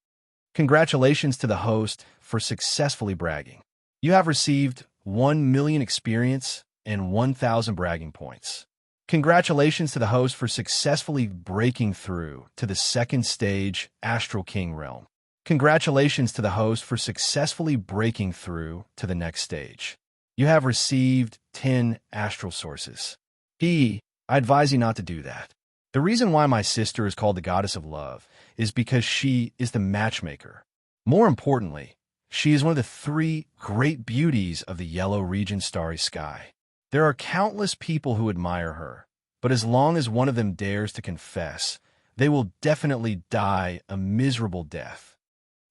Congratulations to the host for successfully bragging. You have received 1 million experience and 1,000 bragging points. Congratulations to the host for successfully breaking through to the 2nd stage Astral King realm. Congratulations to the host for successfully breaking through to the next stage. You have received 10 astral sources. I advise you not to do that. The reason why my sister is called the goddess of love is because she is the matchmaker. More importantly, she is one of the 3 great beauties of the Yellow region starry sky. There are countless people who admire her, but as long as one of them dares to confess, they will definitely die a miserable death.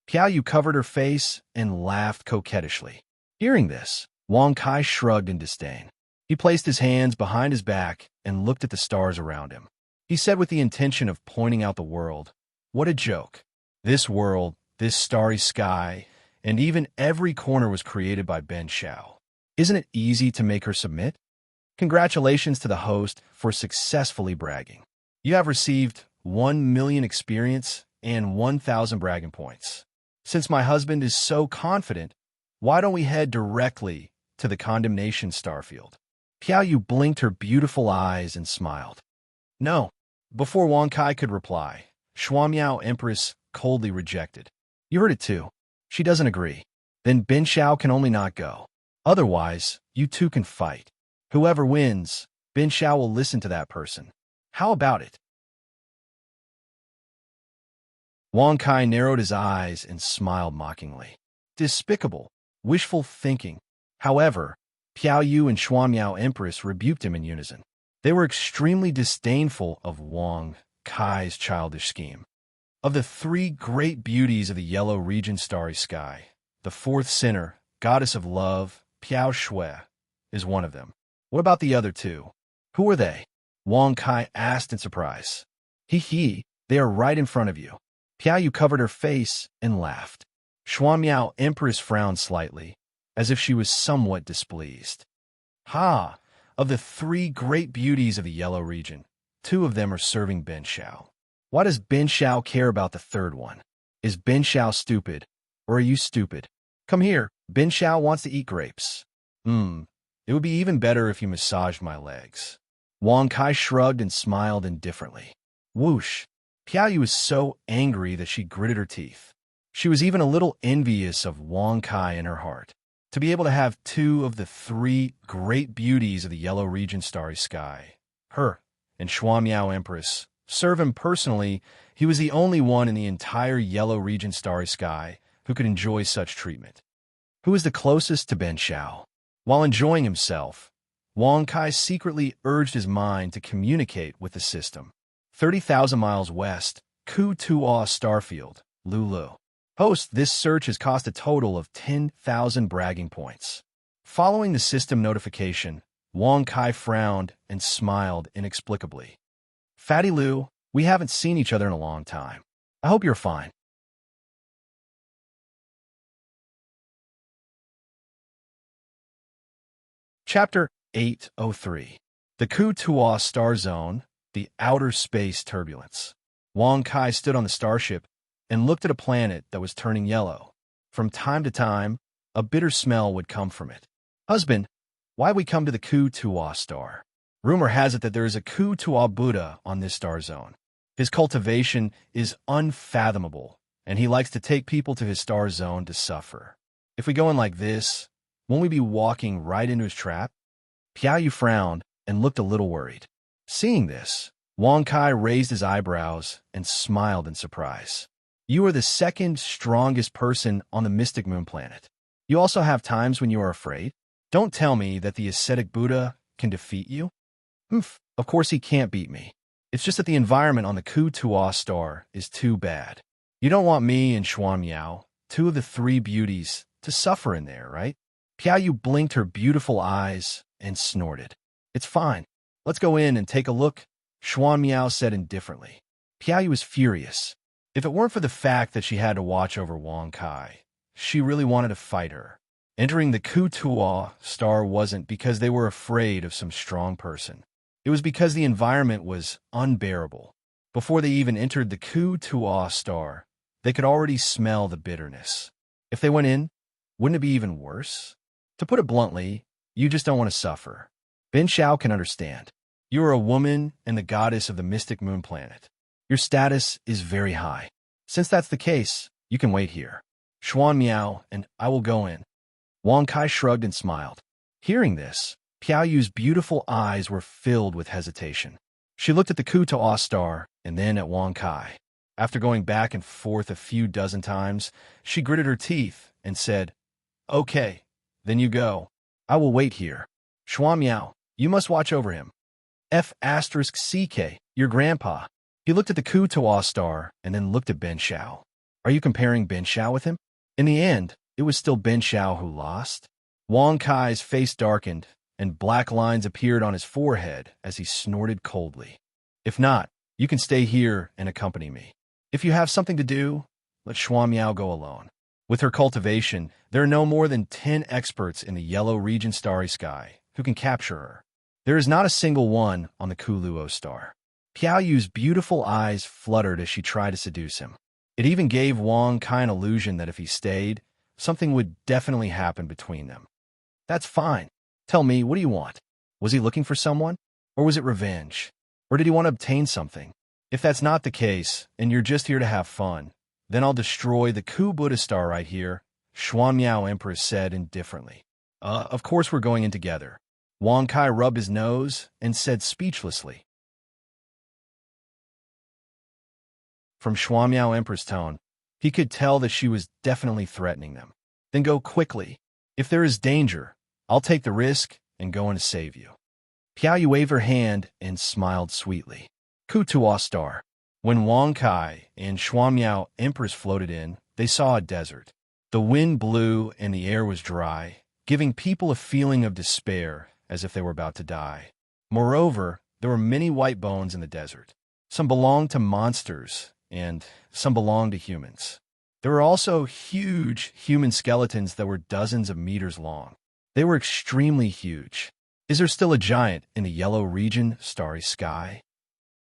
Piao Yu covered her face and laughed coquettishly. Hearing this, Wang Kai shrugged in disdain. He placed his hands behind his back and looked at the stars around him. He said with the intention of pointing out the world, what a joke. This world, this starry sky, and even every corner was created by Ben Xiao. Isn't it easy to make her submit? Congratulations to the host for successfully bragging. You have received 1 million experience and 1,000 bragging points. Since my husband is so confident, why don't we head directly to the condemnation starfield? Piao Yu blinked her beautiful eyes and smiled. No. Before Wang Kai could reply, Xuanmiao Empress coldly rejected. You heard it too. She doesn't agree. Then Bin Xiao can only not go. Otherwise, you two can fight. Whoever wins, Bin Xiao will listen to that person. How about it? Wang Kai narrowed his eyes and smiled mockingly. Despicable, wishful thinking. However, Piao Yu and Xuanmiao Empress rebuked him in unison. They were extremely disdainful of Wang Kai's childish scheme. Of the 3 great beauties of the Yellow region starry sky, the 4th sinner, goddess of love, Piao Shui, is one of them. What about the other 2? Who are they? Wang Kai asked in surprise. They are right in front of you. Piao Yu covered her face and laughed. Xuanmiao Empress frowned slightly, as if she was somewhat displeased. Of the 3 great beauties of the Yellow region, 2 of them are serving Bin Xiao. Why does Bin Xiao care about the 3rd one? Is Bin Xiao stupid, or are you stupid? Come here, Bin Xiao wants to eat grapes. It would be even better if you massaged my legs. Wang Kai shrugged and smiled indifferently. Whoosh! Piao Yu was so angry that she gritted her teeth. She was even a little envious of Wang Kai in her heart. To be able to have 2 of the 3 great beauties of the Yellow region starry sky, her and Xuanmiao Empress, serve him personally, he was the only one in the entire yellow region starry sky who could enjoy such treatment. Who was the closest to Ben Shao? While enjoying himself, Wang Kai secretly urged his mind to communicate with the system. 30,000 miles west, Ku Tuo Starfield, Lulu. Host, this search has cost a total of 10,000 bragging points. Following the system notification, Wang Kai frowned and smiled inexplicably. Fatty Lu, we haven't seen each other in a long time. I hope you're fine. Chapter 803. The Ku Tuo Star Zone, the Outer Space Turbulence. Wang Kai stood on the starship and looked at a planet that was turning yellow. From time to time, a bitter smell would come from it. Husband, why we come to the Ku Tuo star? Rumor has it that there is a Ku Tuo Buddha on this star zone. His cultivation is unfathomable, and he likes to take people to his star zone to suffer. If we go in like this, won't we be walking right into his trap? Piaoyu frowned and looked a little worried. Seeing this, Wang Kai raised his eyebrows and smiled in surprise. You are the second strongest person on the Mystic Moon planet. You also have times when you are afraid. Don't tell me that the ascetic Buddha can defeat you. Of course he can't beat me. It's just that the environment on the Ku Tuo star is too bad. You don't want me and Xuan Miao, two of the three beauties, to suffer in there, right? Piaoyu blinked her beautiful eyes and snorted. It's fine. Let's go in and take a look, Xuan Miao said indifferently. Piaoyu was furious. If it weren't for the fact that she had to watch over Wang Kai, she really wanted to fight her. Entering the Ku Tuo star wasn't because they were afraid of some strong person. It was because the environment was unbearable. Before they even entered the Ku Tuo star, they could already smell the bitterness. If they went in, wouldn't it be even worse? To put it bluntly, you just don't want to suffer. Ben Shao can understand. You are a woman and the goddess of the Mystic Moon planet. Your status is very high. Since that's the case, you can wait here. Xuan Miao and I will go in. Wang Kai shrugged and smiled. Hearing this, Piaoyu's beautiful eyes were filled with hesitation. She looked at the Ku Tuo star and then at Wang Kai. After going back and forth a few dozen times, she gritted her teeth and said, Okay, then you go. I will wait here. Xuan Miao, you must watch over him. F***CK, your grandpa. He looked at the Ku Tuo star and then looked at Ben Shao. Are you comparing Ben Shao with him? In the end, it was still Ben Shao who lost. Wang Kai's face darkened, and black lines appeared on his forehead as he snorted coldly. If not, you can stay here and accompany me. If you have something to do, let Xuan Miao go alone. With her cultivation, there are no more than 10 experts in the yellow region starry sky who can capture her. There is not a single one on the Ku Luo star. Piaoyu's beautiful eyes fluttered as she tried to seduce him. It even gave Wang Kai an illusion that if he stayed, something would definitely happen between them. That's fine. Tell me, what do you want? Was he looking for someone? Or was it revenge? Or did he want to obtain something? If that's not the case, and you're just here to have fun, then I'll destroy the Ku Buddha star right here, Xuan Miao Empress said indifferently. Of course we're going in together. Wang Kai rubbed his nose and said speechlessly. From Xuan Miao Empress' tone, he could tell that she was definitely threatening them. Then go quickly. If there is danger, I'll take the risk and go in to save you. Piaoyu waved her hand and smiled sweetly. Ku Tuo star. When Wang Kai and Xuan Miao Empress floated in, they saw a desert. The wind blew and the air was dry, giving people a feeling of despair as if they were about to die. Moreover, there were many white bones in the desert. Some belonged to monsters, and some belonged to humans. There were also huge human skeletons that were dozens of meters long. They were extremely huge. Is there still a giant in the yellow region starry sky?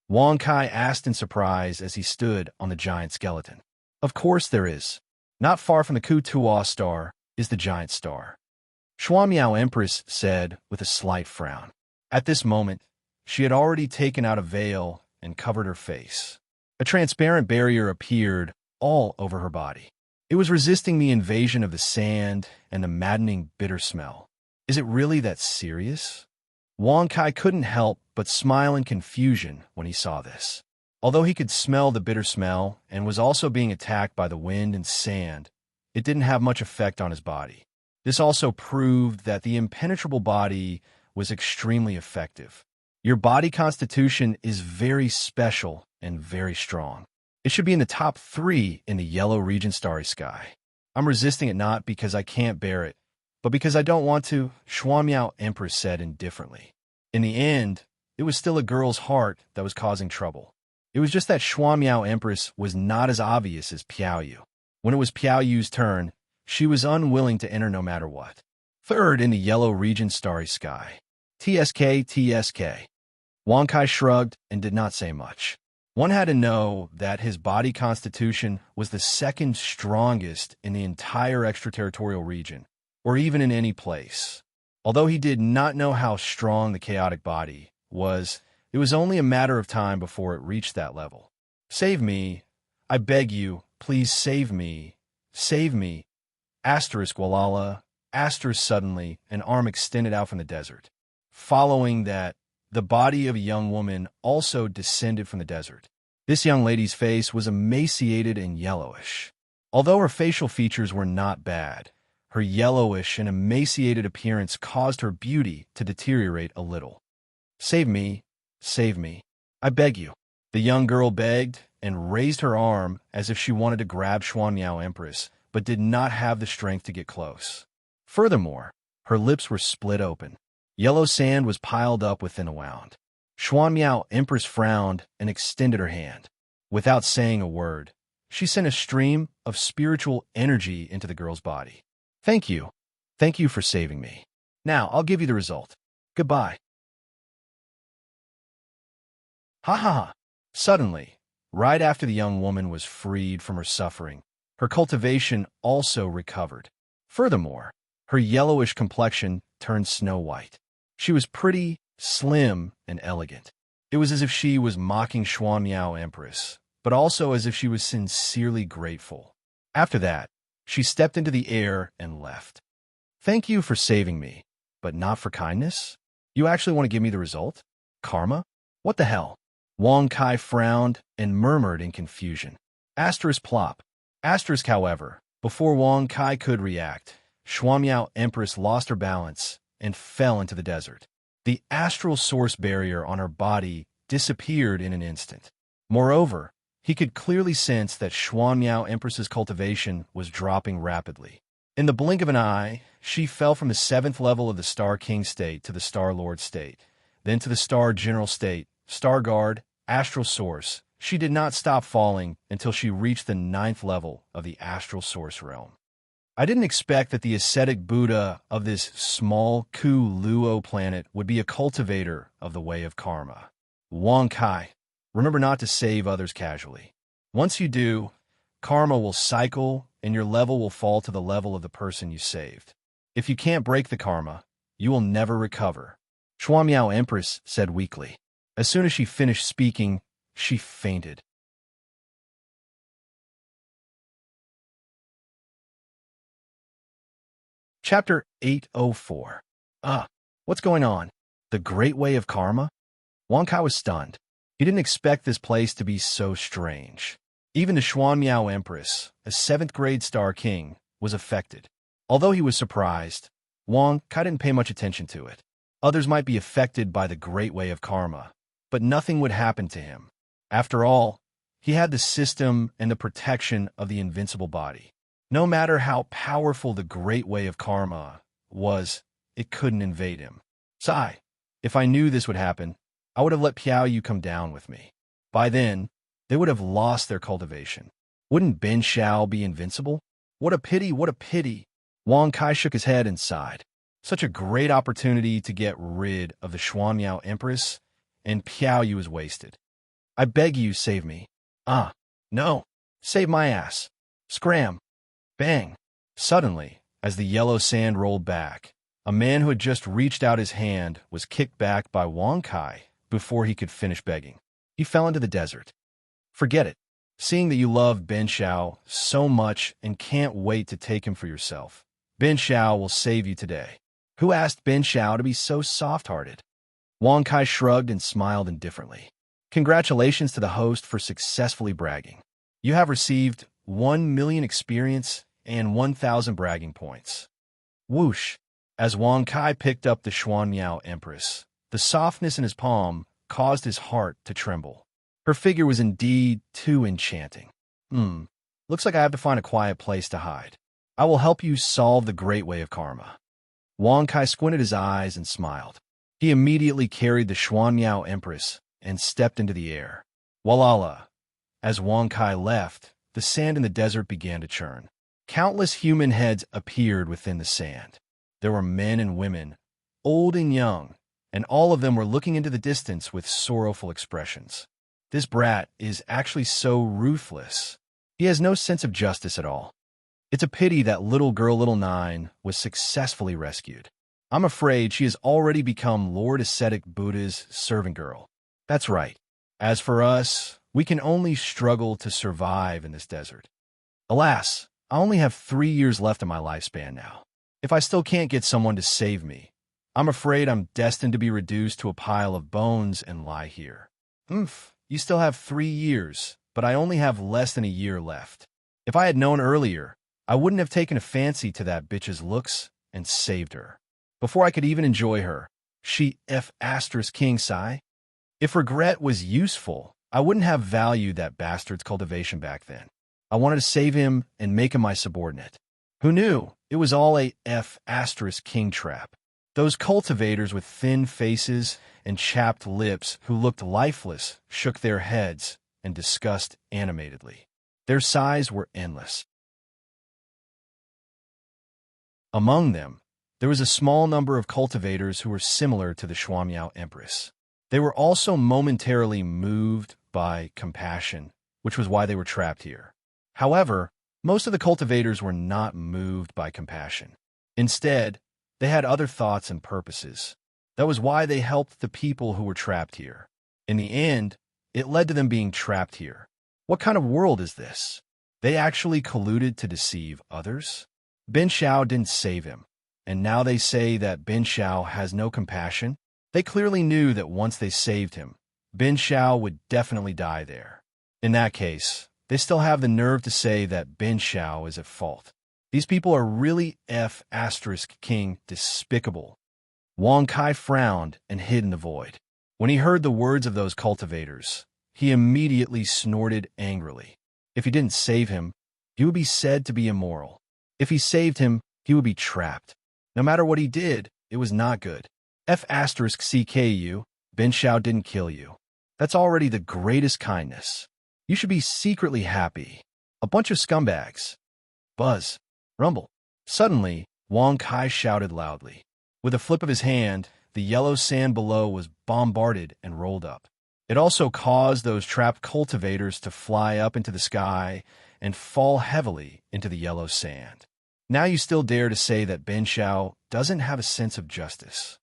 Wang Kai asked in surprise as he stood on the giant skeleton. Of course there is. Not far from the Ku Tuo star is the giant star. Xuan Miao Empress said with a slight frown. At this moment, she had already taken out a veil and covered her face. A transparent barrier appeared all over her body. It was resisting the invasion of the sand and the maddening bitter smell. Is it really that serious? Wang Kai couldn't help but smile in confusion when he saw this. Although he could smell the bitter smell and was also being attacked by the wind and sand, it didn't have much effect on his body. This also proved that the impenetrable body was extremely effective. Your body constitution is very special and very strong. It should be in the top 3 in the yellow region starry sky. I'm resisting it not because I can't bear it, but because I don't want to, Xuanmiao Empress said indifferently. In the end, it was still a girl's heart that was causing trouble. It was just that Xuanmiao Empress was not as obvious as Piaoyu. When it was Piaoyu's turn, she was unwilling to enter no matter what. Third in the yellow region starry sky. TSK, TSK. Wang Kai shrugged and did not say much. One had to know that his body constitution was the second strongest in the entire extraterritorial region, or even in any place. Although he did not know how strong the chaotic body was, it was only a matter of time before it reached that level. Save me. I beg you, please save me. Save me. Asterisk Walala. Asterisk suddenly, an arm extended out from the desert. Following that, the body of a young woman also descended from the desert. This young lady's face was emaciated and yellowish. Although her facial features were not bad, her yellowish and emaciated appearance caused her beauty to deteriorate a little. Save me, save me. I beg you. The young girl begged and raised her arm as if she wanted to grab Xuanmiao Empress, but did not have the strength to get close. Furthermore, her lips were split open. Yellow sand was piled up within a wound. Xuanmiao Empress frowned and extended her hand. Without saying a word, she sent a stream of spiritual energy into the girl's body. Thank you. Thank you for saving me. Now, I'll give you the result. Goodbye. Ha ha ha. Suddenly, right after the young woman was freed from her suffering, her cultivation also recovered. Furthermore, her yellowish complexion turned snow-white. She was pretty, slim, and elegant. It was as if she was mocking Xuanmiao Empress, but also as if she was sincerely grateful. After that, she stepped into the air and left. Thank you for saving me, but not for kindness? You actually want to give me the result? Karma? What the hell? Wang Kai frowned and murmured in confusion. Asterisk plop. Asterisk, however, before Wang Kai could react, Xuanmiao Empress lost her balance and fell into the desert. The astral source barrier on her body disappeared in an instant. Moreover, he could clearly sense that Xuanmiao Empress's cultivation was dropping rapidly. In the blink of an eye, she fell from the 7th level of the Star King state to the Star Lord state, then to the Star General state, Star Guard, Astral Source. She did not stop falling until she reached the 9th level of the Astral Source realm. I didn't expect that the ascetic Buddha of this small Ku Luo planet would be a cultivator of the way of karma. Wang Kai, remember not to save others casually. Once you do, karma will cycle and your level will fall to the level of the person you saved. If you can't break the karma, you will never recover. Xuanmiao Empress said weakly. As soon as she finished speaking, she fainted. Chapter 804. What's going on? The Great Way of Karma? Wang Kai was stunned. He didn't expect this place to be so strange. Even the Xuanmiao Empress, a 7th grade Star King, was affected. Although he was surprised, Wang Kai didn't pay much attention to it. Others might be affected by the Great Way of Karma, but nothing would happen to him. After all, he had the system and the protection of the invincible body. No matter how powerful the Great Way of Karma was, it couldn't invade him. Sigh, if I knew this would happen, I would have let Piaoyu come down with me. By then, they would have lost their cultivation. Wouldn't Ben Shao be invincible? What a pity, what a pity. Wang Kai shook his head and sighed. Such a great opportunity to get rid of the Xuanmiao Empress, and Piaoyu is wasted. I beg you, save me. No. Save my ass. Scram. Bang. Suddenly, as the yellow sand rolled back, a man who had just reached out his hand was kicked back by Wang Kai before he could finish begging. He fell into the desert. Forget it. Seeing that you love Ben Shao so much and can't wait to take him for yourself, Ben Shao will save you today. Who asked Ben Shao to be so soft-hearted? Wang Kai shrugged and smiled indifferently. Congratulations to the host for successfully bragging. You have received 1 million experience and 1,000 bragging points. Whoosh! As Wang Kai picked up the Xuanyao Empress, the softness in his palm caused his heart to tremble. Her figure was indeed too enchanting. Looks like I have to find a quiet place to hide. I will help you solve the great way of karma. Wang Kai squinted his eyes and smiled. He immediately carried the Xuanyao Empress and stepped into the air. Walala! As Wang Kai left, the sand in the desert began to churn. Countless human heads appeared within the sand. There were men and women, old and young, and all of them were looking into the distance with sorrowful expressions. This brat is actually so ruthless. He has no sense of justice at all. It's a pity that little girl Little Nine was successfully rescued. I'm afraid she has already become Lord Ascetic Buddha's servant girl. That's right. As for us, we can only struggle to survive in this desert. Alas, I only have 3 years left in my lifespan now. If I still can't get someone to save me, I'm afraid I'm destined to be reduced to a pile of bones and lie here. You still have 3 years, but I only have less than a year left. If I had known earlier, I wouldn't have taken a fancy to that bitch's looks and saved her. Before I could even enjoy her, she King Sai. If regret was useful, I wouldn't have valued that bastard's cultivation back then. I wanted to save him and make him my subordinate. Who knew? It was all a King trap. Those cultivators with thin faces and chapped lips who looked lifeless shook their heads and discussed animatedly. Their sighs were endless. Among them, there was a small number of cultivators who were similar to the Xuanyao Empress. They were also momentarily moved by compassion, which was why they were trapped here. However, most of the cultivators were not moved by compassion. Instead, they had other thoughts and purposes. That was why they helped the people who were trapped here. In the end, it led to them being trapped here. What kind of world is this? They actually colluded to deceive others? Bin Xiao didn't save him, and now they say that Bin Xiao has no compassion? They clearly knew that once they saved him, Bin Xiao would definitely die there. In that case, they still have the nerve to say that Bin Xiao is at fault. These people are really King despicable. Wang Kai frowned and hid in the void. When he heard the words of those cultivators, he immediately snorted angrily. If he didn't save him, he would be said to be immoral. If he saved him, he would be trapped. No matter what he did, it was not good. CKU, Bin Xiao didn't kill you. That's already the greatest kindness. You should be secretly happy. A bunch of scumbags. Buzz. Rumble. Suddenly, Wang Kai shouted loudly. With a flip of his hand, the yellow sand below was bombarded and rolled up. It also caused those trapped cultivators to fly up into the sky and fall heavily into the yellow sand. Now you still dare to say that Bin Xiao doesn't have a sense of justice.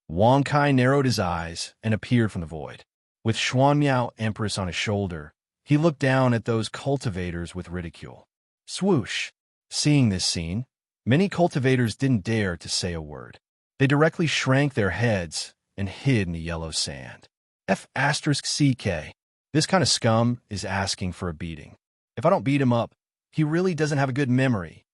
Wang Kai narrowed his eyes and appeared from the void. With Xuanyao Empress on his shoulder, he looked down at those cultivators with ridicule. Swoosh! Seeing this scene, many cultivators didn't dare to say a word. They directly shrank their heads and hid in the yellow sand. CK. This kind of scum is asking for a beating. If I don't beat him up, he really doesn't have a good memory.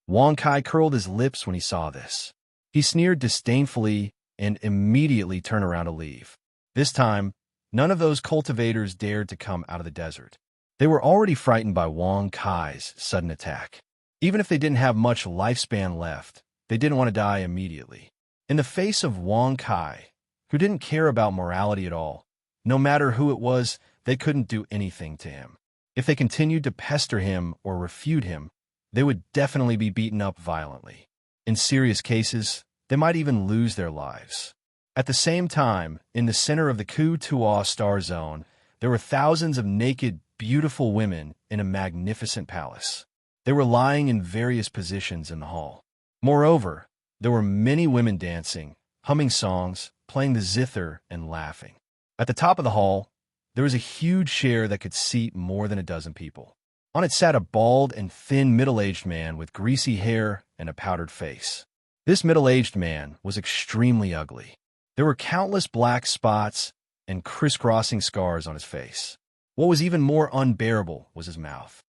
Wang Kai curled his lips when he saw this. He sneered disdainfully and immediately turned around to leave. This time, none of those cultivators dared to come out of the desert. They were already frightened by Wang Kai's sudden attack. Even if they didn't have much lifespan left, they didn't want to die immediately. In the face of Wang Kai, who didn't care about morality at all, no matter who it was, they couldn't do anything to him. If they continued to pester him or refute him, they would definitely be beaten up violently. In serious cases, they might even lose their lives. At the same time, in the center of the Ku-Tua star zone, there were thousands of naked, beautiful women in a magnificent palace. They were lying in various positions in the hall. Moreover, there were many women dancing, humming songs, playing the zither, and laughing. At the top of the hall, there was a huge chair that could seat more than a dozen people. On it sat a bald and thin middle-aged man with greasy hair and a powdered face. This middle-aged man was extremely ugly. There were countless black spots and crisscrossing scars on his face. What was even more unbearable was his mouth.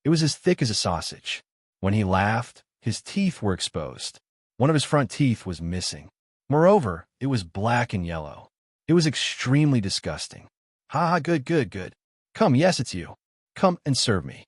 It was as thick as a sausage. When he laughed, his teeth were exposed. One of his front teeth was missing. Moreover, it was black and yellow. It was extremely disgusting. Ha ha, good, good, good. Come, yes, it's you. Come and serve me.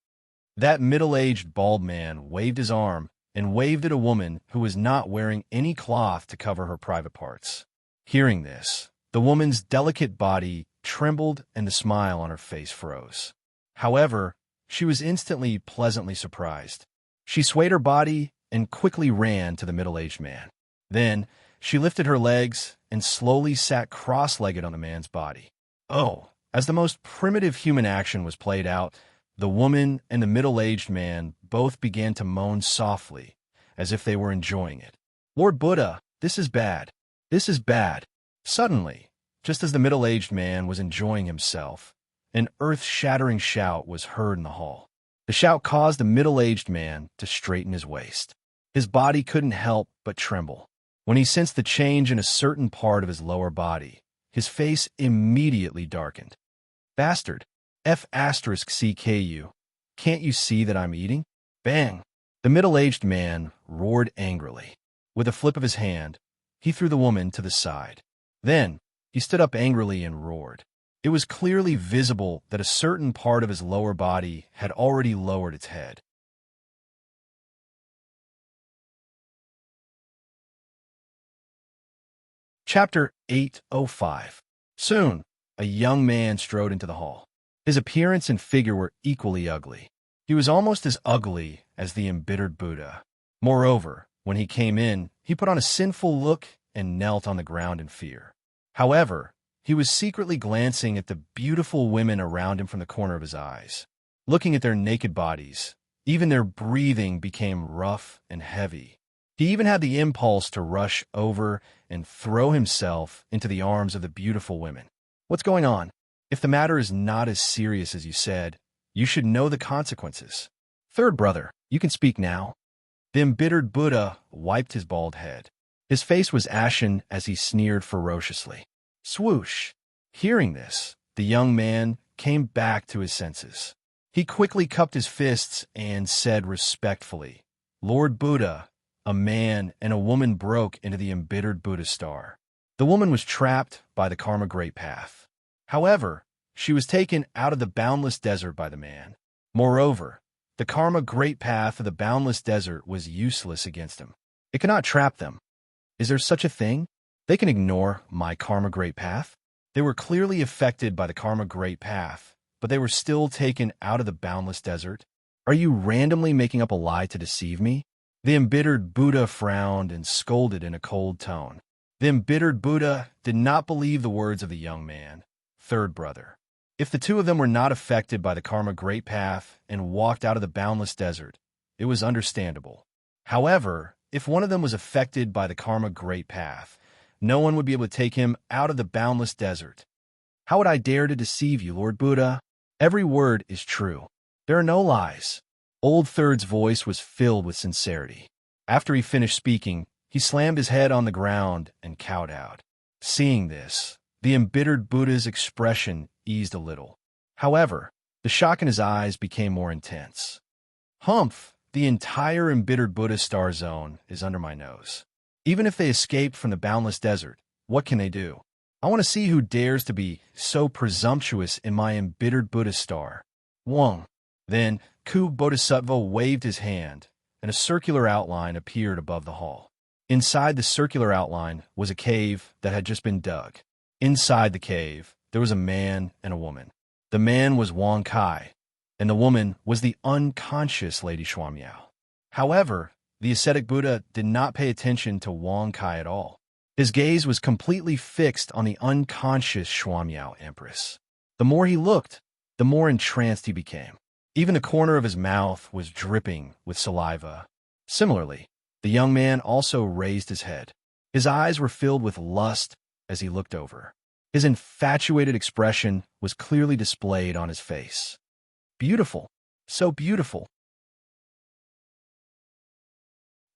That middle-aged bald man waved his arm and waved at a woman who was not wearing any cloth to cover her private parts. Hearing this, the woman's delicate body trembled and the smile on her face froze. However, she was instantly pleasantly surprised. She swayed her body and quickly ran to the middle-aged man. Then, she lifted her legs and slowly sat cross-legged on the man's body. Oh, as the most primitive human action was played out, the woman and the middle-aged man both began to moan softly, as if they were enjoying it. Lord Buddha, this is bad. This is bad. Suddenly, just as the middle-aged man was enjoying himself, an earth-shattering shout was heard in the hall. The shout caused the middle-aged man to straighten his waist. His body couldn't help but tremble. When he sensed the change in a certain part of his lower body, his face immediately darkened. Bastard! F*CKU. Can't you see that I'm eating? Bang! The middle-aged man roared angrily. With a flip of his hand, he threw the woman to the side. Then, he stood up angrily and roared. It was clearly visible that a certain part of his lower body had already lowered its head. Chapter 805. Soon, a young man strode into the hall. His appearance and figure were equally ugly. He was almost as ugly as the embittered Buddha. Moreover, when he came in, he put on a sinful look and knelt on the ground in fear. However, he was secretly glancing at the beautiful women around him from the corner of his eyes. Looking at their naked bodies, even their breathing became rough and heavy. He even had the impulse to rush over and throw himself into the arms of the beautiful women. What's going on? If the matter is not as serious as you said, you should know the consequences. Third brother, you can speak now. The embittered Buddha wiped his bald head. His face was ashen as he sneered ferociously. Swoosh! Hearing this, the young man came back to his senses. He quickly cupped his fists and said respectfully, Lord Buddha, a man and a woman broke into the embittered Buddha star. The woman was trapped by the Karma Great Path. However, she was taken out of the boundless desert by the man. Moreover, the Karma Great Path of the boundless desert was useless against him. It cannot trap them. Is there such a thing? They can ignore my Karma Great Path. They were clearly affected by the Karma Great Path, but they were still taken out of the boundless desert. Are you randomly making up a lie to deceive me? The embittered Buddha frowned and scolded in a cold tone. The embittered Buddha did not believe the words of the young man. Third brother. If the two of them were not affected by the Karma Great Path and walked out of the boundless desert, it was understandable. However, if one of them was affected by the Karma Great Path, no one would be able to take him out of the boundless desert. How would I dare to deceive you, Lord Buddha? Every word is true. There are no lies. Old Third's voice was filled with sincerity. After he finished speaking, he slammed his head on the ground and cowed out. Seeing this, the embittered Buddha's expression eased a little. However, the shock in his eyes became more intense. Humph! The entire embittered Buddha star zone is under my nose. Even if they escaped from the boundless desert, what can they do? I want to see who dares to be so presumptuous in my embittered Buddha star. Wong. Then, Ku Bodhisattva waved his hand, and a circular outline appeared above the hall. Inside the circular outline was a cave that had just been dug. Inside the cave, there was a man and a woman. The man was Wang Kai, and the woman was the unconscious Lady Xuanmiao. However, the ascetic Buddha did not pay attention to Wang Kai at all. His gaze was completely fixed on the unconscious Xuanmiao Empress. The more he looked, the more entranced he became. Even the corner of his mouth was dripping with saliva. Similarly, the young man also raised his head. His eyes were filled with lust as he looked over. His infatuated expression was clearly displayed on his face. Beautiful, so beautiful.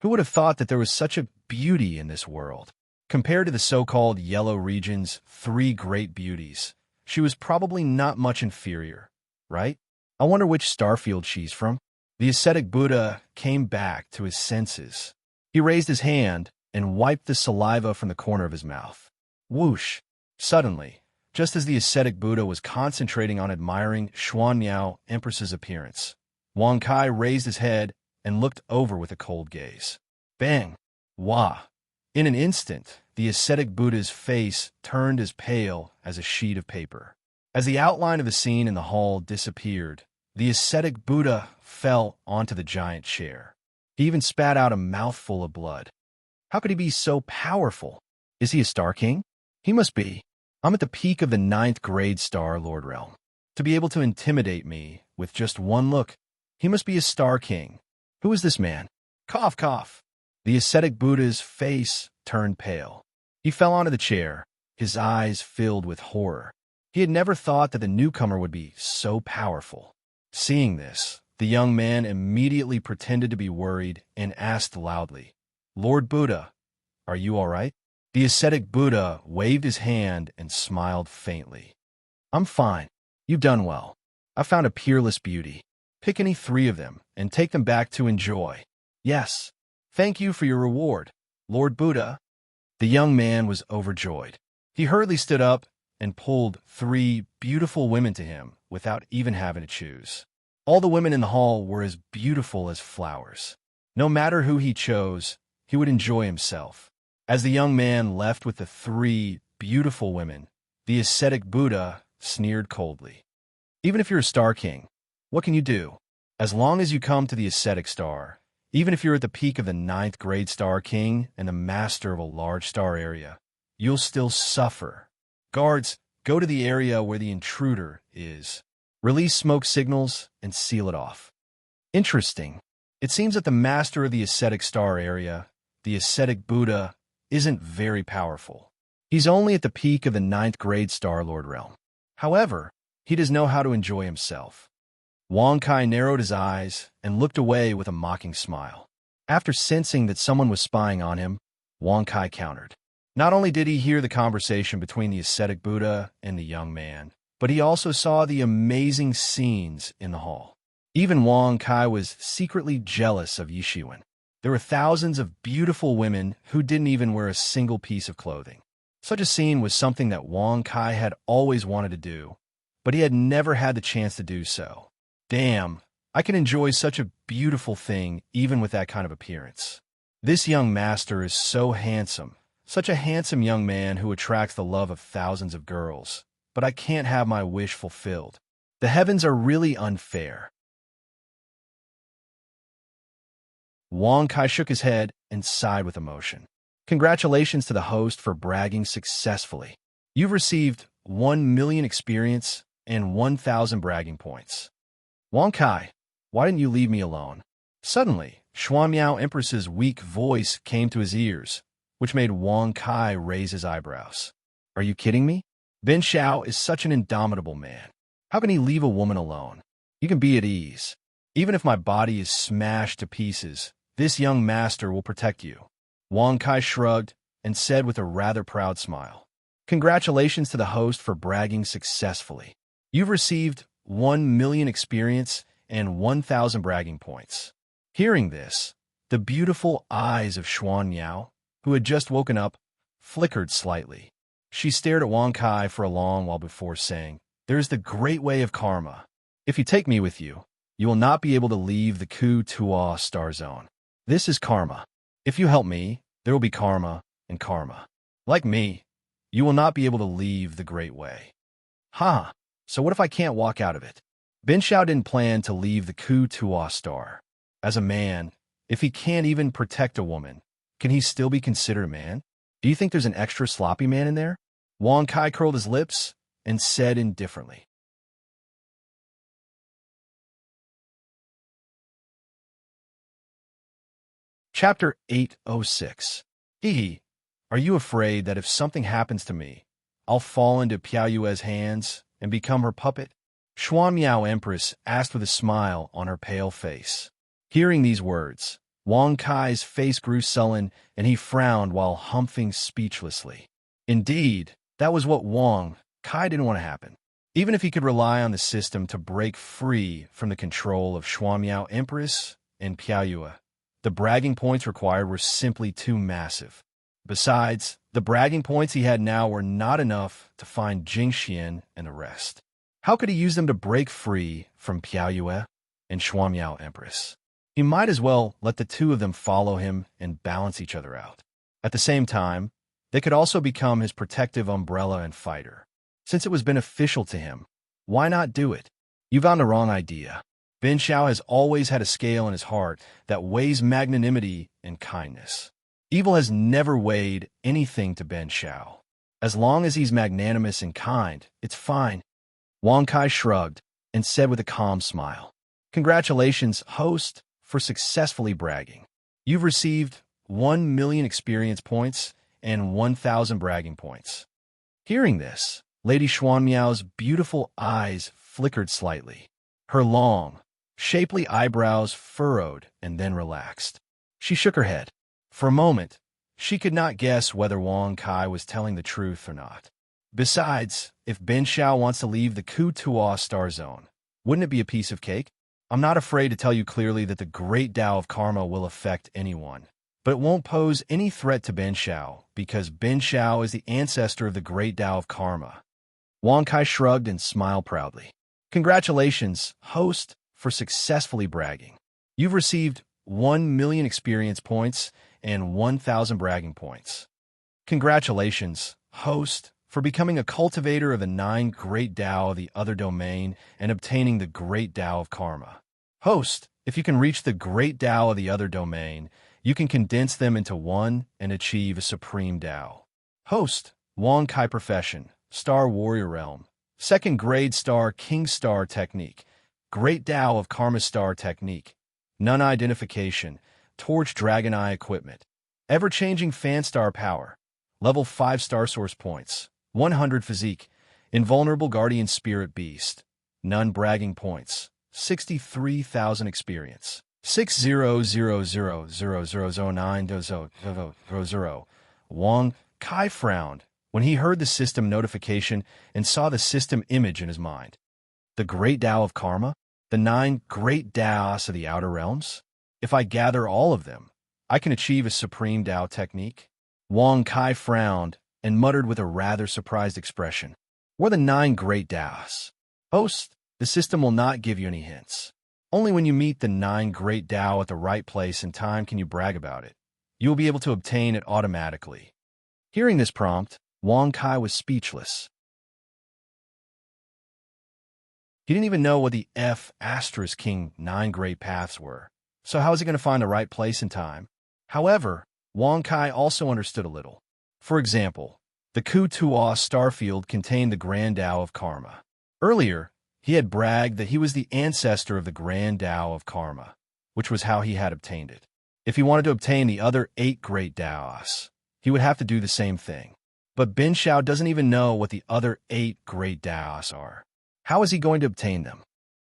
Who would have thought that there was such a beauty in this world? Compared to the so-called yellow region's three great beauties, she was probably not much inferior, right? I wonder which starfield she's from. The ascetic Buddha came back to his senses. He raised his hand and wiped the saliva from the corner of his mouth. Whoosh! Suddenly, just as the ascetic Buddha was concentrating on admiring Xuanmiao Empress's appearance, Wang Kai raised his head and looked over with a cold gaze. Bang! Wah! In an instant, the ascetic Buddha's face turned as pale as a sheet of paper. As the outline of the scene in the hall disappeared, the ascetic Buddha fell onto the giant chair. He even spat out a mouthful of blood. How could he be so powerful? Is he a Star King? He must be. I'm at the peak of the 9th grade Star Lord realm. To be able to intimidate me with just one look, he must be a Star King. Who is this man? Cough, cough. The ascetic Buddha's face turned pale. He fell onto the chair, his eyes filled with horror. He had never thought that the newcomer would be so powerful. Seeing this, the young man immediately pretended to be worried and asked loudly, Lord Buddha, are you all right? The ascetic Buddha waved his hand and smiled faintly. I'm fine. You've done well. I found a peerless beauty. Pick any 3 of them and take them back to enjoy. Yes. Thank you for your reward, Lord Buddha. The young man was overjoyed. He hurriedly stood up and pulled 3 beautiful women to him without even having to choose. All the women in the hall were as beautiful as flowers. No matter who he chose, he would enjoy himself. As the young man left with the 3 beautiful women, the ascetic Buddha sneered coldly. Even if you're a Star King, what can you do? As long as you come to the ascetic star, even if you're at the peak of the 9th grade Star King and the master of a large star area, you'll still suffer. Guards, go to the area where the intruder is. Release smoke signals and seal it off. Interesting. It seems that the master of the ascetic star area, the ascetic Buddha, isn't very powerful. He's only at the peak of the 9th grade Star Lord realm. However, he does know how to enjoy himself. Wang Kai narrowed his eyes and looked away with a mocking smile. After sensing that someone was spying on him, Wang Kai countered. Not only did he hear the conversation between the ascetic Buddha and the young man, but he also saw the amazing scenes in the hall. Even Wang Kai was secretly jealous of Yishiwen. There were thousands of beautiful women who didn't even wear a single piece of clothing. Such a scene was something that Wang Kai had always wanted to do, but he had never had the chance to do so. Damn, I can enjoy such a beautiful thing even with that kind of appearance. This young master is so handsome, such a handsome young man who attracts the love of thousands of girls, but I can't have my wish fulfilled. The heavens are really unfair. Wang Kai shook his head and sighed with emotion. Congratulations to the host for bragging successfully. You've received 1 million experience and 1,000 bragging points. Wang Kai, why didn't you leave me alone? Suddenly, Xuanmiao Empress's weak voice came to his ears, which made Wang Kai raise his eyebrows. Are you kidding me? Ben Xiao is such an indomitable man. How can he leave a woman alone? You can be at ease. Even if my body is smashed to pieces, this young master will protect you. Wang Kai shrugged and said with a rather proud smile. Congratulations to the host for bragging successfully. You've received 1 million experience and 1,000 bragging points. Hearing this, the beautiful eyes of Xuanmiao, who had just woken up, flickered slightly. She stared at Wang Kai for a long while before saying, There's the great way of karma. If you take me with you, you will not be able to leave the Ku Tua star zone. This is karma. If you help me, there will be karma and karma. Like me, you will not be able to leave the great way. Ha! So what if I can't walk out of it? Ben Xiao didn't plan to leave the Ku Tua star. As a man, if he can't even protect a woman, can he still be considered a man? Do you think there's an extra sloppy man in there? Wang Kai curled his lips and said indifferently. Chapter 806. Hee, are you afraid that if something happens to me, I'll fall into Piao Yue's hands and become her puppet? Xuanmiao Empress asked with a smile on her pale face. Hearing these words, Wang Kai's face grew sullen, and he frowned while humping speechlessly. Indeed, that was what Wang Kai didn't want to happen. Even if he could rely on the system to break free from the control of Xuanmiao Empress and Piaoyue, the bragging points required were simply too massive. Besides, the bragging points he had now were not enough to find Jingxian and the rest. How could he use them to break free from Piaoyue and Xuanmiao Empress? He might as well let the two of them follow him and balance each other out. At the same time, they could also become his protective umbrella and fighter. Since it was beneficial to him, why not do it? You found the wrong idea. Ben Xiao has always had a scale in his heart that weighs magnanimity and kindness. Evil has never weighed anything to Ben Xiao. As long as he's magnanimous and kind, it's fine. Wang Kai shrugged and said with a calm smile, "Congratulations, host, for successfully bragging. You've received 1 million experience points and 1,000 bragging points." Hearing this, Lady Xuanmiao's beautiful eyes flickered slightly. Her long, shapely eyebrows furrowed and then relaxed. She shook her head. For a moment, she could not guess whether Wang Kai was telling the truth or not. Besides, if Ben Xiao wants to leave the Ku-Tuo Star Zone, wouldn't it be a piece of cake? I'm not afraid to tell you clearly that the great Tao of Karma will affect anyone, but it won't pose any threat to Ben Xiao because Ben Xiao is the ancestor of the great Tao of Karma. Wang Kai shrugged and smiled proudly. Congratulations, host, for successfully bragging. You've received 1 million experience points and 1,000 bragging points. Congratulations, host, for becoming a cultivator of the 9 great Tao of the other domain and obtaining the great Tao of Karma. Host, if you can reach the great Tao of the other domain, you can condense them into one and achieve a supreme Tao. Host, Wang Kai profession, Star Warrior Realm, 2nd grade Star King Star Technique, Great Tao of Karma Star Technique, Nun Identification, Torch Dragon Eye Equipment, Ever-Changing Fan Star Power, Level 5 Star Source Points, 100 Physique, Invulnerable Guardian Spirit Beast, Nun Bragging Points, 63,000 Experience, 600000900. Wang Kai frowned when he heard the system notification and saw the system image in his mind. The Great Tao of Karma? The 9 Great Taos of the Outer Realms? If I gather all of them, I can achieve a Supreme Tao technique? Wang Kai frowned and muttered with a rather surprised expression. What are the 9 Great Taos? Host, the system will not give you any hints. Only when you meet the 9 Great Tao at the right place and time can you brag about it. You will be able to obtain it automatically. Hearing this prompt, Wang Kai was speechless. He didn't even know what the King 9 Great Paths were, so how is he going to find the right place and time? However, Wang Kai also understood a little. For example, the Ku-Tuo Starfield contained the Grand Tao of Karma. Earlier, he had bragged that he was the ancestor of the Grand Tao of Karma, which was how he had obtained it. If he wanted to obtain the other 8 Great Taos, he would have to do the same thing. But Ben Xiao doesn't even know what the other 8 Great Taos are. How is he going to obtain them?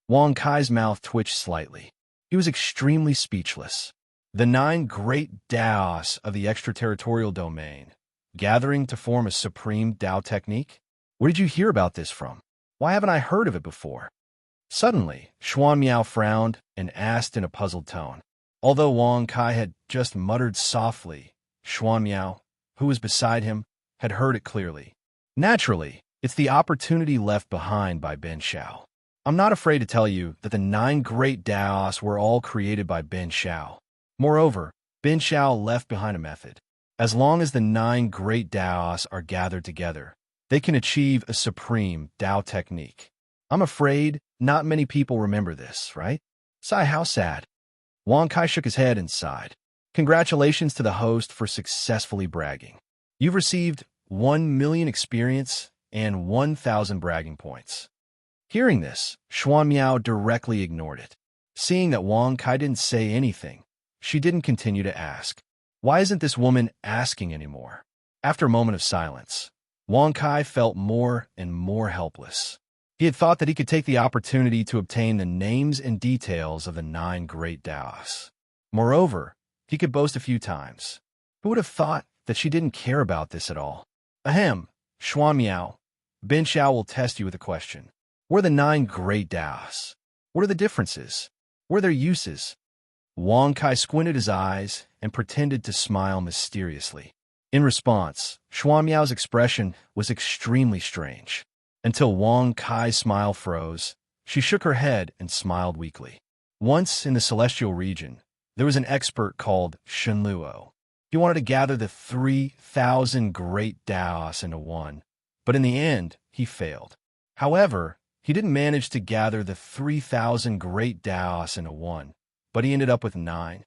Wang Kai's mouth twitched slightly. He was extremely speechless. The 9 Great Taos of the extraterritorial domain, gathering to form a supreme Tao technique? Where did you hear about this from? Why haven't I heard of it before? Suddenly, Xuanmiao frowned and asked in a puzzled tone. Although Wang Kai had just muttered softly, Xuanmiao, who was beside him, had heard it clearly. Naturally, it's the opportunity left behind by Ben Xiao. I'm not afraid to tell you that the 9 Great Taos were all created by Ben Xiao. Moreover, Ben Xiao left behind a method. As long as the 9 Great Taos are gathered together, they can achieve a supreme Tao technique. I'm afraid not many people remember this, right? Sigh, how sad. Wang Kai shook his head and sighed. Congratulations to the host for successfully bragging. You've received 1 million experience and 1,000 bragging points. Hearing this, Xuanmiao directly ignored it. Seeing that Wang Kai didn't say anything, she didn't continue to ask. Why isn't this woman asking anymore? After a moment of silence, Wang Kai felt more and more helpless. He had thought that he could take the opportunity to obtain the names and details of the 9 Great Taos. Moreover, he could boast a few times. Who would have thought that she didn't care about this at all? Ahem, Xuan Miao. Bin Xiao will test you with a question. What are the 9 great Taos? What are the differences? What are their uses? Wang Kai squinted his eyes and pretended to smile mysteriously. In response, Xuan Miao's expression was extremely strange. Until Wang Kai's smile froze, she shook her head and smiled weakly. Once in the celestial region, there was an expert called Shenluo. He wanted to gather the 3,000 great Taos into one, but in the end, he failed. However, he didn't manage to gather the 3,000 great Taos into one, but he ended up with 9.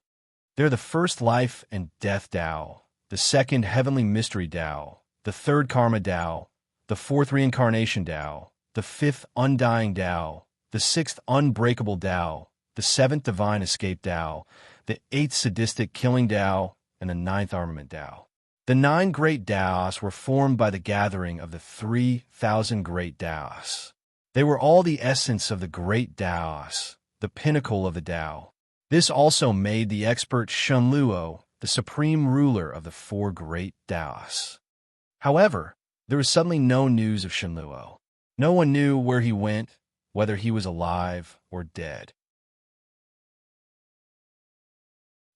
They're the first life and death Tao, the second heavenly mystery Tao, the third karma Tao, the fourth reincarnation Tao, the fifth undying Tao, the sixth unbreakable Tao, the seventh divine escape Tao, the eighth sadistic killing Tao, and the ninth armament Tao. The 9 great Taos were formed by the gathering of the 3,000 great Taos. They were all the essence of the great Taos, the pinnacle of the Tao. This also made the expert Shenluo the supreme ruler of the 4 great Taos. However, there was suddenly no news of Shenluo. No one knew where he went, whether he was alive or dead.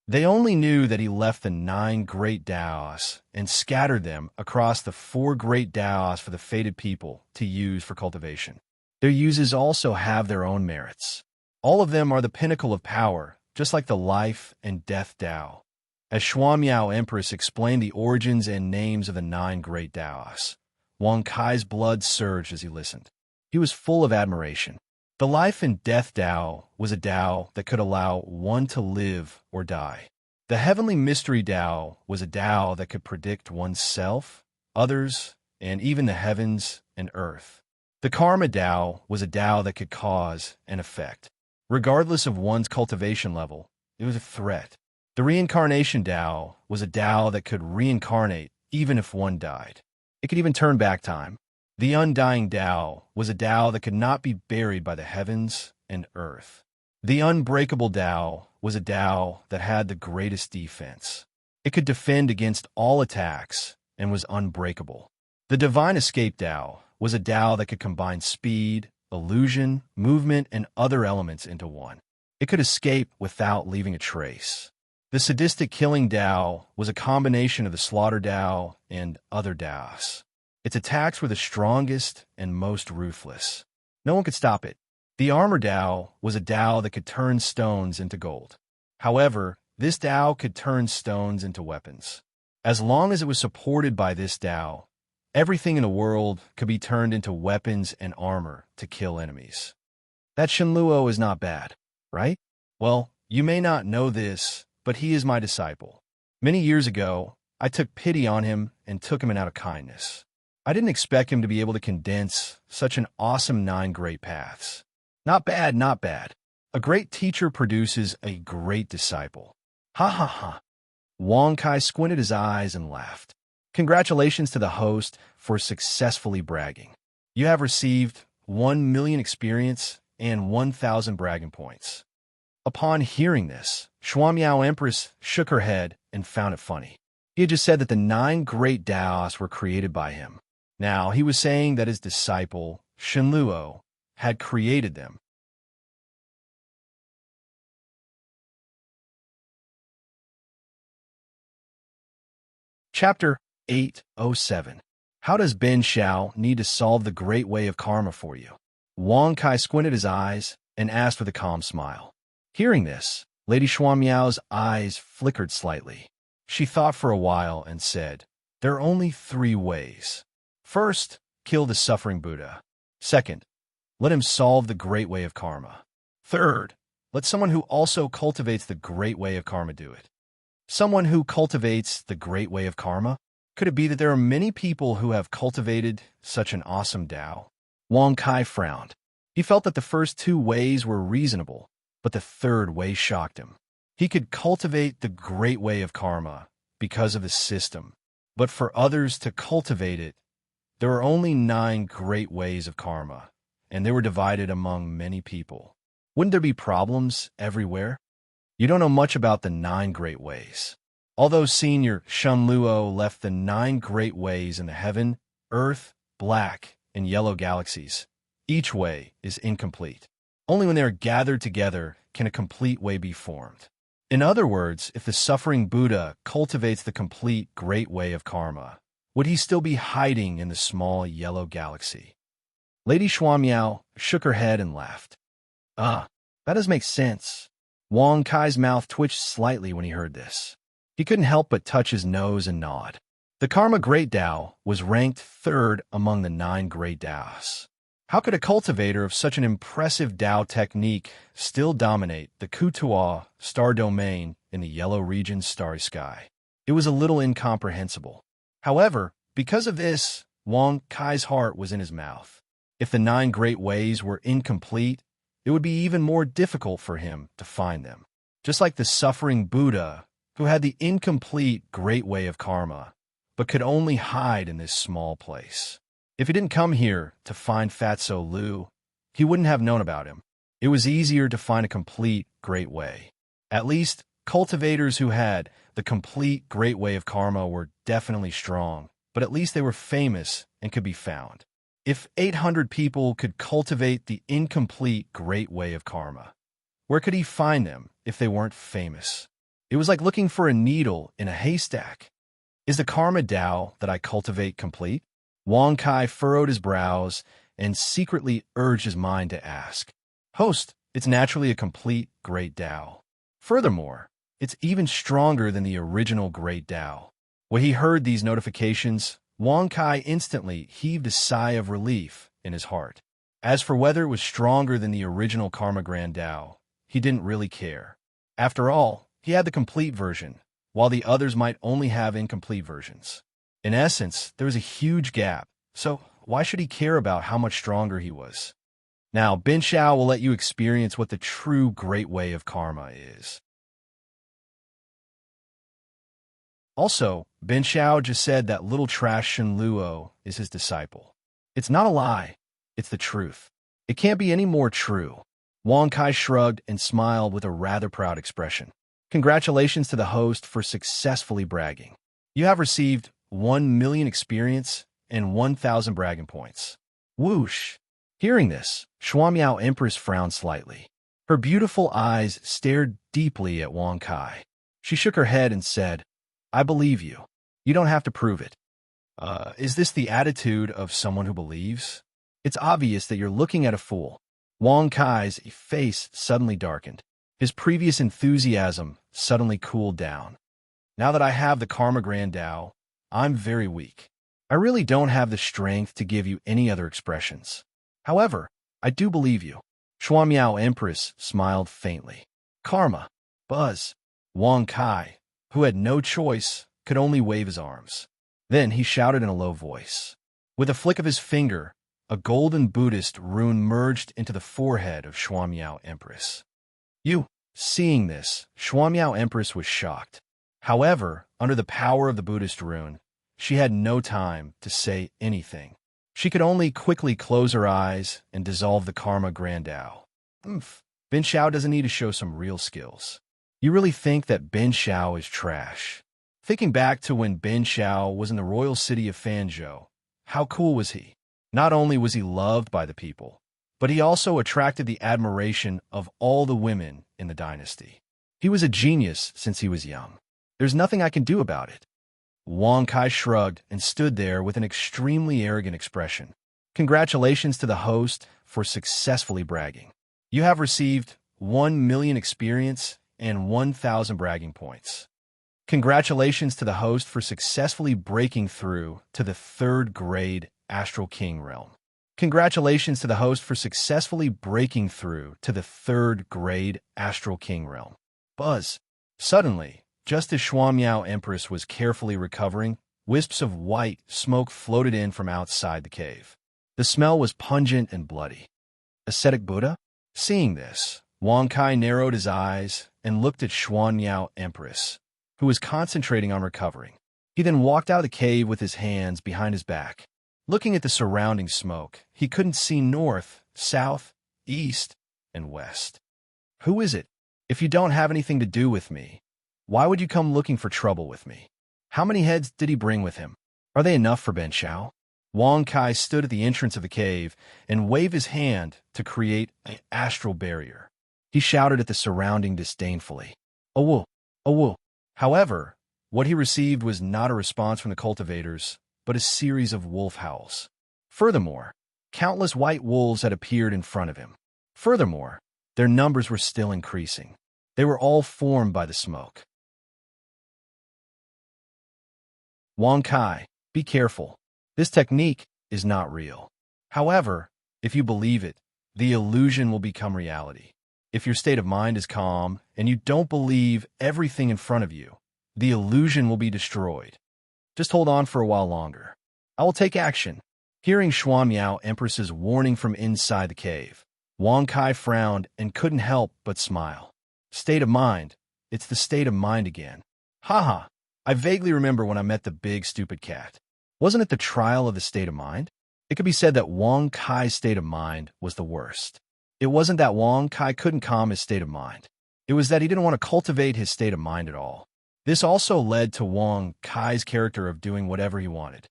They only knew that he left the 9 great Taos and scattered them across the 4 great Taos for the fated people to use for cultivation. Their uses also have their own merits. All of them are the pinnacle of power, just like the life and death Tao. As Xuan Miao Empress explained the origins and names of the 9 great Taos, Wang Kai's blood surged as he listened. He was full of admiration. The life and death Tao was a Tao that could allow one to live or die. The heavenly mystery Tao was a Tao that could predict oneself, others, and even the heavens and earth. The karma Tao was a Tao that could cause and effect. Regardless of one's cultivation level, it was a threat. The reincarnation Tao was a Tao that could reincarnate even if one died. It could even turn back time. The undying Tao was a Tao that could not be buried by the heavens and earth. The unbreakable Tao was a Tao that had the greatest defense. It could defend against all attacks and was unbreakable. The divine escape Tao was a Tao that could combine speed, illusion, movement, and other elements into one. It could escape without leaving a trace. The sadistic killing Tao was a combination of the slaughter Tao and other Taos. Its attacks were the strongest and most ruthless. No one could stop it. The armor Tao was a Tao that could turn stones into gold. However, this Tao could turn stones into weapons. As long as it was supported by this Tao, everything in the world could be turned into weapons and armor to kill enemies. That Shenluo is not bad, right? Well, you may not know this, but he is my disciple. Many years ago, I took pity on him and took him in out of kindness. I didn't expect him to be able to condense such an awesome 9 great paths. Not bad, not bad. A great teacher produces a great disciple. Ha ha ha. Wang Kai squinted his eyes and laughed. Congratulations to the host for successfully bragging. You have received 1 million experience and 1,000 bragging points. Upon hearing this, Xuan Miao Empress shook her head and found it funny. He had just said that the 9 great Taos were created by him. Now, he was saying that his disciple, Shenluo, had created them. Chapter 807. How does Ben Xiao need to solve the great way of karma for you? Wang Kai squinted his eyes and asked with a calm smile. Hearing this, Lady Xuan Miao's eyes flickered slightly. She thought for a while and said, there are only 3 ways. First, kill the suffering Buddha. Second, let him solve the great way of karma. Third, let someone who also cultivates the great way of karma do it. Someone who cultivates the great way of karma? Could it be that there are many people who have cultivated such an awesome Tao? Wang Kai frowned. He felt that the first 2 ways were reasonable, but the third way shocked him. He could cultivate the great way of karma because of the system, but for others to cultivate it, there are only 9 great ways of karma, and they were divided among many people. Wouldn't there be problems everywhere? You don't know much about the 9 great ways. Although Senior Shunluo left the 9 great ways in the heaven, earth, black, and yellow galaxies, each way is incomplete. Only when they are gathered together can a complete way be formed. In other words, if the suffering Buddha cultivates the complete great way of karma, would he still be hiding in the small yellow galaxy? Lady Xuanmiao shook her head and laughed. Ah, that does make sense. Wang Kai's mouth twitched slightly when he heard this. He couldn't help but touch his nose and nod. The Karma Great Tao was ranked 3rd among the 9 great Taos. How could a cultivator of such an impressive Tao technique still dominate the Kutua star domain in the yellow region's starry sky? It was a little incomprehensible. However, because of this, Wang Kai's heart was in his mouth. If the 9 great ways were incomplete, it would be even more difficult for him to find them. Just like the suffering Buddha, who had the incomplete great way of karma, but could only hide in this small place. If he didn't come here to find Fatso Lu, he wouldn't have known about him. It was easier to find a complete great way. At least, cultivators who had the complete great way of karma were definitely strong, but at least they were famous and could be found. If 800 people could cultivate the incomplete great way of karma, where could he find them if they weren't famous? It was like looking for a needle in a haystack. Is the karma Tao that I cultivate complete? Wang Kai furrowed his brows and secretly urged his mind to ask. Host, it's naturally a complete great Tao. Furthermore, it's even stronger than the original great Tao. When he heard these notifications, Wang Kai instantly heaved a sigh of relief in his heart. As for whether it was stronger than the original Karma Grand Tao, he didn't really care. After all, he had the complete version, while the others might only have incomplete versions. In essence, there was a huge gap, so why should he care about how much stronger he was? Now, Bin Xiao will let you experience what the true great way of karma is. Also, Bin Xiao just said that little trash Shen Luo is his disciple. It's not a lie, it's the truth. It can't be any more true. Wang Kai shrugged and smiled with a rather proud expression. Congratulations to the host for successfully bragging. You have received 1 million experience and 1,000 bragging points. Whoosh! Hearing this, Xuanmiao Empress frowned slightly. Her beautiful eyes stared deeply at Wang Kai. She shook her head and said, I believe you. You don't have to prove it. Is this the attitude of someone who believes? It's obvious that you're looking at a fool. Wang Kai's face suddenly darkened. His previous enthusiasm suddenly cooled down. Now that I have the Karma Grand Tao, I'm very weak. I really don't have the strength to give you any other expressions. However, I do believe you. Xuanmiao Empress smiled faintly. Karma. Buzz. Wang Kai, who had no choice, could only wave his arms. Then he shouted in a low voice. With a flick of his finger, a golden Buddhist rune merged into the forehead of Xuanmiao Empress. Seeing this, Xuanmiao Empress was shocked. However, under the power of the Buddhist rune, she had no time to say anything. She could only quickly close her eyes and dissolve the Karma Grand Tao. Bin Xiao doesn't need to show some real skills. You really think that Bin Xiao is trash? Thinking back to when Bin Xiao was in the royal city of Fanzhou, how cool was he? Not only was he loved by the people, but he also attracted the admiration of all the women in the dynasty. He was a genius since he was young. There's nothing I can do about it. Wang Kai shrugged and stood there with an extremely arrogant expression. Congratulations to the host for successfully bragging. You have received 1 million experience and 1,000 bragging points. Congratulations to the host for successfully breaking through to the 3rd grade Astral King realm. Congratulations to the host for successfully breaking through to the 3rd grade Astral King realm. Buzz. Suddenly, just as Xuanmiao Empress was carefully recovering, wisps of white smoke floated in from outside the cave. The smell was pungent and bloody. Ascetic Buddha? Seeing this, Wang Kai narrowed his eyes and looked at Xuanmiao Empress, who was concentrating on recovering. He then walked out of the cave with his hands behind his back. Looking at the surrounding smoke, he couldn't see north, south, east, and west. Who is it? If you don't have anything to do with me, why would you come looking for trouble with me? How many heads did he bring with him? Are they enough for Ben Shao? Wang Kai stood at the entrance of the cave and waved his hand to create an astral barrier. He shouted at the surrounding disdainfully. "A wolf! A wolf!" However, what he received was not a response from the cultivators, but a series of wolf howls. Furthermore, countless white wolves had appeared in front of him. Furthermore, their numbers were still increasing. They were all formed by the smoke. Wang Kai, be careful. This technique is not real. However, if you believe it, the illusion will become reality. If your state of mind is calm and you don't believe everything in front of you, the illusion will be destroyed. Just hold on for a while longer. I will take action. Hearing Xuan Miao Empress's warning from inside the cave, Wang Kai frowned and couldn't help but smile. State of mind. It's the state of mind again. Haha, I vaguely remember when I met the big stupid cat. Wasn't it the trial of the state of mind? It could be said that Wang Kai's state of mind was the worst. It wasn't that Wang Kai couldn't calm his state of mind. It was that he didn't want to cultivate his state of mind at all. This also led to Wang Kai's character of doing whatever he wanted.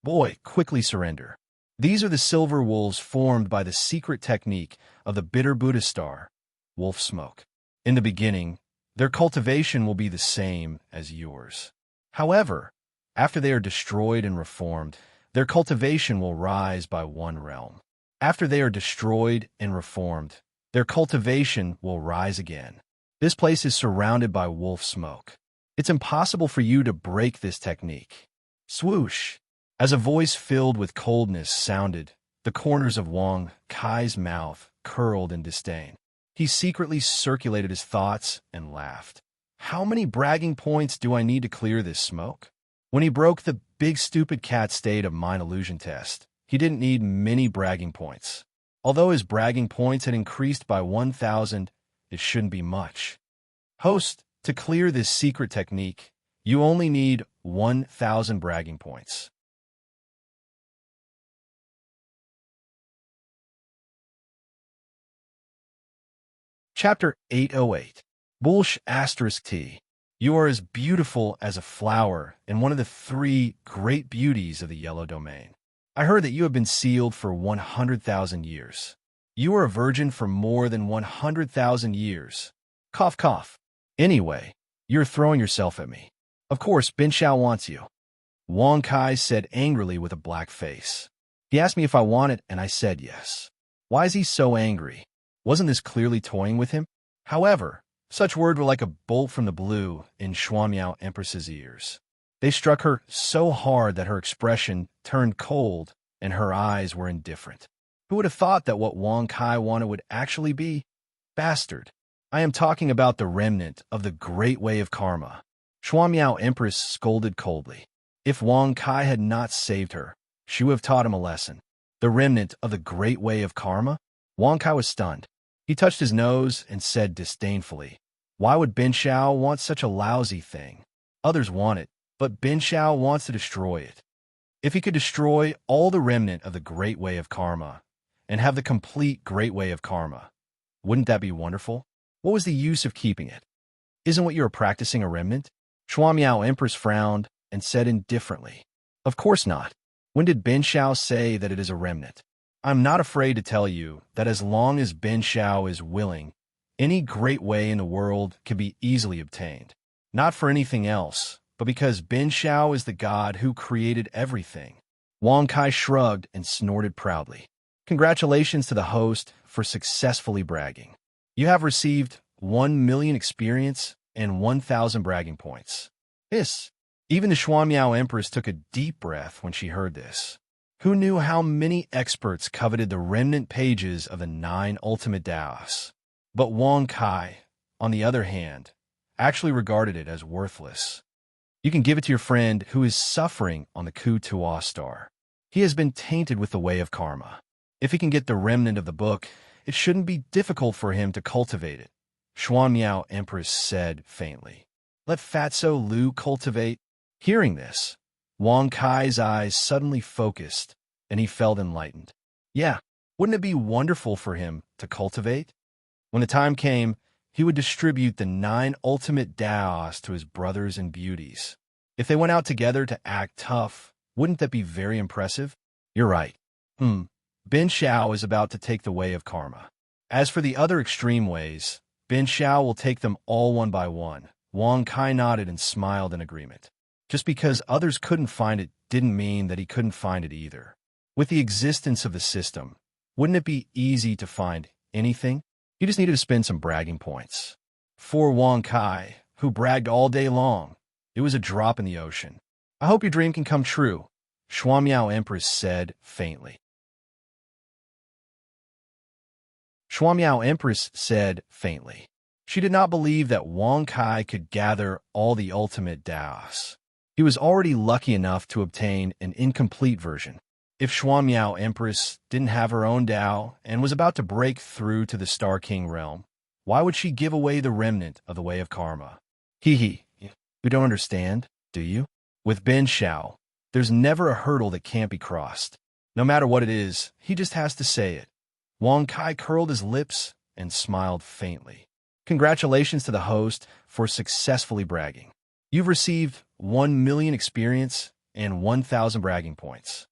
Boy, quickly surrender. These are the silver wolves formed by the secret technique of the bitter Buddha star, wolf smoke. In the beginning, their cultivation will be the same as yours. However, after they are destroyed and reformed, their cultivation will rise by one realm. After they are destroyed and reformed, their cultivation will rise again. This place is surrounded by wolf smoke. It's impossible for you to break this technique. Swoosh! As a voice filled with coldness sounded, the corners of Wang Kai's mouth curled in disdain. He secretly circulated his thoughts and laughed. How many bragging points do I need to clear this smoke? When he broke the big stupid cat state of mind illusion test, he didn't need many bragging points. Although his bragging points had increased by 1,000, it shouldn't be much. Host, to clear this secret technique, you only need 1,000 bragging points. Chapter 808. Bullsh ** T. You are as beautiful as a flower and one of the 3 great beauties of the yellow domain. I heard that you have been sealed for 100,000 years. You are a virgin for more than 100,000 years. Cough, cough. Anyway, you're throwing yourself at me. Of course, Bin Shao wants you. Wang Kai said angrily with a black face. He asked me if I wanted, and I said yes. Why is he so angry? Wasn't this clearly toying with him? However, such words were like a bolt from the blue in Xuan Miao Empress's ears. They struck her so hard that her expression turned cold and her eyes were indifferent. Who would have thought that what Wang Kai wanted would actually be? Bastard. I am talking about the remnant of the great way of karma. Xuan Miao Empress scolded coldly. If Wang Kai had not saved her, she would have taught him a lesson. The remnant of the great way of karma? Wang Kai was stunned. He touched his nose and said disdainfully, "Why would Bin Shao want such a lousy thing? Others want it, but Bin Shao wants to destroy it. If he could destroy all the remnant of the great way of karma and have the complete great way of karma, wouldn't that be wonderful? What was the use of keeping it? Isn't what you are practicing a remnant?" Xuan Miao Empress frowned and said indifferently, "Of course not. When did Bin Shao say that it is a remnant? I'm not afraid to tell you that as long as Bin Shao is willing, any great way in the world can be easily obtained. Not for anything else, but because Bin Shao is the god who created everything." Wang Kai shrugged and snorted proudly. Congratulations to the host for successfully bragging. You have received 1 million experience and 1,000 bragging points. Even the Xuan Miao Empress took a deep breath when she heard this. Who knew how many experts coveted the remnant pages of the 9 ultimate Taoists? But Wang Kai, on the other hand, actually regarded it as worthless. You can give it to your friend who is suffering on the Ku Tua star. He has been tainted with the way of karma. If he can get the remnant of the book, it shouldn't be difficult for him to cultivate it. Xuan Miao Empress said faintly. Let Fatso Lu cultivate. Hearing this, Wang Kai's eyes suddenly focused, and he felt enlightened. Yeah, wouldn't it be wonderful for him to cultivate? When the time came, he would distribute the 9 ultimate daos to his brothers and beauties. If they went out together to act tough, wouldn't that be very impressive? You're right. Bin Xiao is about to take the way of karma. As for the other extreme ways, Bin Xiao will take them all one by one. Wang Kai nodded and smiled in agreement. Just because others couldn't find it didn't mean that he couldn't find it either. With the existence of the system, wouldn't it be easy to find anything? He just needed to spend some bragging points. For Wang Kai, who bragged all day long, it was a drop in the ocean. I hope your dream can come true, Xuanmiao Empress said faintly. Xuanmiao Empress said faintly. She did not believe that Wang Kai could gather all the ultimate daos. He was already lucky enough to obtain an incomplete version. If Xuanmiao Empress didn't have her own Dao and was about to break through to the Star King realm, why would she give away the remnant of the Way of Karma? You don't understand, do you? With Bin Xiao, there's never a hurdle that can't be crossed. No matter what it is, he just has to say it. Wang Kai curled his lips and smiled faintly. Congratulations to the host for successfully bragging. You've received 1 million experience and 1,000 bragging points.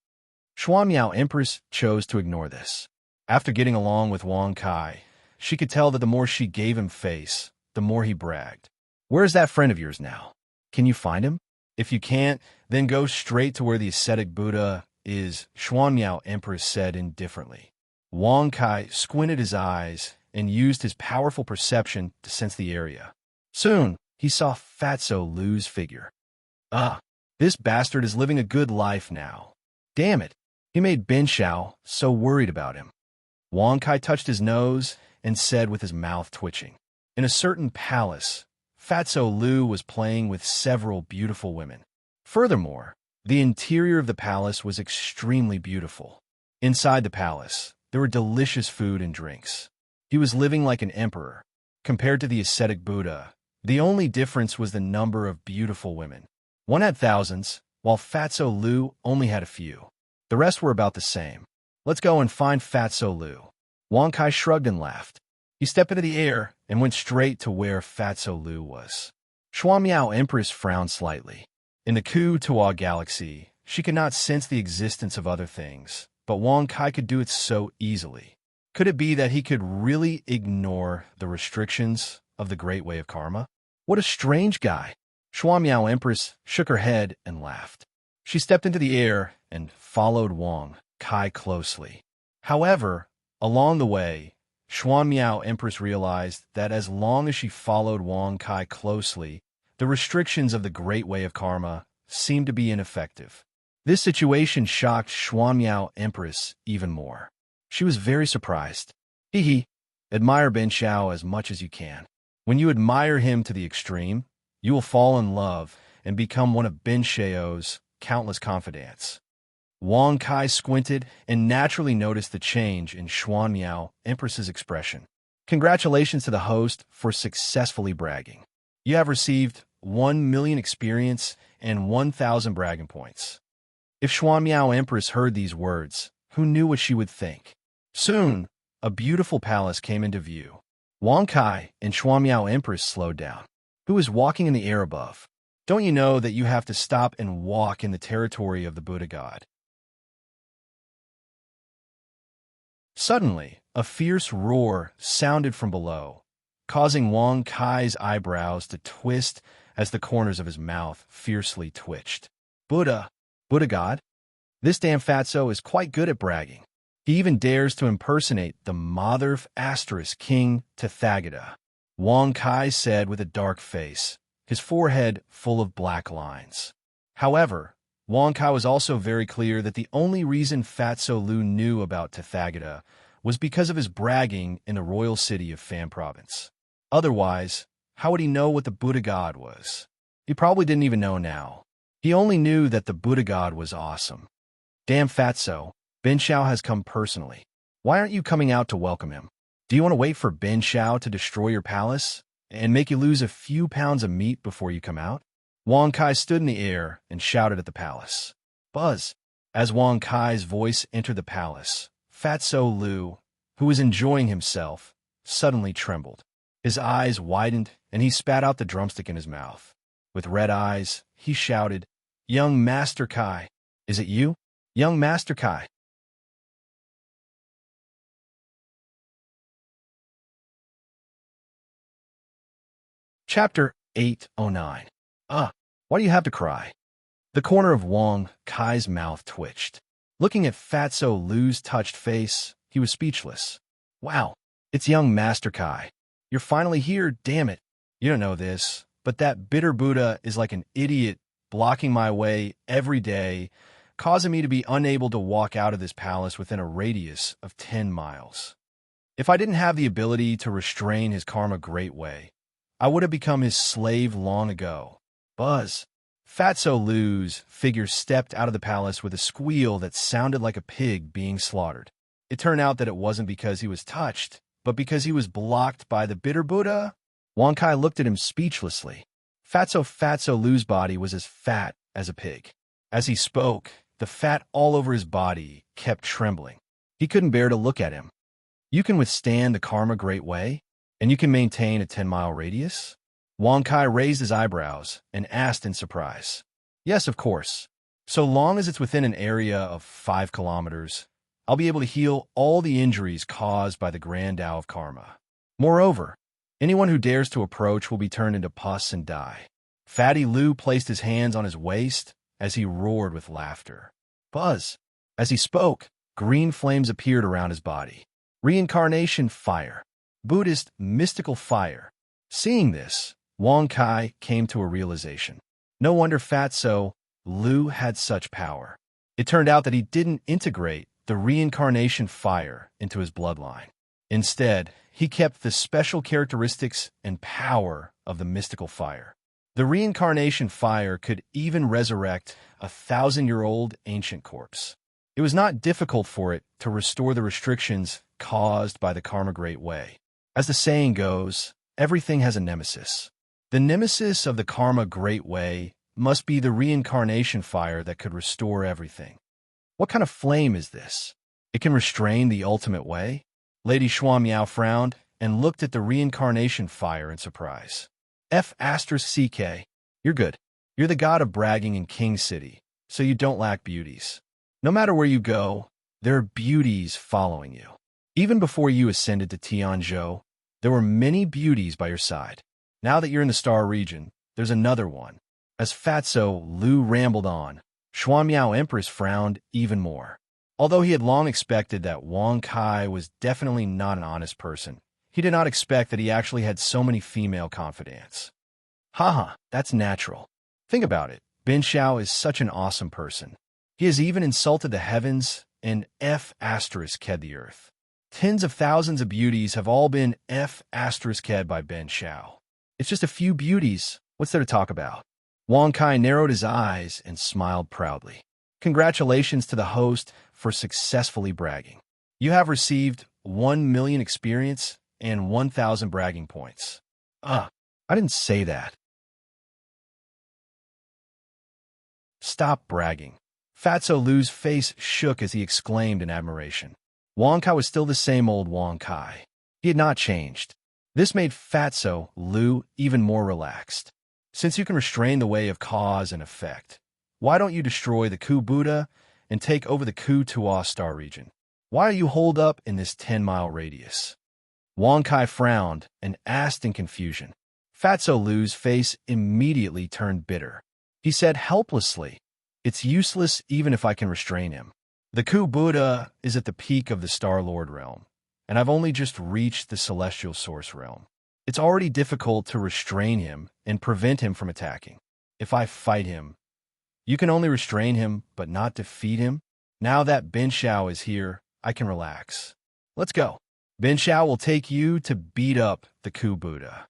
Xuanmiao Empress chose to ignore this. After getting along with Wang Kai, she could tell that the more she gave him face, the more he bragged. Where is that friend of yours now? Can you find him? If you can't, then go straight to where the ascetic Buddha is, Xuanmiao Empress said indifferently. Wang Kai squinted his eyes and used his powerful perception to sense the area. Soon, he saw Fatso Lu's figure. This bastard is living a good life now. Damn it, he made Bin Xiao so worried about him. Wang Kai touched his nose and said with his mouth twitching. In a certain palace, Fatso Lu was playing with several beautiful women. Furthermore, the interior of the palace was extremely beautiful. Inside the palace, there were delicious food and drinks. He was living like an emperor. Compared to the ascetic Buddha, the only difference was the number of beautiful women. One had thousands, while Fatso Lu only had a few. The rest were about the same. Let's go and find Fatso Lu. Wang Kai shrugged and laughed. He stepped into the air and went straight to where Fatso Lu was. Xuanmiao Empress frowned slightly. In the Ku-Tua galaxy, she could not sense the existence of other things, but Wang Kai could do it so easily. Could it be that he could really ignore the restrictions of the Great Way of Karma? What a strange guy! Xuanmiao Empress shook her head and laughed. She stepped into the air and followed Wang Kai closely. However, along the way, Xuanmiao Empress realized that as long as she followed Wang Kai closely, the restrictions of the Great Way of Karma seemed to be ineffective. This situation shocked Xuanmiao Empress even more. She was very surprised. Admire Bin Xiao as much as you can. When you admire him to the extreme, you will fall in love and become one of Bin Xiao's countless confidants. Wang Kai squinted and naturally noticed the change in Xuanmiao Empress's expression. Congratulations to the host for successfully bragging. You have received 1 million experience and 1,000 bragging points. If Xuanmiao Empress heard these words, who knew what she would think? Soon, a beautiful palace came into view. Wang Kai and Xuanmiao Empress slowed down. Who is walking in the air above? Don't you know that you have to stop and walk in the territory of the Buddha God? Suddenly, a fierce roar sounded from below, causing Wang Kai's eyebrows to twist as the corners of his mouth fiercely twitched. Buddha God? This damn fatso is quite good at bragging. He even dares to impersonate the Mother * King Tathagata. Wang Kai said with a dark face, his forehead full of black lines. However, Wang Kai was also very clear that the only reason Fatso Lu knew about Tathagata was because of his bragging in the royal city of Fan Province. Otherwise, how would he know what the Buddha God was? He probably didn't even know now. He only knew that the Buddha God was awesome. Damn Fatso, Bin Xiao has come personally. Why aren't you coming out to welcome him? Do you want to wait for Bin Xiao to destroy your palace and make you lose a few pounds of meat before you come out? Wang Kai stood in the air and shouted at the palace. Buzz! As Wang Kai's voice entered the palace, Fatso Lu, who was enjoying himself, suddenly trembled. His eyes widened, and he spat out the drumstick in his mouth. With red eyes, he shouted, "Young Master Kai, is it you? Young Master Kai." Chapter 809. Why do you have to cry? The corner of Wang Kai's mouth twitched. Looking at Fatso Lu's touched face, he was speechless. Wow, it's young Master Kai. You're finally here, damn it. You don't know this, but that bitter Buddha is like an idiot, blocking my way every day, causing me to be unable to walk out of this palace within a radius of 10 miles. If I didn't have the ability to restrain his karma great way, I would have become his slave long ago. Buzz. Fatso Lu's figure stepped out of the palace with a squeal that sounded like a pig being slaughtered. It turned out that it wasn't because he was touched, but because he was blocked by the bitter Buddha. Wang Kai looked at him speechlessly. Fatso Lu's body was as fat as a pig. As he spoke, the fat all over his body kept trembling. He couldn't bear to look at him. You can withstand the karma great way, and you can maintain a 10-mile radius? Wang Kai raised his eyebrows and asked in surprise. Yes, of course. So long as it's within an area of 5 kilometers, I'll be able to heal all the injuries caused by the Grand Tao of Karma. Moreover, anyone who dares to approach will be turned into pus and die. Fatty Lu placed his hands on his waist as he roared with laughter. Buzz. As he spoke, green flames appeared around his body. Reincarnation fire. Buddhist mystical fire. Seeing this, Wang Kai came to a realization. No wonder Fatso Lu had such power. It turned out that he didn't integrate the reincarnation fire into his bloodline. Instead, he kept the special characteristics and power of the mystical fire. The reincarnation fire could even resurrect a 1,000-year-old ancient corpse. It was not difficult for it to restore the restrictions caused by the karma great way. As the saying goes, everything has a nemesis. The nemesis of the karma great way must be the reincarnation fire that could restore everything. What kind of flame is this? It can restrain the ultimate way? Lady Xuanmiao frowned and looked at the reincarnation fire in surprise. F***, you're good. You're the god of bragging in King City, so you don't lack beauties. No matter where you go, there are beauties following you. Even before you ascended to Tianzhou, there were many beauties by your side. Now that you're in the Star region, there's another one. As Fatso Lu rambled on, Xuanmiao Empress frowned even more. Although he had long expected that Wang Kai was definitely not an honest person, he did not expect that he actually had so many female confidants. Haha, that's natural. Think about it. Bin Xiao is such an awesome person. He has even insulted the heavens and F***ed the earth. Tens of thousands of beauties have all been F***ed by Bin Xiao. It's just a few beauties. What's there to talk about? Wang Kai narrowed his eyes and smiled proudly. Congratulations to the host for successfully bragging. You have received 1 million experience and 1,000 bragging points. I didn't say that. Stop bragging. Fatso Lu's face shook as he exclaimed in admiration. Wang Kai was still the same old Wang Kai. He had not changed. This made Fatso Lu even more relaxed. Since you can restrain the way of cause and effect, why don't you destroy the Ku Buddha and take over the Ku Tua star region? Why are you holed up in this 10-mile radius? Wang Kai frowned and asked in confusion. Fatso Lu's face immediately turned bitter. He said helplessly, "It's useless even if I can restrain him. The Ku Buddha is at the peak of the Star Lord realm, and I've only just reached the Celestial Source realm. It's already difficult to restrain him and prevent him from attacking. If I fight him, you can only restrain him but not defeat him. Now that Bin Xiao is here, I can relax. Let's go. Bin Xiao will take you to beat up the Ku Buddha."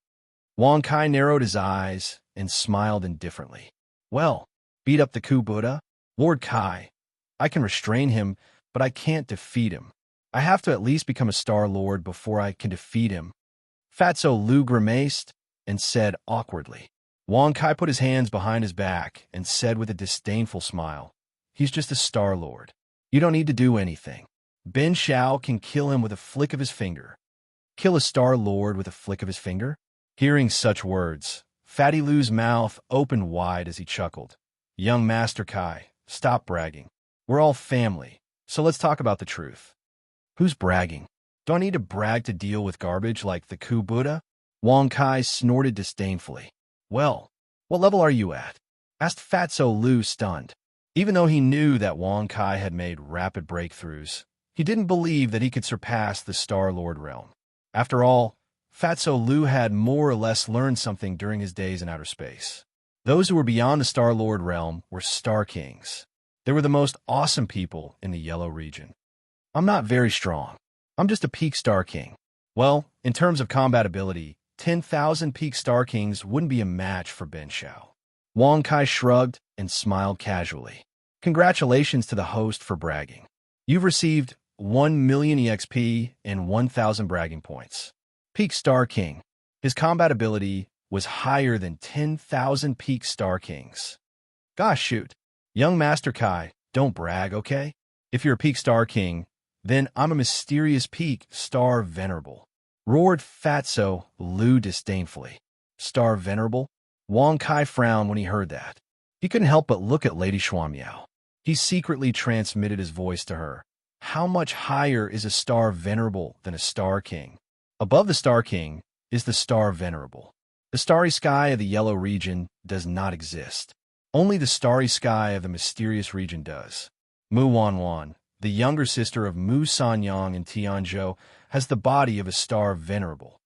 Wang Kai narrowed his eyes and smiled indifferently. Well, beat up the Ku Buddha? Lord Kai, I can restrain him, but I can't defeat him. I have to at least become a Star Lord before I can defeat him. Fatso Lu grimaced and said awkwardly. Wang Kai put his hands behind his back and said with a disdainful smile, "He's just a Star Lord. You don't need to do anything. Bin Xiao can kill him with a flick of his finger." Kill a Star Lord with a flick of his finger? Hearing such words, Fatty Lou's mouth opened wide as he chuckled. Young Master Kai, stop bragging. We're all family, so let's talk about the truth. Who's bragging? Do I need to brag to deal with garbage like the Ku Buddha? Wang Kai snorted disdainfully. Well, what level are you at? Asked Fatso Lu, stunned. Even though he knew that Wang Kai had made rapid breakthroughs, he didn't believe that he could surpass the Star Lord realm. After all, Fatso Lu had more or less learned something during his days in outer space. Those who were beyond the Star Lord realm were Star Kings. They were the most awesome people in the Yellow region. I'm not very strong. I'm just a peak Star King. Well, in terms of combat ability, 10,000 peak Star Kings wouldn't be a match for Ben Shao. Wang Kai shrugged and smiled casually. Congratulations to the host for bragging. You've received 1 million EXP and 1,000 bragging points. Peak Star King. His combat ability was higher than 10,000 peak Star Kings. Gosh, shoot. Young Master Kai, don't brag, okay? If you're a peak Star King, then I'm a mysterious peak Star Venerable. Roared Fatso Lu disdainfully. Star Venerable? Wang Kai frowned when he heard that. He couldn't help but look at Lady Xuanmiao. He secretly transmitted his voice to her. How much higher is a Star Venerable than a Star King? Above the Star King is the Star Venerable. The starry sky of the Yellow region does not exist. Only the starry sky of the mysterious region does. Mu Wanwan, the younger sister of Mu Sanyang and Tianzhou, has the body of a Star Venerable.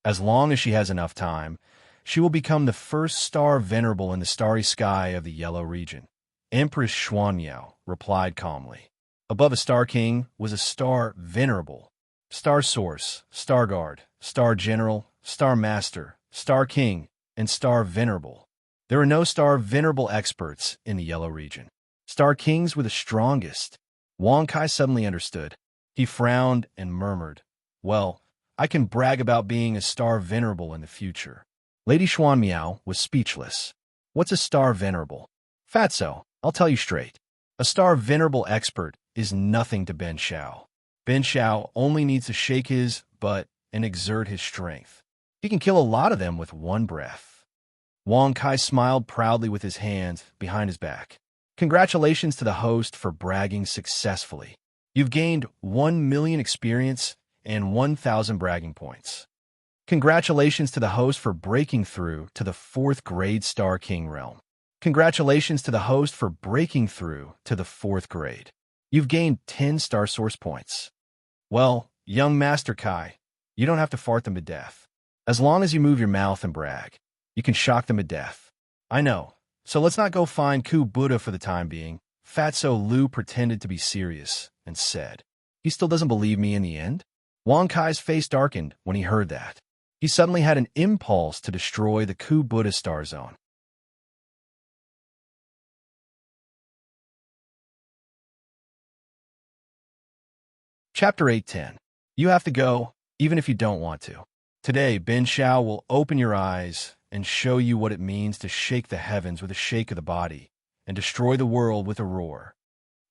As long as she has enough time, she will become the first Star Venerable in the starry sky of the Yellow region. Empress Xuanmiao replied calmly. Above a Star King was a Star Venerable. Star Source, Star Guard, Star General, Star Master, Star King, and Star Venerable. There are no Star Venerable experts in the Yellow region. Star Kings were the strongest. Wang Kai suddenly understood. He frowned and murmured, well, I can brag about being a Star Venerable in the future. Lady Xuanmiao was speechless. What's a Star Venerable? Fatso, I'll tell you straight. A Star Venerable expert is nothing to Ben Shao. Ben Shao only needs to shake his butt and exert his strength. He can kill a lot of them with one breath. Wang Kai smiled proudly with his hands behind his back. Congratulations to the host for bragging successfully. You've gained 1 million experience and 1,000 bragging points. Congratulations to the host for breaking through to the 4th grade Star King realm. Congratulations to the host for breaking through to the 4th grade. You've gained 10 Star Source points. Well, young Master Kai, you don't have to fart them to death. As long as you move your mouth and brag, you can shock them to death. I know, so let's not go find Ku Buddha for the time being. Fatso Lu pretended to be serious and said, he still doesn't believe me in the end? Wang Kai's face darkened when he heard that. He suddenly had an impulse to destroy the Ku Buddha Star Zone. Chapter 8:10. You have to go, even if you don't want to. Today, Ben Shao will open your eyes and show you what it means to shake the heavens with a shake of the body and destroy the world with a roar.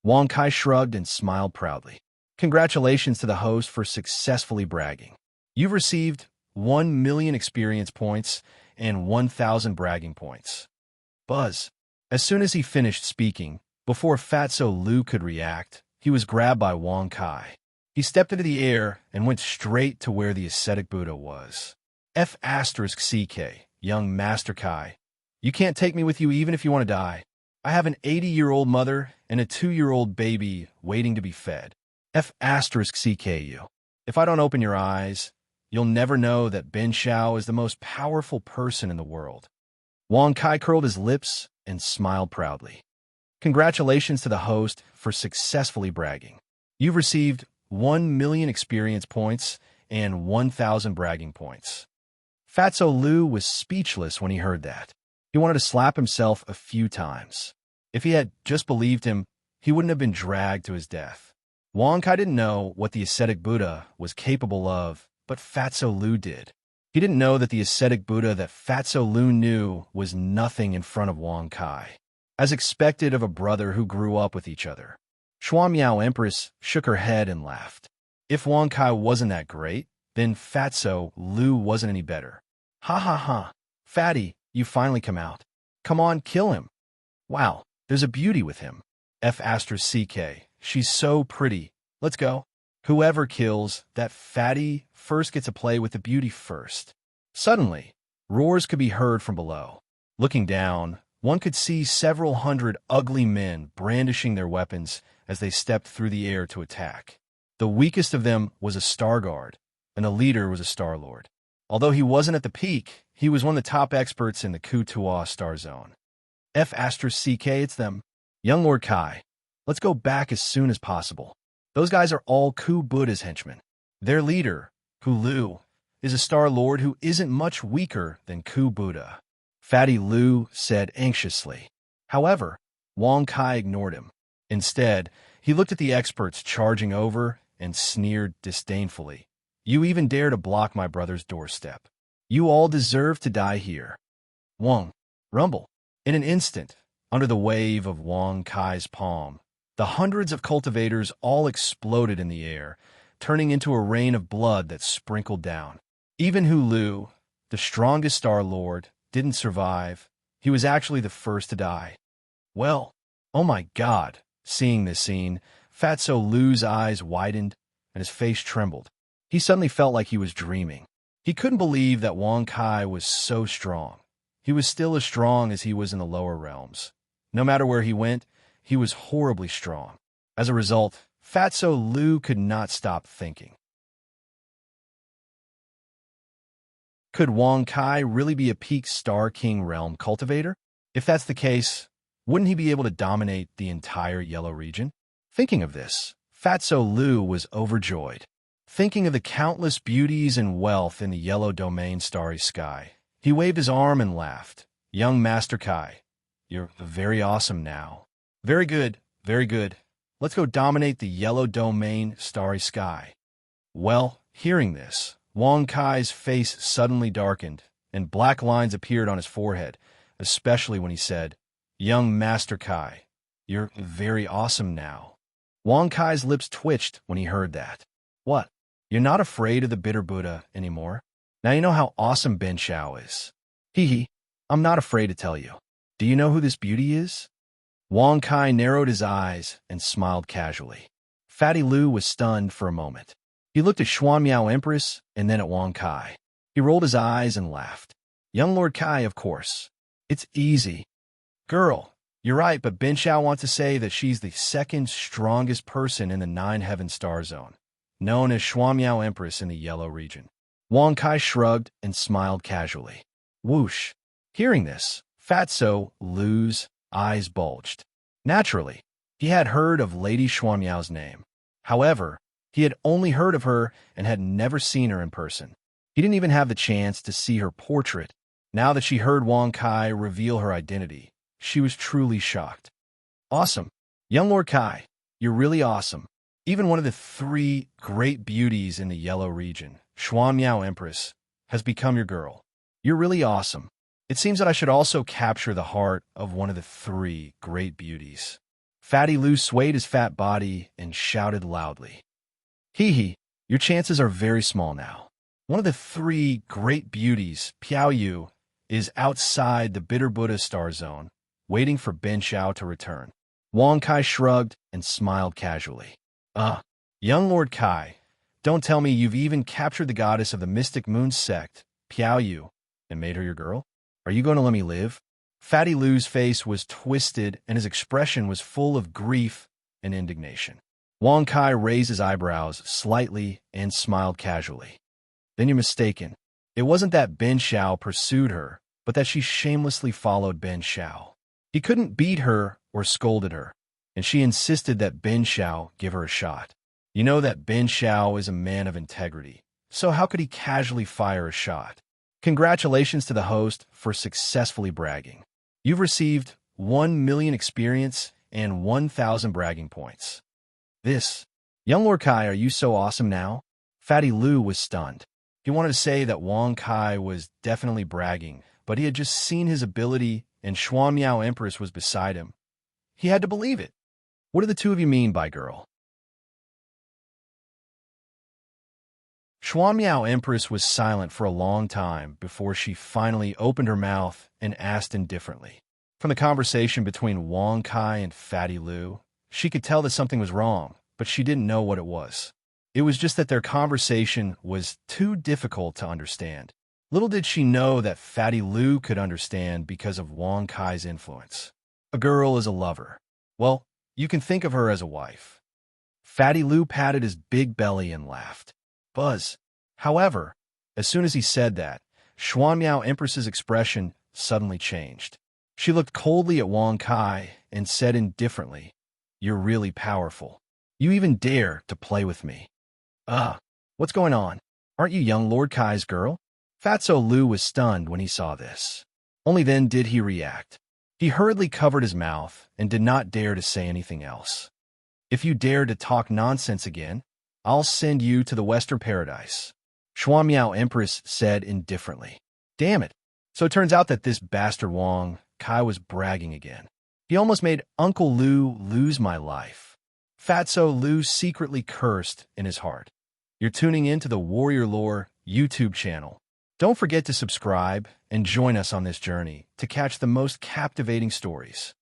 Wang Kai shrugged and smiled proudly. Congratulations to the host for successfully bragging. You've received 1 million experience points and 1,000 bragging points. Buzz. As soon as he finished speaking, before Fatso Lu could react, he was grabbed by Wang Kai. He stepped into the air and went straight to where the ascetic Buddha was. F***CK, young Master Kai. You can't take me with you even if you want to die. I have an 80-year-old mother and a 2-year-old baby waiting to be fed. F***CK you. If I don't open your eyes, you'll never know that Ben Shao is the most powerful person in the world. Wang Kai curled his lips and smiled proudly. Congratulations to the host for successfully bragging. You've received 1 million experience points and 1,000 bragging points. Fatso Lu was speechless when he heard that. He wanted to slap himself a few times. If he had just believed him, he wouldn't have been dragged to his death. Wang Kai didn't know what the ascetic Buddha was capable of, but Fatso Lu did. He didn't know that the ascetic Buddha that Fatso Lu knew was nothing in front of Wang Kai. As expected of a brother who grew up with each other, Shuan Miao Empress shook her head and laughed. If Wang Kai wasn't that great, then Fatso Lu wasn't any better. Ha ha ha. Fatty, you finally come out. Come on, kill him. Wow, there's a beauty with him. F***CK. She's so pretty. Let's go. Whoever kills that fatty first gets to play with the beauty first. Suddenly, roars could be heard from below. Looking down, one could see several hundred ugly men brandishing their weapons as they stepped through the air to attack. The weakest of them was a Star Guard, and the leader was a Star Lord. Although he wasn't at the peak, he was one of the top experts in the Kutua Star Zone. F***CK, it's them. Young Lord Kai, let's go back as soon as possible. Those guys are all Ku Buddha's henchmen. Their leader, Lu, is a Star Lord who isn't much weaker than Ku Buddha. Fatty Lu said anxiously. However, Wang Kai ignored him. Instead, he looked at the experts charging over and sneered disdainfully. You even dare to block my brother's doorstep. You all deserve to die here. Wang, rumble. In an instant, under the wave of Wang Kai's palm, the hundreds of cultivators all exploded in the air, turning into a rain of blood that sprinkled down. Even Lu, the strongest Star Lord, didn't survive. He was actually the first to die. Well, oh my God. Seeing this scene, Fatso Lu's eyes widened and his face trembled. He suddenly felt like he was dreaming. He couldn't believe that Wang Kai was so strong. He was still as strong as he was in the lower realms. No matter where he went, he was horribly strong. As a result, Fatso Lu could not stop thinking. Could Wang Kai really be a peak Star King realm cultivator? If that's the case, wouldn't he be able to dominate the entire Yellow region? Thinking of this, Fatso Lu was overjoyed. Thinking of the countless beauties and wealth in the Yellow Domain starry sky, he waved his arm and laughed. Young Master Kai, you're very awesome now. Very good, very good. Let's go dominate the Yellow Domain starry sky. Well, hearing this, Wang Kai's face suddenly darkened, and black lines appeared on his forehead, especially when he said, Young Master Kai, you're very awesome now. Wang Kai's lips twitched when he heard that. What? You're not afraid of the bitter Buddha anymore? Now you know how awesome Ben Shao is. Hee, I'm not afraid to tell you. Do you know who this beauty is? Wang Kai narrowed his eyes and smiled casually. Fatty Lu was stunned for a moment. He looked at Shuan Miao Empress and then at Wang Kai. He rolled his eyes and laughed. Young Lord Kai, of course. It's easy. Girl, you're right, but Ben Shao wants to say that she's the second strongest person in the 9 Heaven Star Zone, known as Shuan Miao Empress in the Yellow region. Wang Kai shrugged and smiled casually. Whoosh. Hearing this, Fatso Lu's eyes bulged. Naturally, he had heard of Lady Shuan Miao's name. However, he had only heard of her and had never seen her in person. He didn't even have the chance to see her portrait. Now that she heard Wang Kai reveal her identity, she was truly shocked. Awesome. Young Lord Kai, you're really awesome. Even one of the 3 great beauties in the Yellow region, Shuan Miao Empress, has become your girl. You're really awesome. It seems that I should also capture the heart of one of the 3 great beauties. Fatty Lu swayed his fat body and shouted loudly. Hee, your chances are very small now. One of the 3 great beauties, Piao Yu, is outside the Bitter Buddha Star Zone, waiting for Ben Shao to return. Wang Kai shrugged and smiled casually. Young Lord Kai, don't tell me you've even captured the goddess of the Mystic Moon sect, Piao Yu, and made her your girl? Are you going to let me live? Fatty Lu's face was twisted and his expression was full of grief and indignation. Wang Kai raised his eyebrows slightly and smiled casually. Then you're mistaken. It wasn't that Ben Shao pursued her, but that she shamelessly followed Ben Shao. He couldn't beat her or scolded her, and she insisted that Ben Shao give her a shot. You know that Ben Shao is a man of integrity, so how could he casually fire a shot? Congratulations to the host for successfully bragging. You've received 1 million experience and 1,000 bragging points. Young Lord Kai, are you so awesome now? Fatty Lu was stunned. He wanted to say that Wang Kai was definitely bragging, but he had just seen his ability and Shuan Miao Empress was beside him. He had to believe it. What do the two of you mean by girl? Xuanmiao Empress was silent for a long time before she finally opened her mouth and asked indifferently. From the conversation between Wang Kai and Fatty Lu, she could tell that something was wrong, but she didn't know what it was. It was just that their conversation was too difficult to understand. Little did she know that Fatty Lu could understand because of Wang Kai's influence. A girl is a lover. Well, you can think of her as a wife. Fatty Lu patted his big belly and laughed. Buzz. However, as soon as he said that, Xuanmiao Empress's expression suddenly changed. She looked coldly at Wang Kai and said indifferently, "You're really powerful. You even dare to play with me." What's going on? Aren't you young Lord Kai's girl? Fatso Lu was stunned when he saw this. Only then did he react. He hurriedly covered his mouth and did not dare to say anything else. "If you dare to talk nonsense again, I'll send you to the Western Paradise," Xuanmiao Empress said indifferently. Damn it. So it turns out that this bastard Wang Kai was bragging again. He almost made Uncle Lu lose my life. Fatso Lu secretly cursed in his heart. You're tuning in to the Warrior Lore YouTube channel. Don't forget to subscribe and join us on this journey to catch the most captivating stories.